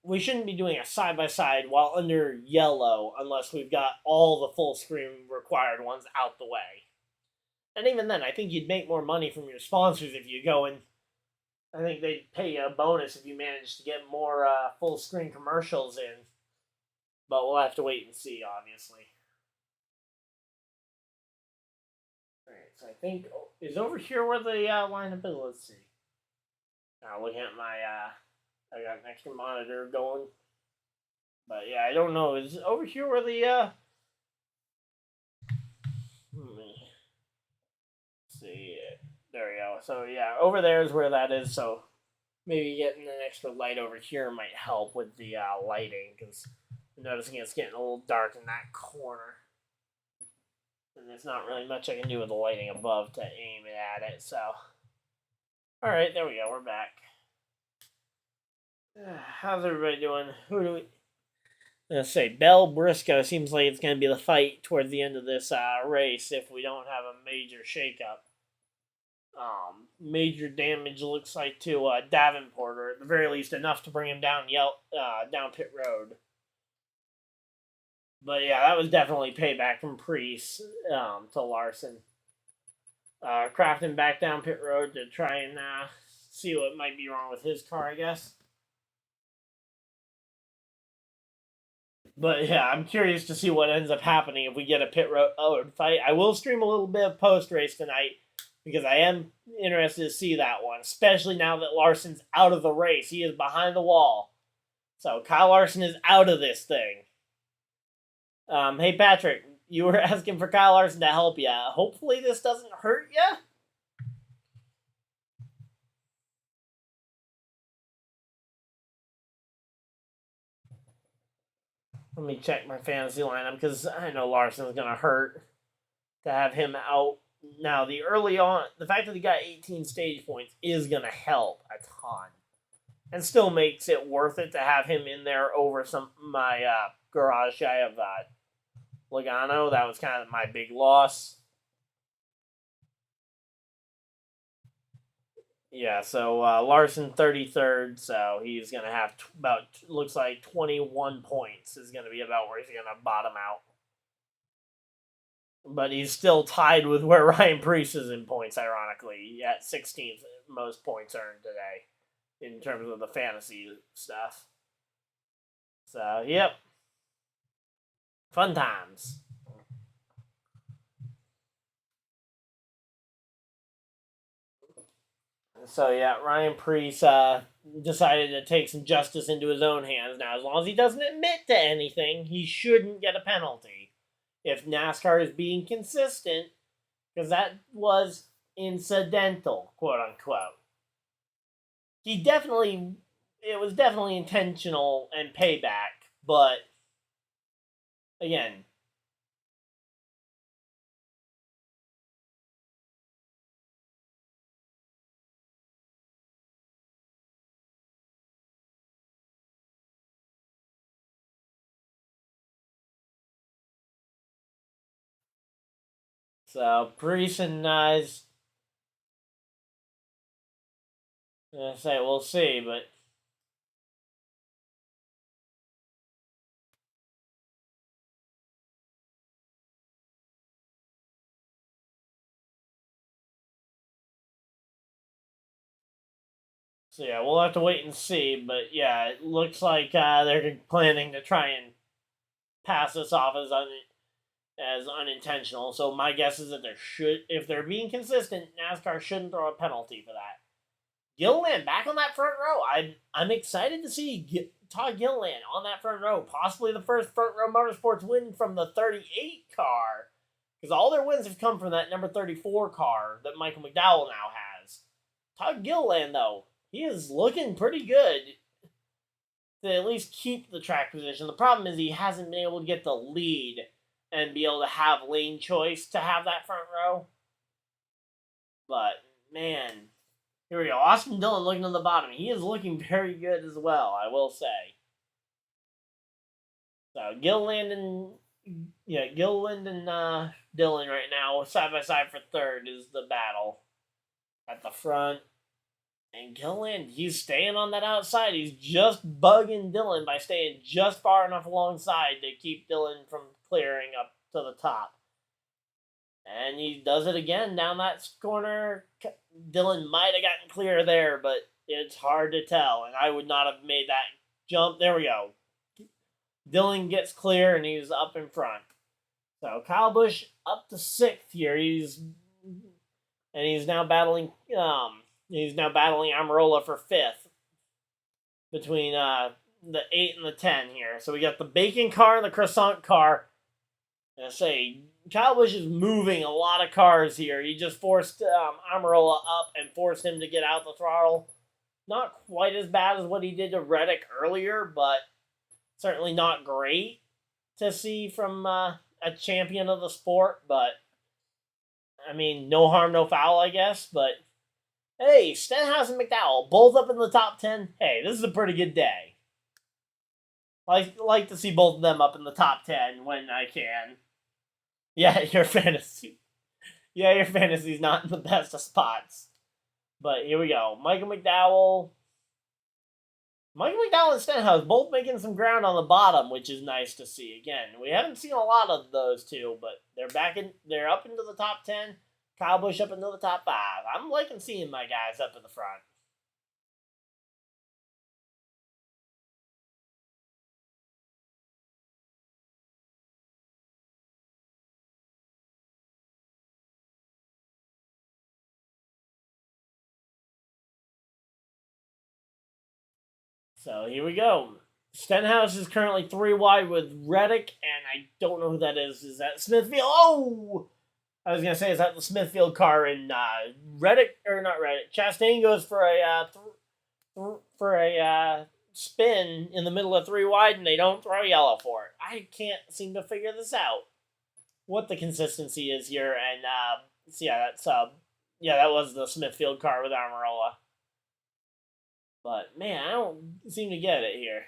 we shouldn't be doing a side by side while under yellow unless we've got all the full screen required ones out the way. And even then, I think you'd make more money from your sponsors if you go and I think they'd pay you a bonus if you manage to get more full screen commercials in. But we'll have to wait and see, obviously. Alright, so I think is over here where the lineup is. Let's see. Now looking at my I got an extra monitor going. But yeah, I don't know. Is over here where the see. There we go. So yeah, over there is where that is. So maybe getting an extra light over here might help with the lighting because I'm noticing it's getting a little dark in that corner. And there's not really much I can do with the lighting above to aim at it. So, all right, there we go. We're back. How's everybody doing? Who do we? Let's say Bell Briscoe seems like it's going to be the fight towards the end of this race if we don't have a major shakeup. Major damage looks like to Davenport, or at the very least enough to bring him down down pit road. But yeah, that was definitely payback from Priest to Larson. Crafting back down pit road to try and see what might be wrong with his car, I guess. But yeah, I'm curious to see what ends up happening if we get a pit road fight. I will stream a little bit of post race tonight because I am interested to see that one, especially now that Larson's out of the race. He is behind the wall. So Kyle Larson is out of this thing. Hey Patrick, you were asking for Kyle Larson to help you. Hopefully this doesn't hurt you. Let me check my fantasy lineup because I know Larson's gonna hurt to have him out. Now the fact that he got 18 stage points is gonna help a ton, and still makes it worth it to have him in there over my garage guy of Logano. That was kind of my big loss. Yeah, so Larson 33rd, so he's going to have looks like 21 points is going to be about where he's going to bottom out. But he's still tied with where Ryan Preece is in points, ironically, at 16th most points earned today in terms of the fantasy stuff. So, yep. Fun times. So yeah, Ryan Preece decided to take some justice into his own hands. Now, as long as he doesn't admit to anything, he shouldn't get a penalty. If NASCAR is being consistent, because that was incidental, quote unquote. It was definitely intentional and payback, but again, so Preece and I say we'll see, but so yeah, we'll have to wait and see. But yeah, it looks like they're planning to try and pass this off as unintentional. So my guess is that if they're being consistent, NASCAR shouldn't throw a penalty for that. Gilliland back on that front row. I'm excited to see Todd Gilliland on that front row. Possibly the first front row motorsports win from the 38 car. Because all their wins have come from that number 34 car that Michael McDowell now has. Todd Gilliland, though, he is looking pretty good to at least keep the track position. The problem is he hasn't been able to get the lead and be able to have lane choice to have that front row. But, man, here we go. Austin Dillon looking on the bottom. He is looking very good as well, I will say. So, Gilliland and Dillon right now, side by side for third, is the battle at the front. And Gilliland, he's staying on that outside. He's just bugging Dylan by staying just far enough alongside to keep Dylan from clearing up to the top. And he does it again down that corner. Dylan might have gotten clear there, but it's hard to tell. And I would not have made that jump. There we go. Dylan gets clear and he's up in front. So Kyle Busch up to 6th here. He's now battling Amarola for 5th between the 8 and the 10 here. So we got the bacon car and the croissant car. And I say Kyle Busch is moving a lot of cars here. He just forced Amarola up and forced him to get out the throttle. Not quite as bad as what he did to Reddick earlier, but certainly not great to see from a champion of the sport. But, I mean, no harm, no foul, I guess. But, hey, Stenhouse and McDowell, both up in the top 10. Hey, this is a pretty good day. Like to see both of them up in the top 10 when I can. Yeah, your fantasy's not in the best of spots. But here we go. Michael McDowell and Stenhouse both making some ground on the bottom, which is nice to see. Again, we haven't seen a lot of those two, but they're up into the top 10. Kyle Busch up into the top 5. I'm liking seeing my guys up in the front. So here we go. Stenhouse is currently 3 wide with Reddick, and I don't know who that is. Is that Smithfield? Oh! I was going to say, is that the Smithfield car? And Reddick, or not Reddick, Chastain goes for a spin in the middle of 3 wide, and they don't throw yellow for it. I can't seem to figure this out. What the consistency is here, and so that was the Smithfield car with Amarola. But, man, I don't seem to get it here.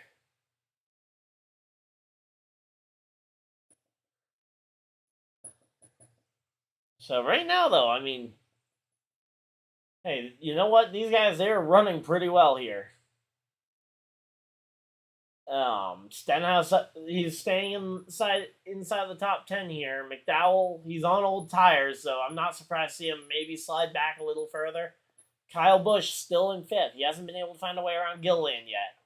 So, right now, though, I mean, hey, you know what? These guys, they're running pretty well here. Stenhouse, he's staying inside the top 10 here. McDowell, he's on old tires, so I'm not surprised to see him maybe slide back a little further. Kyle Busch still in 5th. He hasn't been able to find a way around Gilliland yet.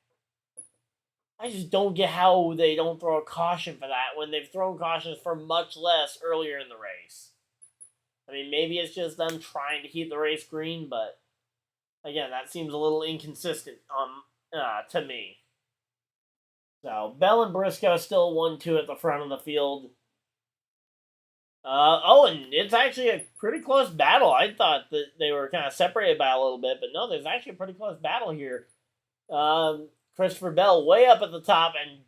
I just don't get how they don't throw a caution for that when they've thrown cautions for much less earlier in the race. I mean, maybe it's just them trying to keep the race green, but again, that seems a little inconsistent to me. So, Bell and Briscoe still 1-2 at the front of the field. And it's actually a pretty close battle. I thought that they were kind of separated by a little bit, but no, there's actually a pretty close battle here. Christopher Bell way up at the top, and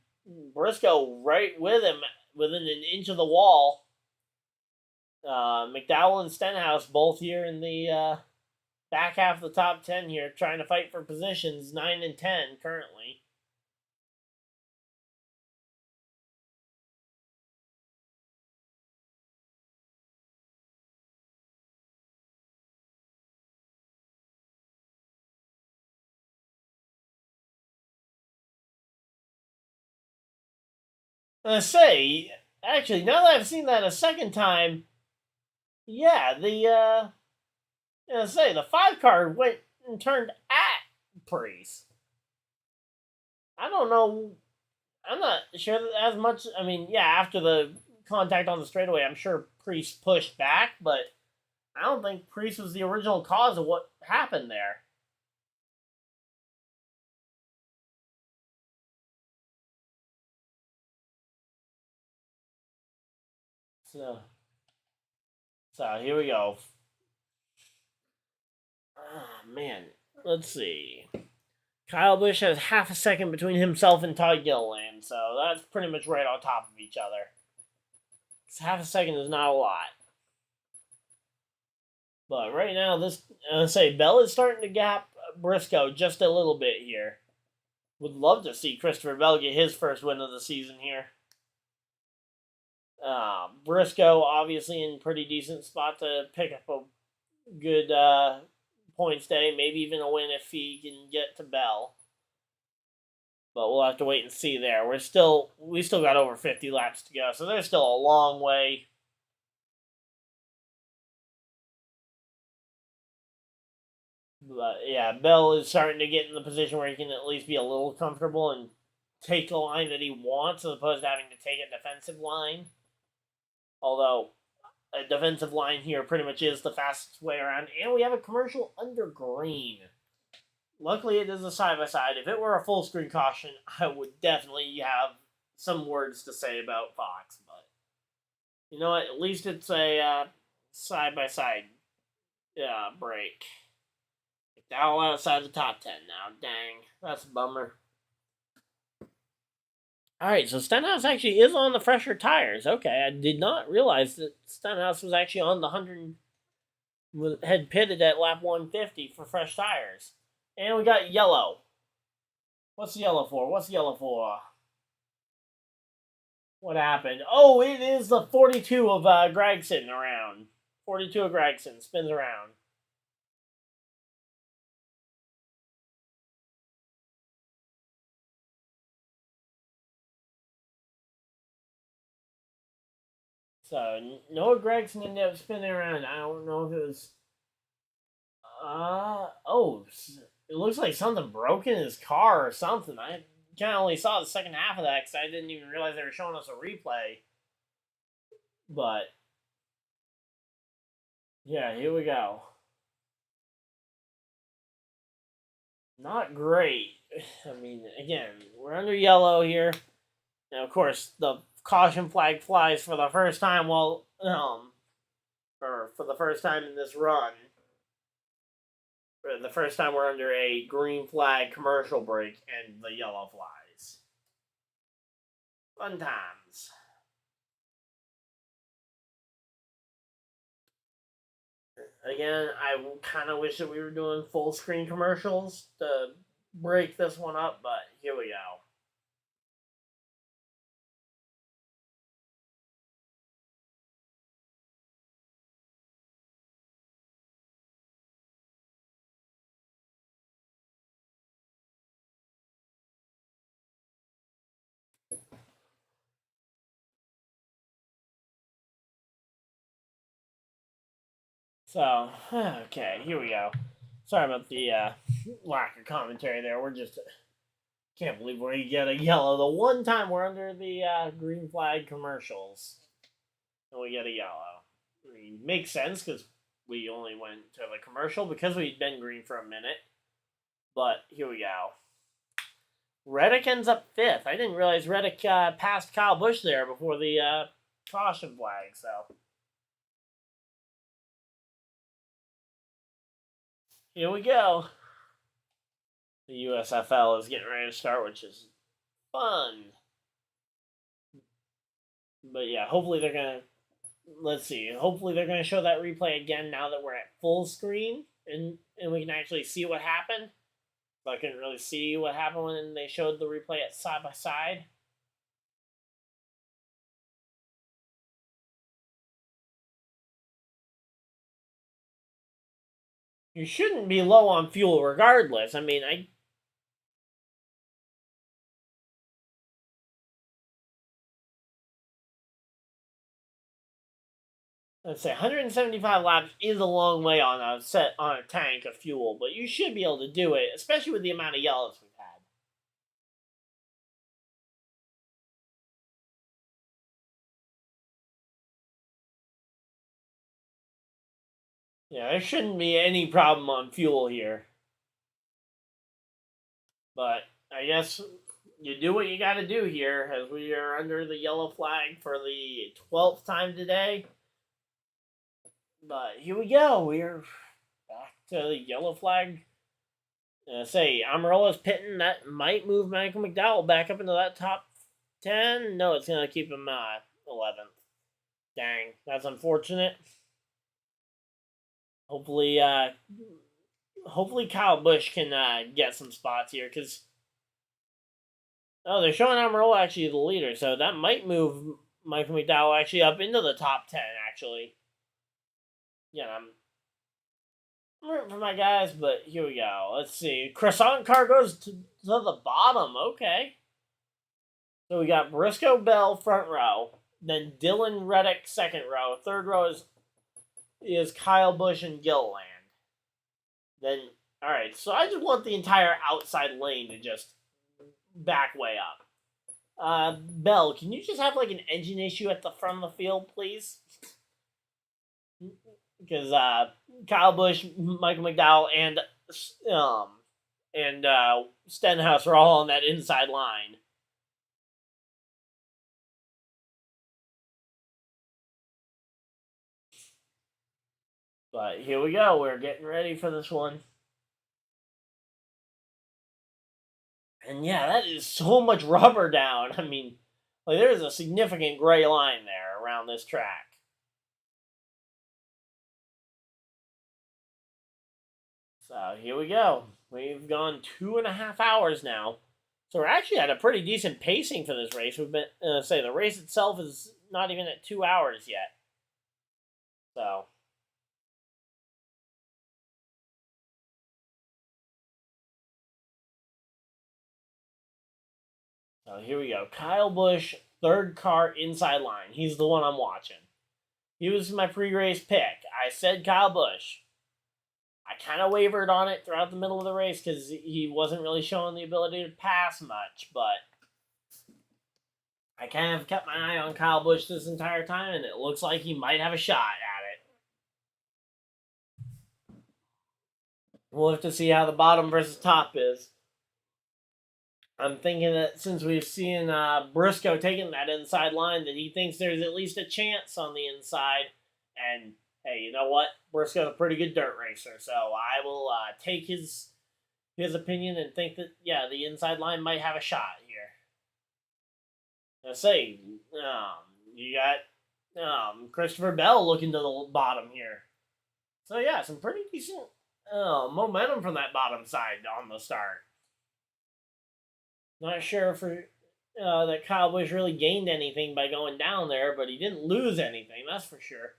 Briscoe right with him, within an inch of the wall. McDowell and Stenhouse both here in the back half of the top 10 here, trying to fight for positions 9 and 10 currently. Actually, now that I've seen that a second time, yeah, the 5 card went and turned at Priest. I don't know. I'm not sure that as much. I mean, yeah, after the contact on the straightaway, I'm sure Priest pushed back, but I don't think Priest was the original cause of what happened there. So here we go. Man, let's see. Kyle Busch has half a second between himself and Todd Gilliland, so that's pretty much right on top of each other. Half a second is not a lot. But right now, Bell is starting to gap Briscoe just a little bit here. Would love to see Christopher Bell get his first win of the season here. Briscoe obviously in pretty decent spot to pick up a good points day, maybe even a win if he can get to Bell. But we'll have to wait and see there. We still got over 50 laps to go, so there's still a long way. But yeah, Bell is starting to get in the position where he can at least be a little comfortable and take the line that he wants as opposed to having to take a defensive line. Although a defensive line here pretty much is the fastest way around. And we have a commercial under green. Luckily, it is a side-by-side. If it were a full screen caution, I would definitely have some words to say about Fox. But you know what? At least it's a side-by-side break. They're all outside the top 10 now. Dang. That's a bummer. Alright, so Stenhouse actually is on the fresher tires. Okay, I did not realize that Stenhouse was actually on the 100... had pitted at lap 150 for fresh tires. And we got yellow. What's yellow for? What's yellow for? What happened? Oh, it is the 42 of Gregson around. 42 of Gregson spins around. So, Noah Gregson ended up spinning around. I don't know if it was... it looks like something broke in his car or something. I kind of only saw the second half of that because I didn't even realize they were showing us a replay. But, yeah, here we go. Not great. I mean, again, we're under yellow here. Now, of course, the caution flag flies for the first time or for the first time in this run. For the first time we're under a green flag commercial break and the yellow flies. Fun times. Again, I kind of wish that we were doing full screen commercials to break this one up, but here we go. So, okay, here we go. Sorry about the lack of commentary there. We're just... can't believe we get a yellow. The one time we're under the green flag commercials. And we get a yellow. I mean, makes sense because we only went to the commercial because we'd been green for a minute. But here we go. Reddick ends up 5th. I didn't realize Reddick passed Kyle Busch there before the caution flag, so... here we go. The USFL is getting ready to start, which is fun. But yeah, hopefully they're going to... let's see. Hopefully they're going to show that replay again now that we're at full screen. And we can actually see what happened. But I couldn't really see what happened when they showed the replay at side-by-side. You shouldn't be low on fuel regardless. I mean, let's say 175 laps is a long way on a tank of fuel, but you should be able to do it, especially with the amount of yellows we've had. Yeah, there shouldn't be any problem on fuel here. But I guess you do what you got to do here, as we are under the yellow flag for the 12th time today. But here we go. We're back to the yellow flag. Amarolla's pitting. That might move Michael McDowell back up into that top 10. No, it's going to keep him 11th. Dang, that's unfortunate. Hopefully Kyle Busch can get some spots here, because... oh, they're showing Amarolla actually the leader, so that might move Michael McDowell actually up into the top 10, actually. Yeah, I'm rooting for my guys, but here we go. Let's see. Croissant car goes to the bottom. Okay. So we got Briscoe Bell front row, then Dylan Reddick second row. Third row is Kyle Busch and Gilliland. Then, all right. So I just want the entire outside lane to just back way up. Bell, can you just have like an engine issue at the front of the field, please? Because Kyle Busch, Michael McDowell, and Stenhouse are all on that inside line. But here we go. We're getting ready for this one. And yeah, that is so much rubber down. I mean, like there's a significant gray line there around this track. So here we go. We've gone 2.5 hours now. So we're actually at a pretty decent pacing for this race. We've been say the race itself is not even at 2 hours yet. So here we go. Kyle Busch, third car inside line. He's the one I'm watching. He was my pre-race pick. I said Kyle Busch. I kind of wavered on it throughout the middle of the race because he wasn't really showing the ability to pass much, but I kind of kept my eye on Kyle Busch this entire time, and it looks like he might have a shot at it. We'll have to see how the bottom versus top is. I'm thinking that since we've seen Briscoe taking that inside line, that he thinks there's at least a chance on the inside. And hey, you know what? Briscoe's a pretty good dirt racer, so I will take his opinion and think that the inside line might have a shot here. I say, you got Christopher Bell looking to the bottom here. So yeah, some pretty decent momentum from that bottom side on the start. Not sure for that Kyle Busch really gained anything by going down there, but he didn't lose anything, that's for sure.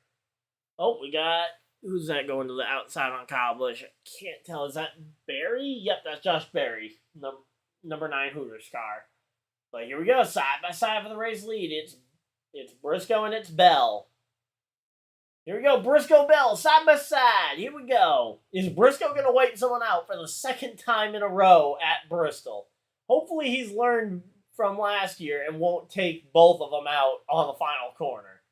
Oh, we got, who's that going to the outside on Kyle Busch? I can't tell. Is that Barry? Yep, that's Josh Berry, number 9 Hooters car. But here we go, side by side for the race lead. It's Briscoe and it's Bell. Here we go, Briscoe Bell, side by side. Here we go. Is Briscoe going to wipe someone out for the second time in a row at Bristol? Hopefully he's learned from last year and won't take both of them out on the final corner.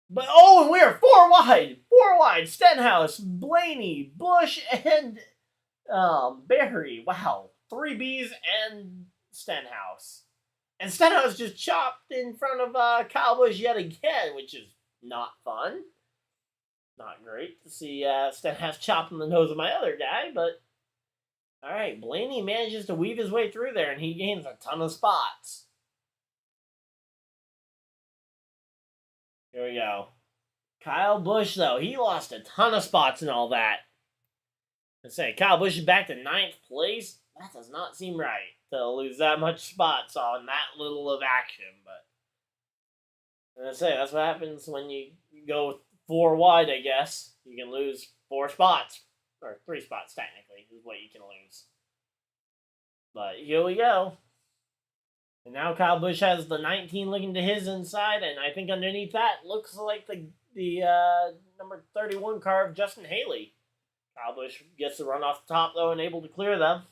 But and we are 4 wide. 4 wide. Stenhouse, Blaney, Busch, and Barry. Wow. 3 Bs and Stenhouse. And Stenhouse just chopped in front of Kyle Busch yet again, which is not fun. Not great to see Stenhouse chopping the nose of my other guy, but all right, Blaney manages to weave his way through there, and he gains a ton of spots. Here we go. Kyle Busch, though, he lost a ton of spots and all that. Let's say Kyle Busch is back to 9th place. That does not seem right to lose that much spots on that little of action, but let's say that's what happens when you go 4 wide, I guess. You can lose 4 spots. Or 3 spots, technically, is what you can lose. But here we go. And now Kyle Busch has the 19 looking to his inside, and I think underneath that looks like the number 31 car of Justin Haley. Kyle Busch gets the run off the top, though, and able to clear them.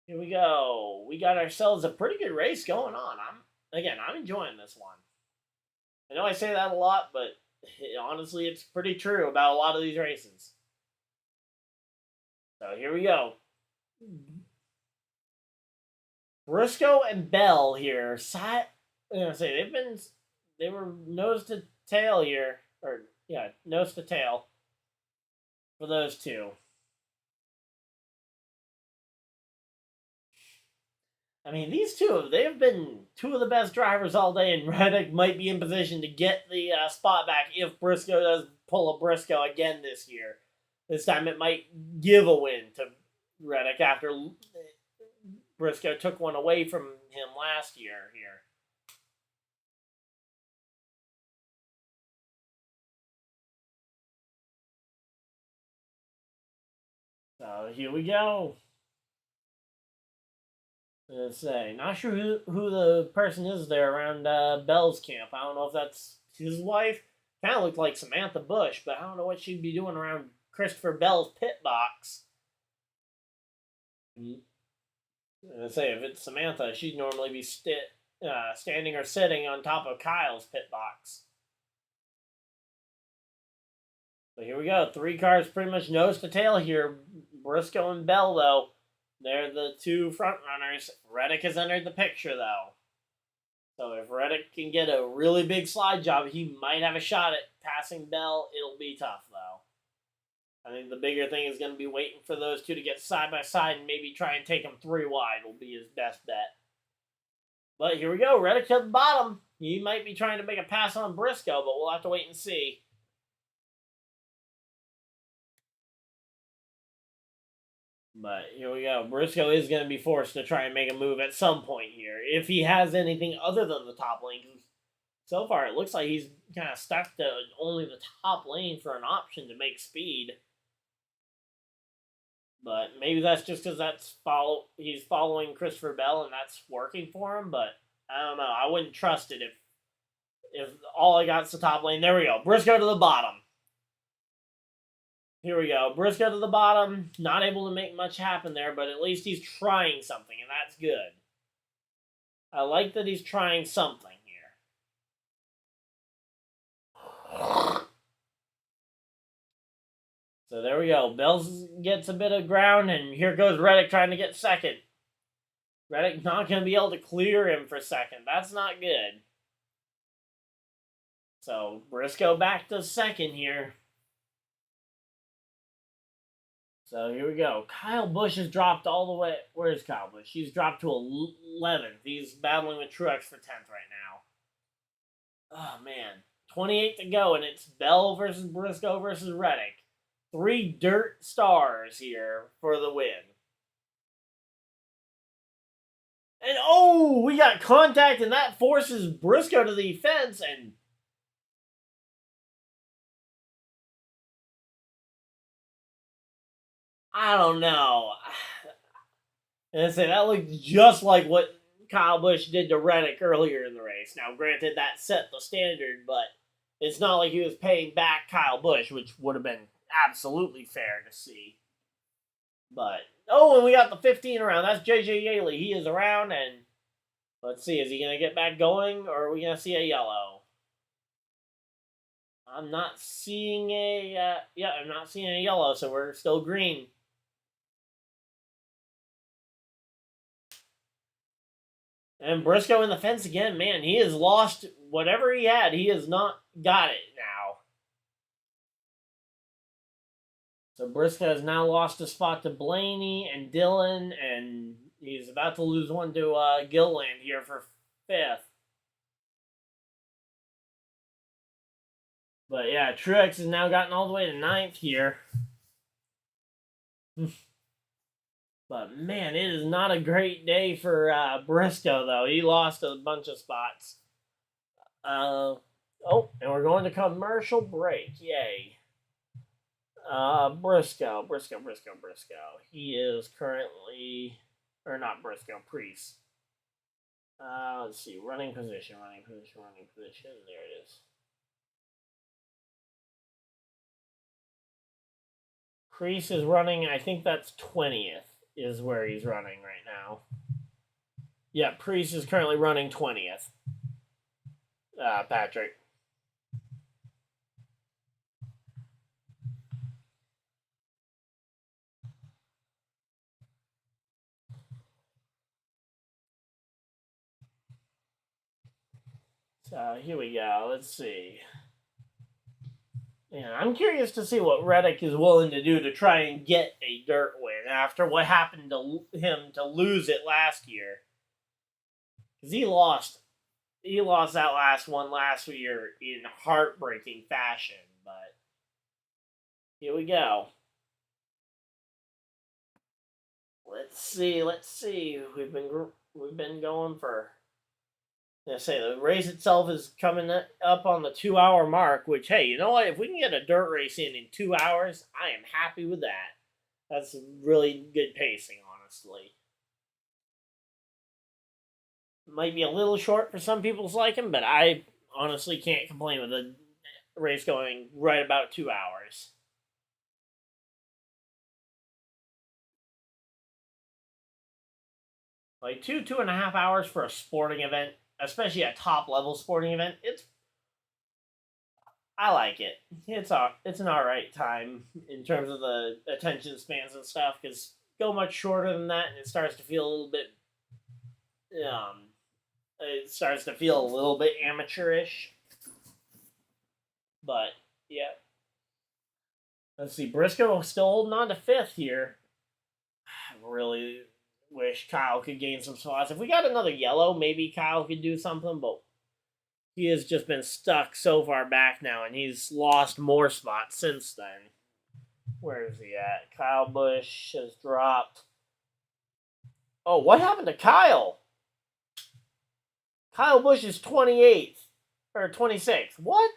Here we go. We got ourselves a pretty good race going on. I'm enjoying this one. I know I say that a lot, but honestly, it's pretty true about a lot of these races. So here we go. Briscoe and Bell here. They were nose to tail here, nose to tail for those two. I mean, these two, they've been 2 of the best drivers all day, and Reddick might be in position to get the spot back if Briscoe does pull a Briscoe again this year. This time it might give a win to Reddick after Briscoe took one away from him last year here. So here we go. Let's say, not sure who the person is there around Bell's camp. I don't know if that's his wife. Kind of looked like Samantha Bush, but I don't know what she'd be doing around Christopher Bell's pit box. Let's say, if it's Samantha, she'd normally be standing or sitting on top of Kyle's pit box. So here we go. 3 cars pretty much nose to tail here. Briscoe and Bell, though, they're the 2 front runners. Reddick has entered the picture, though. So if Reddick can get a really big slide job, he might have a shot at passing Bell. It'll be tough, though. I think the bigger thing is going to be waiting for those 2 to get side by side and maybe try and take them 3 wide will be his best bet. But here we go. Reddick to the bottom. He might be trying to make a pass on Briscoe, but we'll have to wait and see. But here we go. Briscoe is going to be forced to try and make a move at some point here. If he has anything other than the top lane. So far, it looks like he's kind of stuck to only the top lane for an option to make speed. But maybe that's just because he's following Christopher Bell and that's working for him. But I don't know. I wouldn't trust it if all I got is the top lane. There we go. Briscoe to the bottom. Here we go. Briscoe to the bottom. Not able to make much happen there, but at least he's trying something, and that's good. I like that he's trying something here. So there we go. Bells gets a bit of ground, and here goes Reddick trying to get second. Reddick not going to be able to clear him for second. That's not good. So Briscoe back to second here. So here we go. Kyle Busch has dropped all the way. Where's Kyle Busch? He's dropped to 11th. He's battling with Truex for 10th right now. Oh, man. 28 to go, and it's Bell versus Briscoe versus Reddick. 3 dirt stars here for the win. And, oh, we got contact, and that forces Briscoe to the fence, and I don't know. And I say that looked just like what Kyle Busch did to Reddick earlier in the race. Now, granted, that set the standard, but it's not like he was paying back Kyle Busch, which would have been absolutely fair to see. But, oh, and we got the 15 around. That's JJ Yaley. He is around, and let's see. Is he going to get back going, or are we going to see a yellow? I'm not seeing I'm not seeing a yellow, so we're still green. And Briscoe in the fence again. Man, he has lost whatever he had. He has not got it now. So Briscoe has now lost a spot to Blaney and Dillon, and he's about to lose one to Gilland here for 5th. But yeah, Truex has now gotten all the way to 9th here. But man, it is not a great day for Briscoe, though. He lost a bunch of spots. Oh, and we're going to commercial break. Yay. Briscoe. He is currently, or not Briscoe, Priest. Let's see, running position. There it is. Priest is running, I think that's 20th is where he's running right now. Yeah, Priest is currently running 20th. Patrick. So here we go. Let's see. Yeah, I'm curious to see what Reddick is willing to do to try and get a dirt win after what happened to him to lose it last year. Because he lost that last one last year in heartbreaking fashion. But here we go. Let's see. We've been going for. I say the race itself is coming up on the 2-hour mark, which, hey, you know what? If we can get a dirt race in 2 hours, I am happy with that. That's really good pacing, honestly. Might be a little short for some people's liking, but I honestly can't complain with a race going right about 2 hours. Like 2.5 hours for a sporting event, especially a top level sporting event. I like it. It's an alright time in terms of the attention spans and stuff. Because go much shorter than that, and it starts to feel a little bit um, it starts to feel a little bit amateurish. But yeah, let's see. Briscoe still holding on to fifth here. I really wish Kyle could gain some spots. If we got another yellow, maybe Kyle could do something. But he has just been stuck so far back now, and he's lost more spots since then. Where is he at? Kyle Busch has dropped. Oh, what happened to Kyle? Kyle Busch is 28th or 26th. What?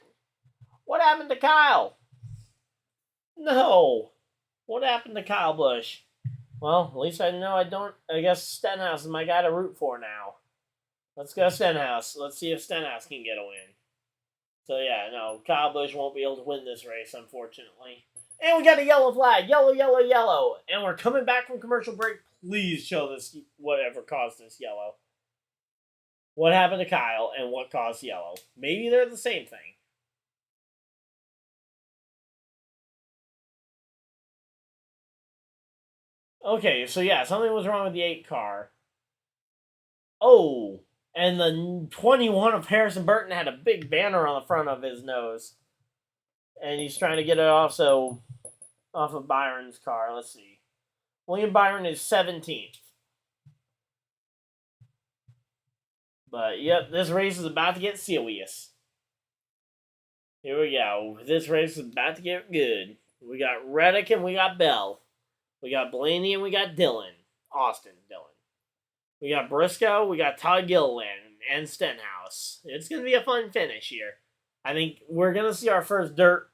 What happened to Kyle? No. What happened to Kyle Busch? Well, at least I know I don't. I guess Stenhouse is my guy to root for now. Let's go Stenhouse. Let's see if Stenhouse can get a win. So yeah, no, Kyle Busch won't be able to win this race, unfortunately. And we got a yellow flag. Yellow, yellow, yellow. And we're coming back from commercial break. Please show this whatever caused this yellow. What happened to Kyle and what caused yellow? Maybe they're the same thing. Okay, so yeah, something was wrong with the 8 car. Oh, and the 21 of Harrison Burton had a big banner on the front of his nose. And he's trying to get it also off of Byron's car. Let's see. William Byron is 17th. But yep, this race is about to get serious. Here we go. This race is about to get good. We got Reddick and we got Bell. We got Blaney and we got Dillon. Austin Dillon. We got Briscoe, we got Todd Gilliland, and Stenhouse. It's going to be a fun finish here. I think we're going to see our first dirt.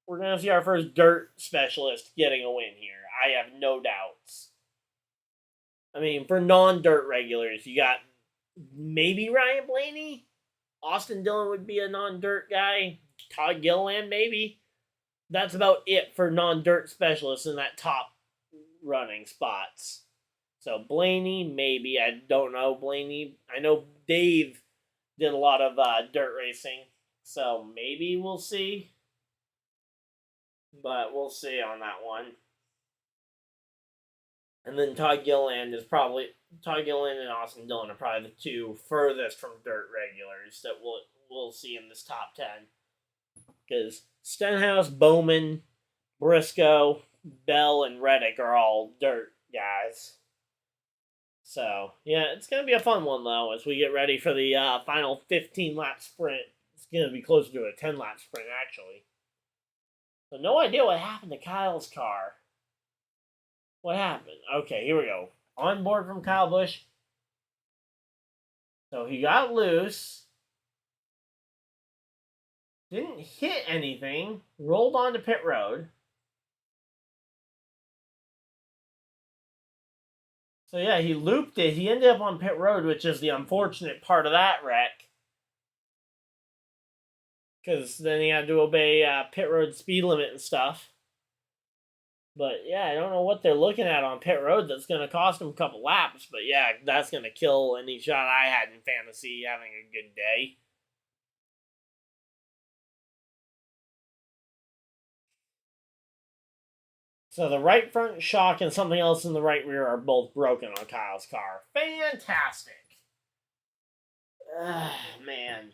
We're going to see our first dirt specialist getting a win here. I have no doubts. I mean, for non-dirt regulars, you got maybe Ryan Blaney. Austin Dillon would be a non-dirt guy. Todd Gilliland, maybe. That's about it for non-dirt specialists in that top running spots. So Blaney, maybe. I don't know Blaney. I know Dave did a lot of dirt racing. So maybe we'll see. But we'll see on that one. And then Todd Gilliland and Austin Dillon are probably the two furthest from dirt regulars that we'll see in this top 10. Because Stenhouse, Bowman, Briscoe, Bell, and Reddick are all dirt guys. So, yeah, it's going to be a fun one, though, as we get ready for the final 15-lap sprint. It's going to be closer to a 10-lap sprint, actually. So, no idea what happened to Kyle's car. What happened? Okay, here we go. On board from Kyle Busch. So, he got loose. Didn't hit anything. Rolled onto pit road. So yeah, he looped it. He ended up on pit road, which is the unfortunate part of that wreck. Because then he had to obey pit road speed limit and stuff. But yeah, I don't know what they're looking at on pit road that's going to cost him a couple laps. But yeah, that's going to kill any shot I had in fantasy having a good day. So the right front shock and something else in the right rear are both broken on Kyle's car. Fantastic. Man.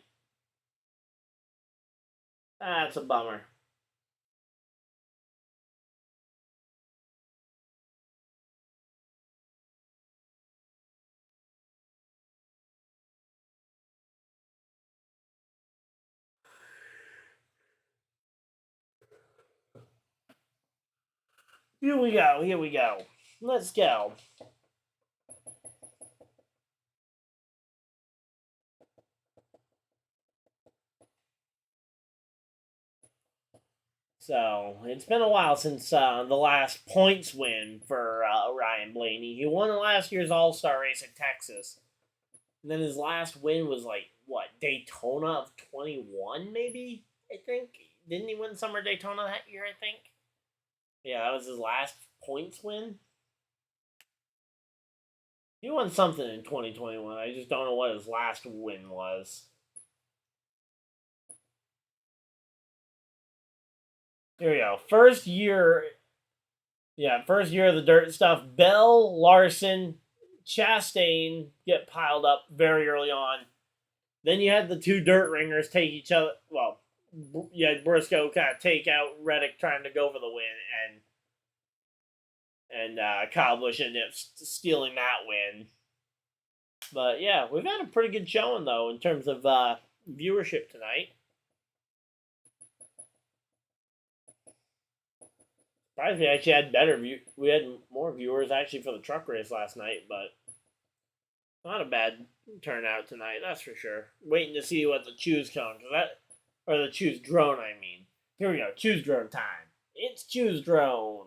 That's a bummer. Here we go. Here we go. Let's go. So it's been a while since the last points win for Ryan Blaney. He won last year's All Star race at Texas, and then his last win was like what, Daytona of 21, maybe, I think. Didn't he win Summer Daytona that year? I think. Yeah, that was his last points win. He won something in 2021. I just don't know what his last win was. Here we go. First year. Yeah, first year of the dirt stuff. Bell, Larson, Chastain get piled up very early on. Then you had the two dirt ringers take each other. Well, you had Briscoe kind of take out Reddick trying to go for the win, and Kyle Busch ended up stealing that win. But yeah, we've had a pretty good showing though in terms of viewership tonight. Surprised we actually had better view. We had more viewers actually for the truck race last night, but not a bad turnout tonight, that's for sure. Waiting to see what the choose cone, or the choose drone, I mean. Here we go, choose drone time. It's choose drone.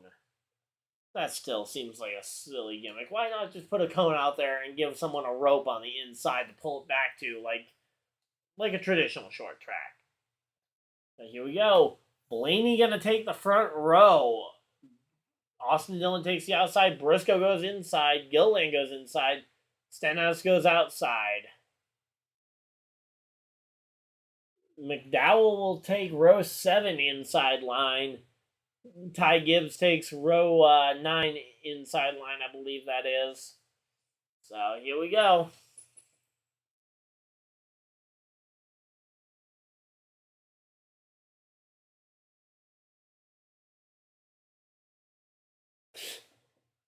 That still seems like a silly gimmick. Why not just put a cone out there and give someone a rope on the inside to pull it back to, like a traditional short track? Now here we go. Blaney gonna take the front row. Austin Dillon takes the outside. Briscoe goes inside. Gilliland goes inside. Stenhouse goes outside. McDowell will take row 7 inside line. Ty Gibbs takes row 9 inside line, I believe that is. So here we go.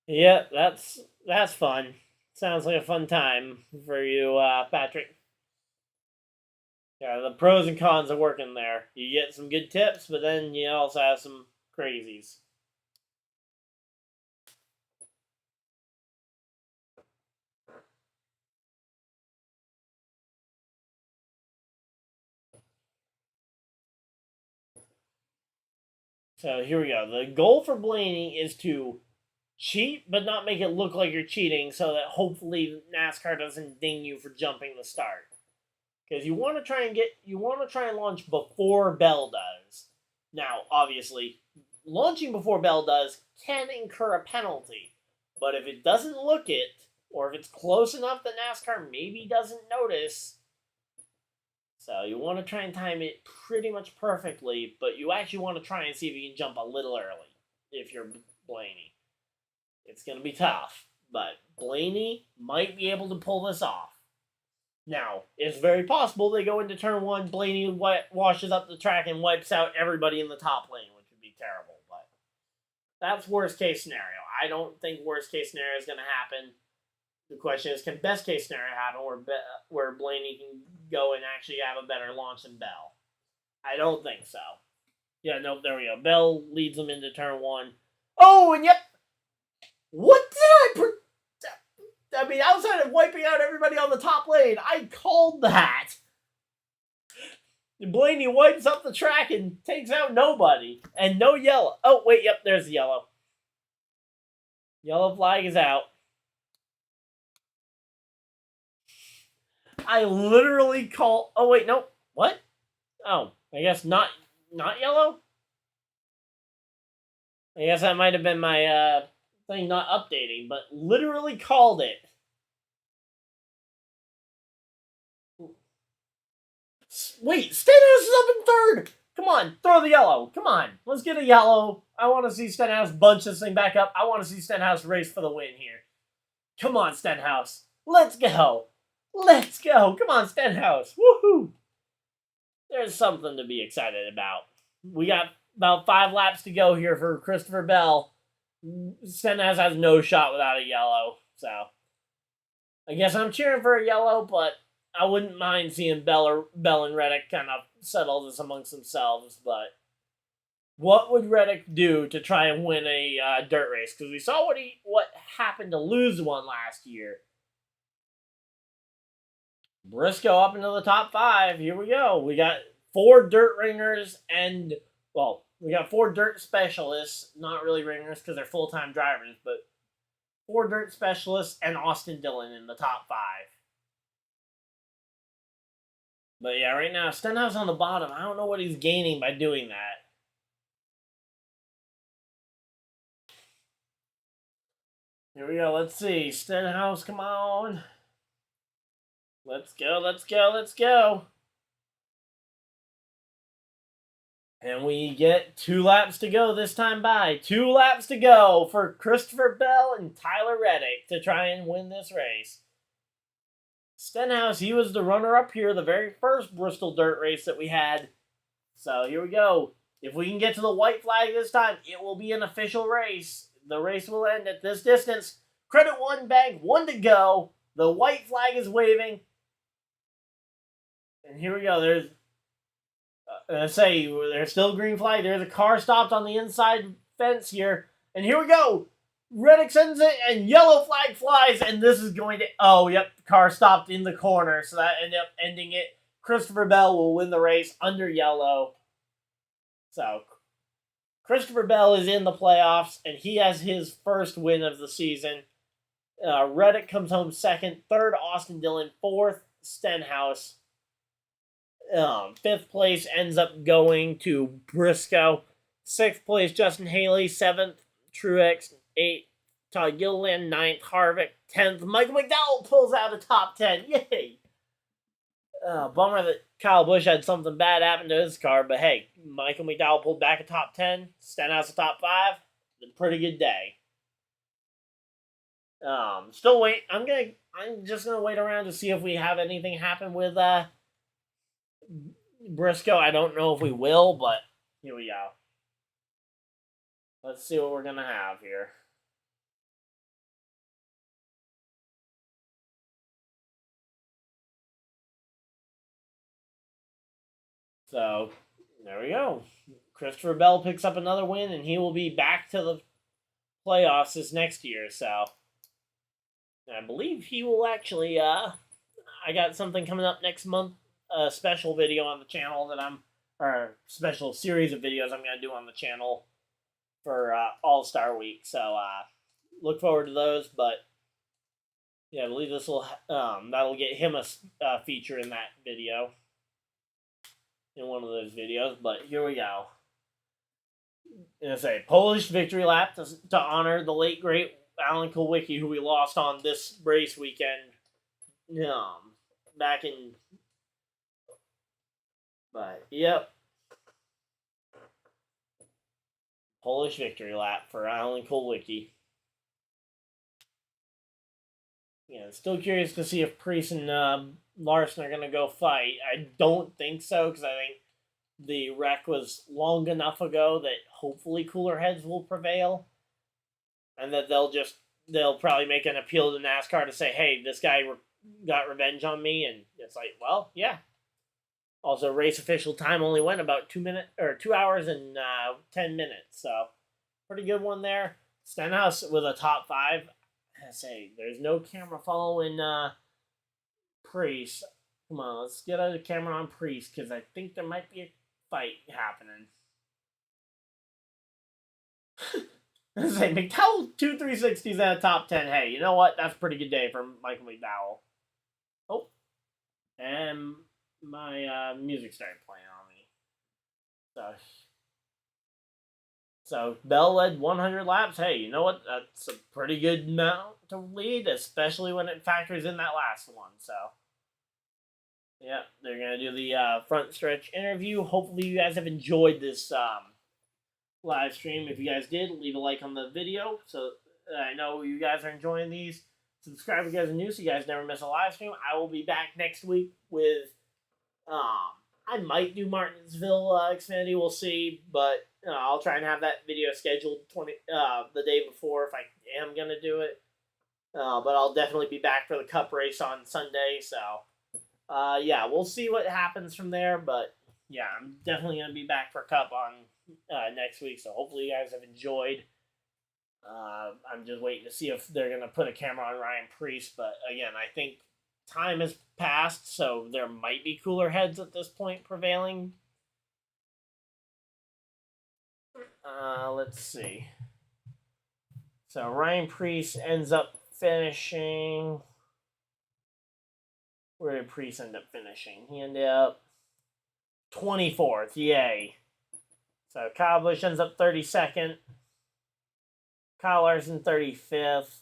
Yeah, that's fun. Sounds like a fun time for you, Patrick. Yeah, the pros and cons of working there. You get some good tips, but then you also have some crazies. So here we go. The goal for Blaney is to cheat, but not make it look like you're cheating, so that hopefully NASCAR doesn't ding you for jumping the start. Because you want to try and launch before Bell does. Now, obviously, launching before Bell does can incur a penalty, but if it doesn't look it, or if it's close enough that NASCAR maybe doesn't notice, so you want to try and time it pretty much perfectly, but you actually want to try and see if you can jump a little early if you're Blaney. It's going to be tough, but Blaney might be able to pull this off. Now, it's very possible they go into turn 1, Blaney washes up the track and wipes out everybody in the top lane, which would be terrible, but that's worst case scenario. I don't think worst case scenario is going to happen. The question is, can best case scenario happen where Blaney can go and actually have a better launch than Bell? I don't think so. Yeah, nope, there we go. Bell leads them into turn 1. Oh, and yep! What did I mean, outside of wiping out everybody on the top lane, I called that. Blaney wipes up the track and takes out nobody. And no yellow. Oh, wait, yep, there's the yellow. Yellow flag is out. I literally call. Oh, wait, no. What? Oh, I guess not yellow? I guess that might have been my thing not updating, but literally called it. Wait, Stenhouse is up in third. Come on, throw the yellow. Come on, let's get a yellow. I want to see Stenhouse bunch this thing back up. I want to see Stenhouse race for the win here. Come on, Stenhouse. Let's go. Let's go. Come on, Stenhouse. Woohoo. There's something to be excited about. We got about 5 laps to go here for Christopher Bell. Stenhouse has no shot without a yellow. So, I guess I'm cheering for a yellow, but I wouldn't mind seeing Bell and Reddick kind of settle this amongst themselves. But what would Reddick do to try and win a dirt race? Because we saw what happened to lose one last year. Briscoe up into the top 5. Here we go. We got 4 dirt ringers and, well, we got 4 dirt specialists, not really ringers because they're full-time drivers, but 4 dirt specialists and Austin Dillon in the top 5. But yeah, right now, Stenhouse on the bottom. I don't know what he's gaining by doing that. Here we go. Let's see. Stenhouse, come on. Let's go, let's go, let's go. And we get 2 laps to go this time by. 2 laps to go for Christopher Bell and Tyler Reddick to try and win this race. Stenhouse, he was the runner-up here, the very first Bristol dirt race that we had. So here we go. If we can get to the white flag this time, it will be an official race. The race will end at this distance. Credit 1 bank, 1 to go. The white flag is waving. And here we go. There's still green flag. There's a car stopped on the inside fence here. And here we go. Reddick sends it, and yellow flag flies, and this is going to... Oh, yep, the car stopped in the corner, so that ended up ending it. Christopher Bell will win the race under yellow. So, Christopher Bell is in the playoffs, and he has his first win of the season. Reddick comes home second. Third, Austin Dillon. Fourth, Stenhouse. 5th place ends up going to Briscoe. 6th place, Justin Haley. 7th, Truex. 8th, Todd Gilliland. 9th, Harvick. 10th, Michael McDowell pulls out a top 10. Yay! Bummer that Kyle Busch had something bad happen to his car, but hey, Michael McDowell pulled back a top 10. Stenhouse a top 5. A pretty good day. Still wait. I'm just gonna wait around to see if we have anything happen with Briscoe. I don't know if we will, but here we go. Let's see what we're gonna have here. So there we go. Christopher Bell picks up another win, and he will be back to the playoffs this next year. So I believe he will actually. I got something coming up next month. A special video on the channel or special series of videos I'm going to do on the channel for All-Star Week. So look forward to those. But yeah, I believe this will that'll get him a feature in that video, in one of those videos. But here we go. It's a Polish victory lap to honor the late great Alan Kulwicki, who we lost on this race weekend. Back in. But, yep. Polish victory lap for Alan Kulwicki. Yeah, still curious to see if Priest and Larson are going to go fight. I don't think so, because I think the wreck was long enough ago that hopefully cooler heads will prevail. And that they'll probably make an appeal to NASCAR to say, hey, this guy got revenge on me. And it's like, well, yeah. Also, race official time only went about 2 hours and 10 minutes. So, pretty good one there. Stenhouse with a top 5. I say, there's no camera following Priest. Come on, let's get a camera on Priest, because I think there might be a fight happening. I say, McDowell 2 360s at a top 10. Hey, you know what? That's a pretty good day for Michael McDowell. Oh. And my music started playing on me. So Bell led 100 laps. Hey, you know what? That's a pretty good amount to lead, especially when it factors in that last one. So, yeah, they're going to do the front stretch interview. Hopefully you guys have enjoyed this live stream. If you guys did, leave a like on the video so I know you guys are enjoying these. Subscribe if you guys are new so you guys never miss a live stream. I will be back next week with I might do Martinsville Xfinity, we'll see, but I'll try and have that video scheduled the day before if I am going to do it. But I'll definitely be back for the Cup race on Sunday, so yeah, we'll see what happens from there, but yeah, I'm definitely going to be back for Cup on next week, so hopefully you guys have enjoyed. I'm just waiting to see if they're going to put a camera on Ryan Priest, but again, I think time has passed, so there might be cooler heads at this point prevailing. Let's see. So Ryan Preece ends up finishing. Where did Preece end up finishing? He ended up 24th. Yay. So Kyle Busch ends up 32nd. Kyle Larson 35th.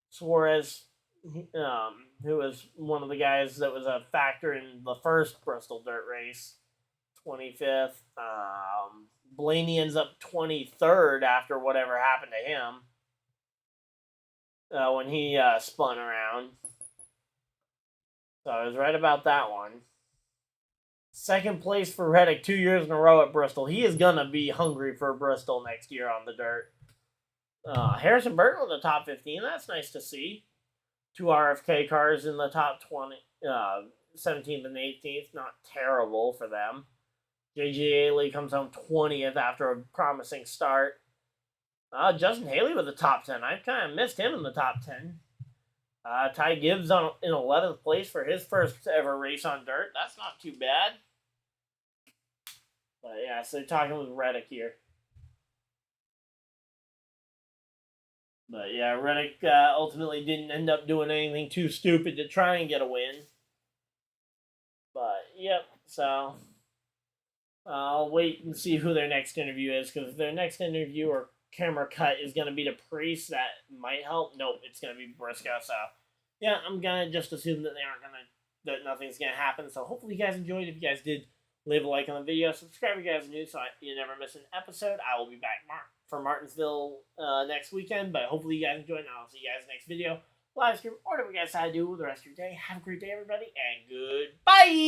Suarez, who was one of the guys that was a factor in the first Bristol dirt race, 25th. Blaney ends up 23rd after whatever happened to him when he spun around. So I was right about that one. Second place for Reddick 2 years in a row at Bristol. He is going to be hungry for Bristol next year on the dirt. Harrison Burton with the top 15. That's nice to see. 2 RFK cars in the top 20, 17th and 18th. Not terrible for them. J.J. Haley comes home 20th after a promising start. Justin Haley with the top 10. I kind of missed him in the top 10. Ty Gibbs in 11th place for his first ever race on dirt. That's not too bad. But yeah, so talking with Reddick here. But yeah, Reddick ultimately didn't end up doing anything too stupid to try and get a win. But yep, so I'll wait and see who their next interview is, because their next interview or camera cut is going to be to Priest. That might help. Nope, it's going to be Briscoe. So yeah, I'm going to just assume that that nothing's going to happen. So hopefully you guys enjoyed. If you guys did, leave a like on the video. Subscribe if you guys are new so you never miss an episode. I will be back for Martinsville next weekend. But hopefully you guys enjoyed, and I'll see you guys next video. Live stream, or whatever you guys decide to do with the rest of your day. Have a great day, everybody, and goodbye!